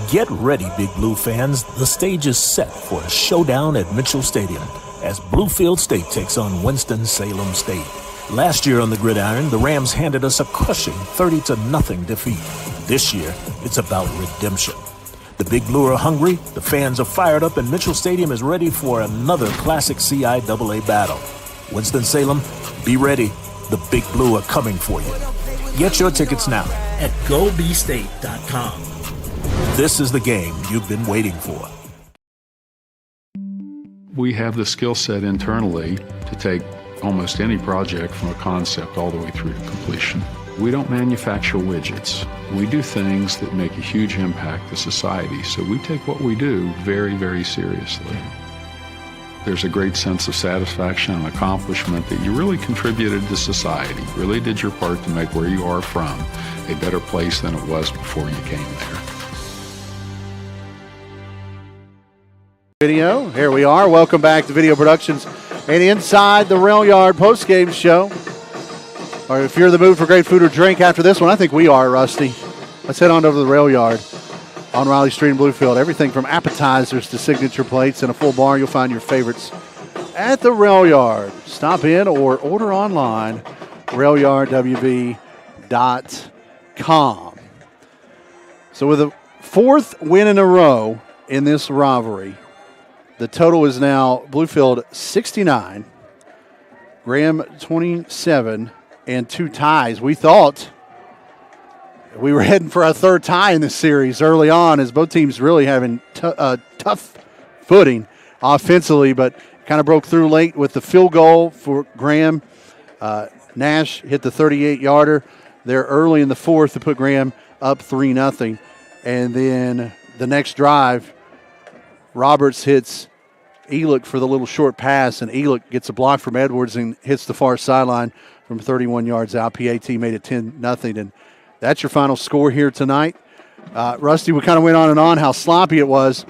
Get ready, Big Blue fans. The stage is set for a showdown at Mitchell Stadium as Bluefield State takes on Winston-Salem State. Last year on the gridiron, the Rams handed us a crushing 30-0 defeat. This year, it's about redemption. The Big Blue are hungry, the fans are fired up, and Mitchell Stadium is ready for another classic CIAA battle. Winston-Salem, be ready. The Big Blue are coming for you. Get your tickets now at gobstate.com. This is the game you've been waiting for. We have the skill set internally to take almost any project from a concept all the way through to completion. We don't manufacture widgets. We do things that make a huge impact to society, so we take what we do very, very seriously. There's a great sense of satisfaction and accomplishment that you really contributed to society, really did your part to make where you are from a better place than it was before you came there. Video. Here we are. Welcome back to Video Productions and Inside the Rail Yard postgame show. Or if you're in the mood for great food or drink after this one, I think we are, Rusty. Let's head on over to the Rail Yard on Riley Street in Bluefield. Everything from appetizers to signature plates and a full bar. You'll find your favorites at the Rail Yard. Stop in or order online, railyardwv.com. So with a fourth win in a row in this rivalry, the total is now Bluefield 69, Graham 27, and 2 ties. We thought we were heading for a third tie in this series early on, as both teams really having tough footing offensively, but kind of broke through late with the field goal for Graham. Nash hit the 38-yarder there early in the fourth to put Graham up 3-0. And then the next drive, Roberts hits Elick for the little short pass, and Elick gets a block from Edwards and hits the far sideline from 31 yards out. PAT made it 10-0, and that's your final score here tonight. Rusty, we kind of went on and on how sloppy it was.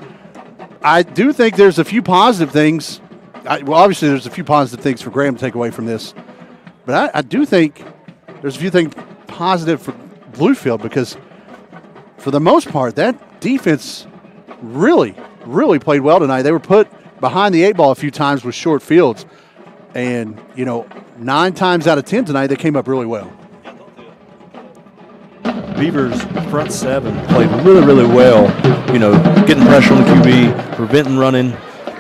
I do think there's a few positive things. Well, obviously there's a few positive things for Graham to take away from this, but I do think there's a few things positive for Bluefield, because for the most part, that defense really played well tonight. They were put behind the 8 ball a few times with short fields. And, 9 times out of 10 tonight, they came up really well. Beavers' front seven played really, really well, getting pressure on the QB, preventing running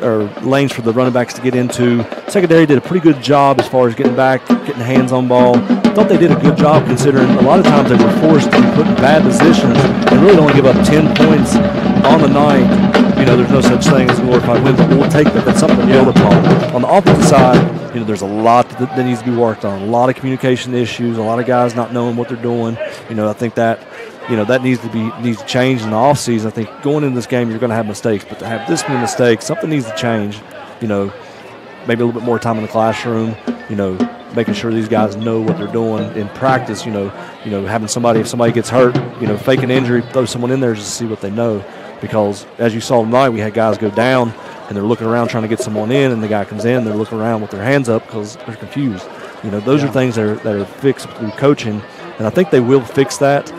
or lanes for the running backs to get into. Secondary did a pretty good job as far as getting back, getting hands on ball. I thought they did a good job considering a lot of times they were forced to be put in bad positions and really only give up 10 points on the night. There's no such thing as a glorified win, but we'll take that. That's something to build upon. On the offensive side, there's a lot that needs to be worked on. A lot of communication issues, a lot of guys not knowing what they're doing. I think that that needs to change in the offseason. I think going into this game you're going to have mistakes, but to have this many mistakes, something needs to change. Maybe a little bit more time in the classroom. Making sure these guys know what they're doing in practice. Having somebody, if somebody gets hurt, fake an injury, throw someone in there just to see what they know. Because as you saw tonight, we had guys go down and they're looking around trying to get someone in, and the guy comes in, they're looking around with their hands up because they're confused. Those are things that are fixed through coaching, and I think they will fix that.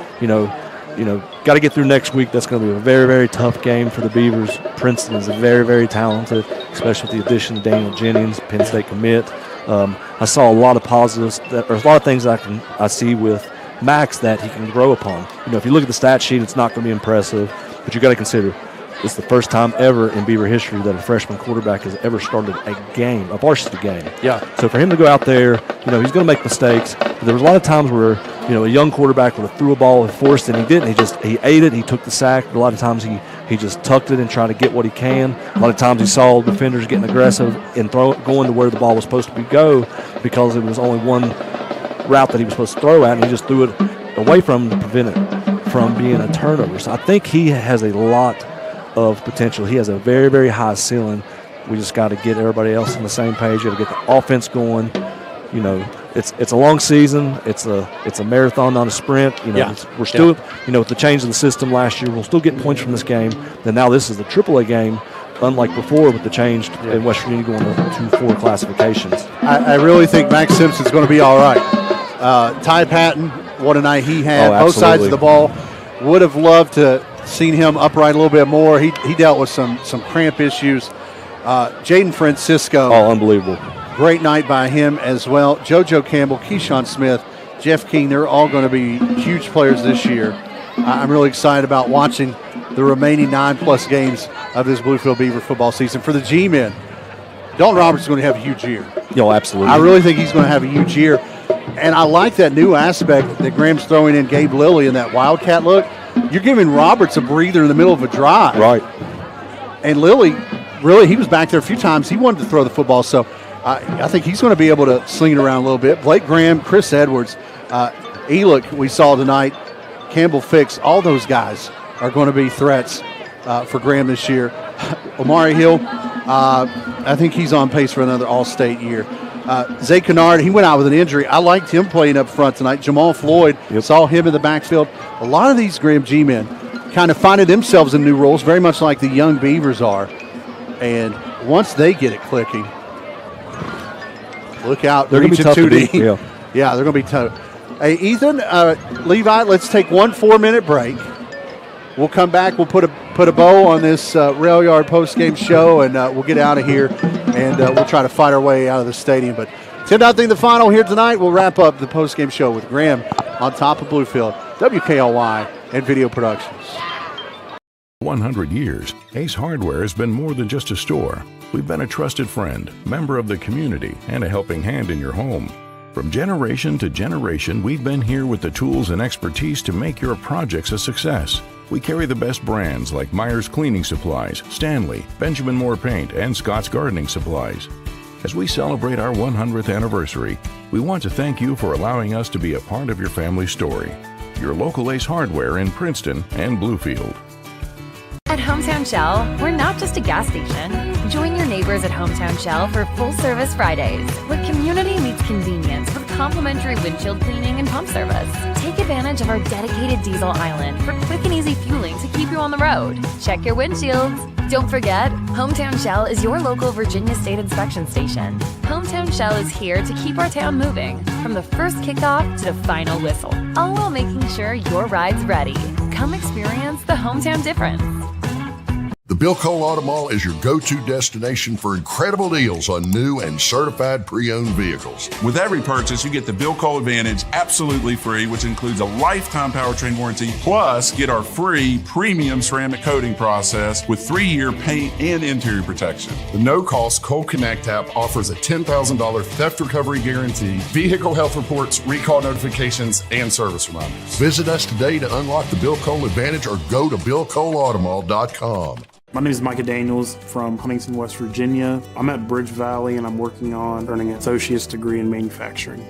Got to get through next week. That's going to be a very, very tough game for the Beavers. Princeton is very, very talented, especially with the addition of Daniel Jennings, Penn State commit. I saw a lot of positives, a lot of things I see with Max that he can grow upon. If you look at the stat sheet, it's not going to be impressive. But you got to consider, it's the first time ever in Beaver history that a freshman quarterback has ever started a varsity game. Yeah. So for him to go out there, he's going to make mistakes. But there was a lot of times where, a young quarterback would have threw a ball and forced it, and he didn't. He ate it. He took the sack. But a lot of times he just tucked it and tried to get what he can. A lot of times he saw defenders getting aggressive and going to where the ball was supposed to go because it was only one route that he was supposed to throw at, and he just threw it away from him to prevent it from being a turnover. So I think he has a lot of potential. He has a very, very high ceiling. We just got to get everybody else on the same page. You got to get the offense going. It's a long season. It's a marathon, not a sprint. We're still, with the change of the system last year, we'll still get points from this game. Then now this is the AAA game, unlike before with the change in West Virginia going to 4 classifications. I really think Max Simpson's going to be all right. Ty Patton, what a night he had. Both sides of the ball. Would have loved to seen him upright a little bit more. He dealt with some cramp issues. Jaden Francisco. Oh, unbelievable. Great night by him as well. JoJo Campbell, Keyshawn Smith, Jeff King, they're all going to be huge players this year. I'm really excited about watching the remaining 9+ games of this Bluefield Beaver football season. For the G-men, Dalton Roberts is going to have a huge year. Absolutely. I really think he's going to have a huge year. And I like that new aspect that Graham's throwing in Gabe Lilly in that Wildcat look. You're giving Roberts a breather in the middle of a drive. Right. And Lilly, really, he was back there a few times. He wanted to throw the football. So I think he's going to be able to sling it around a little bit. Blake Graham, Chris Edwards, Elick we saw tonight, Campbell Fix, all those guys are going to be threats for Graham this year. Omari Hill, I think he's on pace for another All-State year. Zay Kennard, he went out with an injury. I liked him playing up front tonight. Jamal Floyd, saw him in the backfield. A lot of these Graham G-men kind of finding themselves in new roles, very much like the young Beavers are. And once they get it clicking, look out. They're going to be tough 2D. to beat. Yeah, they're going to be tough. Hey, Ethan, Levi, let's take 1 4-minute break. We'll come back. We'll put a bow on this Rail Yard post-game show, and we'll get out of here, and we'll try to fight our way out of the stadium. But 10-0 the final here tonight. We'll wrap up the post-game show with Graham on top of Bluefield, WKLY, and Video Productions. 100 years, Ace Hardware has been more than just a store. We've been a trusted friend, member of the community, and a helping hand in your home. From generation to generation, we've been here with the tools and expertise to make your projects a success. We carry the best brands like Myers Cleaning Supplies, Stanley, Benjamin Moore Paint, and Scott's Gardening Supplies. As we celebrate our 100th anniversary, we want to thank you for allowing us to be a part of your family story. Your local Ace Hardware in Princeton and Bluefield. At Hometown Shell, we're not just a gas station. Join your neighbors at Hometown Shell for Full Service Fridays, where community meets convenience with complimentary windshield cleaning and pump service. Take advantage of our dedicated diesel island for quick and easy fueling to keep you on the road. Check your windshields. Don't forget, Hometown Shell is your local Virginia State inspection station. Hometown Shell is here to keep our town moving, from the first kickoff to the final whistle, all while making sure your ride's ready. Come experience the hometown difference. The Bill Cole Auto Mall is your go-to destination for incredible deals on new and certified pre-owned vehicles. With every purchase, you get the Bill Cole Advantage absolutely free, which includes a lifetime powertrain warranty, plus get our free premium ceramic coating process with 3-year paint and interior protection. The no-cost Cole Connect app offers a $10,000 theft recovery guarantee, vehicle health reports, recall notifications, and service reminders. Visit us today to unlock the Bill Cole Advantage or go to BillColeAutomall.com. My name is Micah Daniels from Huntington, West Virginia. I'm at Bridge Valley and I'm working on earning an associate's degree in manufacturing.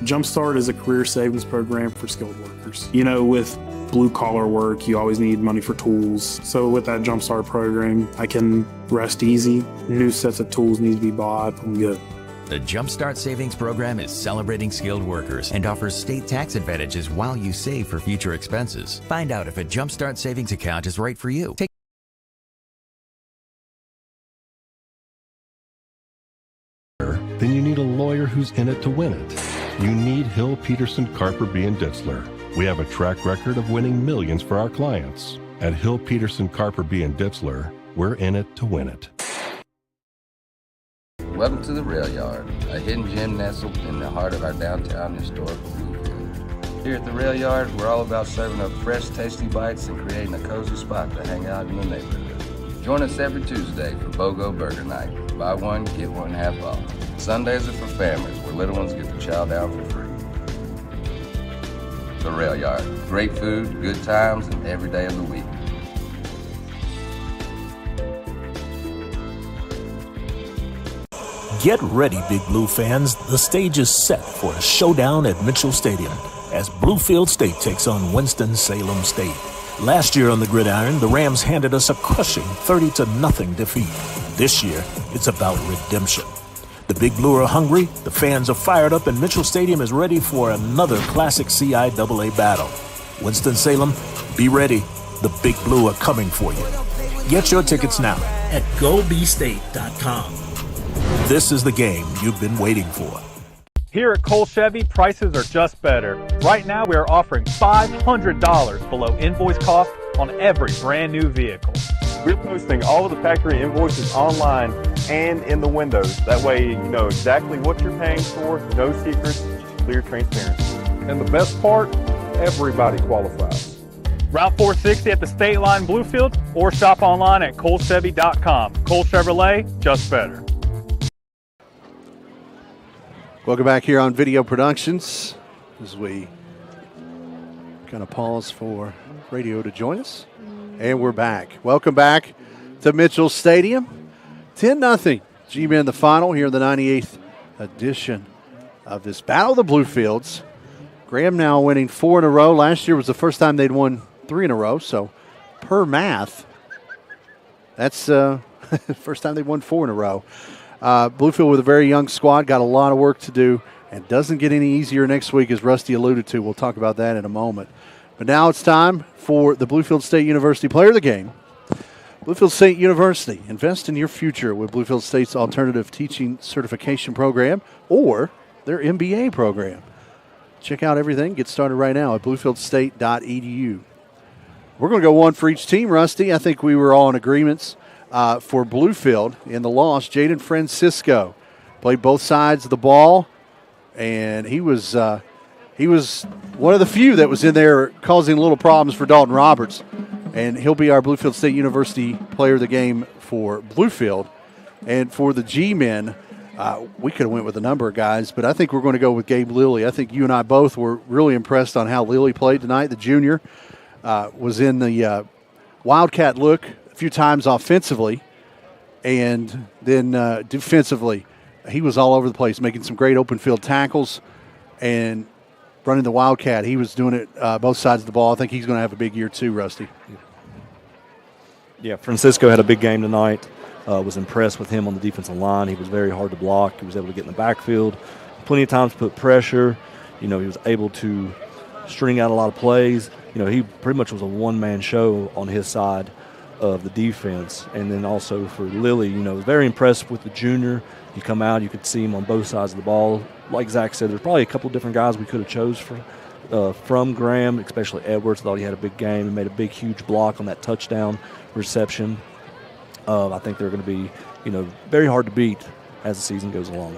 Jumpstart is a career savings program for skilled workers. You know, with blue collar work, you always need money for tools. So with that Jumpstart program, I can rest easy. New sets of tools need to be bought. I'm good. The Jumpstart Savings Program is celebrating skilled workers and offers state tax advantages while you save for future expenses. Find out if a Jumpstart Savings account is right for you. Then you need a lawyer who's in it to win it. You need Hill, Peterson, Carper, B. & Ditzler. We have a track record of winning millions for our clients. At Hill, Peterson, Carper, B. & Ditzler, we're in it to win it. Welcome to the Rail Yard, a hidden gem nestled in the heart of our downtown historical Bluefield. Here at the Rail Yard, we're all about serving up fresh, tasty bites and creating a cozy spot to hang out in the neighborhood. Join us every Tuesday for BOGO Burger Night. Buy one, get one half off. Sundays are for families, where little ones get to chow down for free. The Rail Yard. Great food, good times, and every day of the week. Get ready, Big Blue fans. The stage is set for a showdown at Mitchell Stadium as Bluefield State takes on Winston-Salem State. Last year on the gridiron, the Rams handed us a crushing 30-0 defeat. This year, it's about redemption. The Big Blue are hungry, the fans are fired up, and Mitchell Stadium is ready for another classic CIAA battle. Winston-Salem, be ready. The Big Blue are coming for you. Get your tickets now at GoBState.com. This is the game you've been waiting for. Here at Cole Chevy, prices are just better. Right now, we are offering $500 below invoice cost on every brand new vehicle. We're posting all of the factory invoices online and in the windows. That way you know exactly what you're paying for, no secrets, clear transparency. And the best part, everybody qualifies. Route 460 at the State Line Bluefield or shop online at colechevy.com. Cole Chevrolet, just better. Welcome back here on Video Productions as we kind of pause for radio to join us. And we're back. Welcome back to Mitchell Stadium. 10-0. G-Men in the final here in the 98th edition of this Battle of the Bluefields. Graham now winning 4 in a row. Last year was the first time they'd won 3 in a row. So per math, that's the first time they've won 4 in a row. Bluefield with a very young squad, got a lot of work to do, and doesn't get any easier next week, as Rusty alluded to. We'll talk about that in a moment. But now it's time for the Bluefield State University Player of the Game. Bluefield State University. Invest in your future with Bluefield State's alternative teaching certification program or their MBA program. Check out everything. Get started right now at bluefieldState.edu. We're going to go one for each team, Rusty. I think we were all in agreements for Bluefield in the loss. Jaden Francisco played both sides of the ball, and he was one of the few that was in there causing little problems for Dalton Roberts. And he'll be our Bluefield State University Player of the Game for Bluefield. And for the G-men, we could have went with a number of guys, but I think we're going to go with Gabe Lilly. I think you and I both were really impressed on how Lilly played tonight. The junior was in the Wildcat look a few times offensively, and then defensively, he was all over the place, making some great open field tackles and running the Wildcat. He was doing it both sides of the ball. I think he's going to have a big year too, Rusty. Yeah, Francisco had a big game tonight. Was impressed with him on the defensive line. He was very hard to block. He was able to get in the backfield. Plenty of times to put pressure. You know, he was able to string out a lot of plays. You know, he pretty much was a one-man show on his side of the defense. And then also for Lilly, you know, very impressed with the junior. You come out, you could see him on both sides of the ball. Like Zach said, there's probably a couple different guys we could have chose from Graham, especially Edwards. Thought he had a big game and made a big, huge block on that touchdown reception. I think they're going to be, very hard to beat as the season goes along.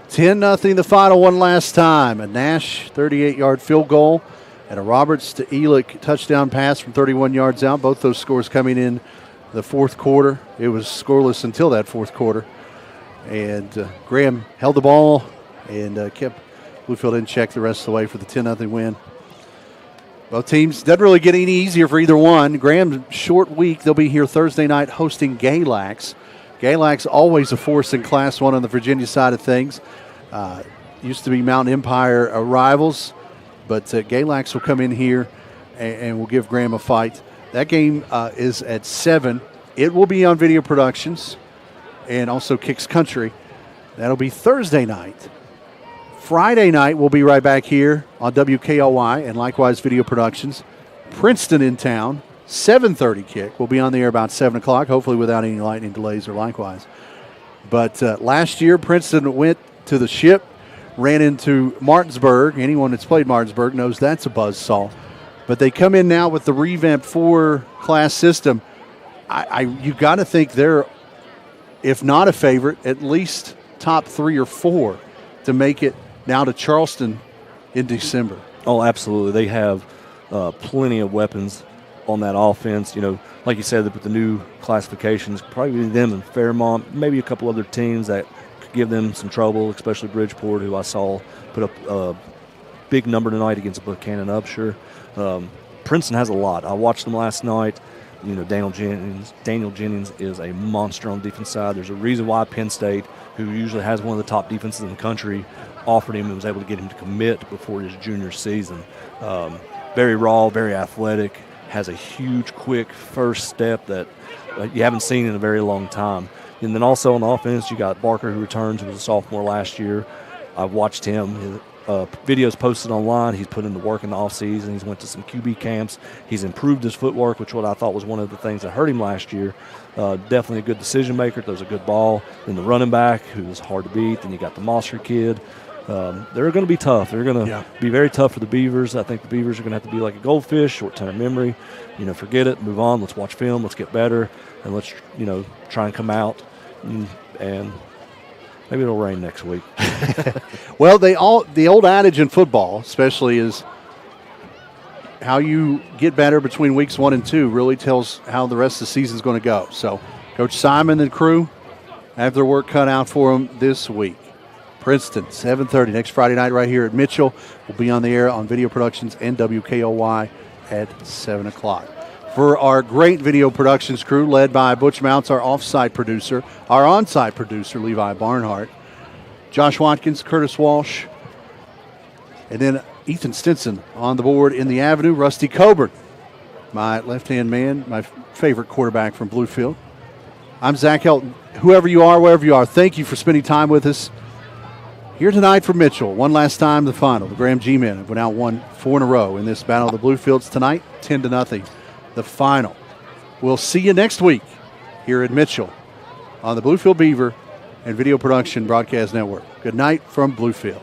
10-0 the final one last time. A Nash 38-yard field goal and a Roberts to Elick touchdown pass from 31 yards out. Both those scores coming in the fourth quarter. It was scoreless until that fourth quarter. And Graham held the ball and kept Bluefield in check the rest of the way for the 10-0 win. Both teams doesn't really get any easier for either one. Graham's short week. They'll be here Thursday night hosting Galax. Galax always a force in Class 1 on the Virginia side of things. Used to be Mountain Empire rivals, but Galax will come in here and will give Graham a fight. That game is at 7. It will be on Video Productions and also Kicks Country. That'll be Thursday night. Friday night, we'll be right back here on WKLY and likewise Video Productions. Princeton in town, 7:30 kick. We'll be on the air about 7 o'clock, hopefully without any lightning delays or likewise. But last year, Princeton went to the Ship, ran into Martinsburg. Anyone that's played Martinsburg knows that's a buzzsaw. But they come in now with the revamped 4-class system. You got to think they're, if not a favorite, at least top 3 or 4 to make it now to Charleston in December. Oh, absolutely. They have plenty of weapons on that offense. Like you said, with the new classifications, probably them and Fairmont, maybe a couple other teams that could give them some trouble, especially Bridgeport, who I saw put up a big number tonight against Buchanan Upshur. Princeton has a lot. I watched them last night. Daniel Jennings is a monster on the defense side. There's a reason why Penn State, who usually has one of the top defenses in the country, offered him and was able to get him to commit before his junior season. Very raw, very athletic, has a huge, quick first step that you haven't seen in a very long time. And then also on offense, you got Barker, who returns, who was a sophomore last year. I've watched him. His videos posted online. He's put in the work in the offseason. He's went to some QB camps. He's improved his footwork, which what I thought was one of the things that hurt him last year. Definitely a good decision maker. Throws a good ball. Then the running back, who is hard to beat. Then you got the Mosser kid. They're going to be tough. They're going to be very tough for the Beavers. I think the Beavers are going to have to be like a goldfish, short-term memory. Forget it, move on. Let's watch film. Let's get better, and let's try and come out and maybe it'll rain next week. Well, the old adage in football, especially, is how you get better between weeks 1 and 2 really tells how the rest of the season is going to go. So, Coach Simon and crew have their work cut out for them this week. Princeton, 7:30 next Friday night right here at Mitchell. We'll be on the air on Video Productions and WKOY at 7 o'clock. For our great Video Productions crew, led by Butch Mounts, our off-site producer, our on-site producer, Levi Barnhart, Josh Watkins, Curtis Walsh, and then Ethan Stinson on the board in the avenue, Rusty Coburn, my left-hand man, my favorite quarterback from Bluefield. I'm Zach Helton. Whoever you are, wherever you are, thank you for spending time with us. Here tonight for Mitchell, one last time the final. The Graham G-Men have now won 4 in a row in this Battle of the Bluefields tonight, 10-0, the final. We'll see you next week here at Mitchell on the Bluefield Beaver and Video Production Broadcast Network. Good night from Bluefield.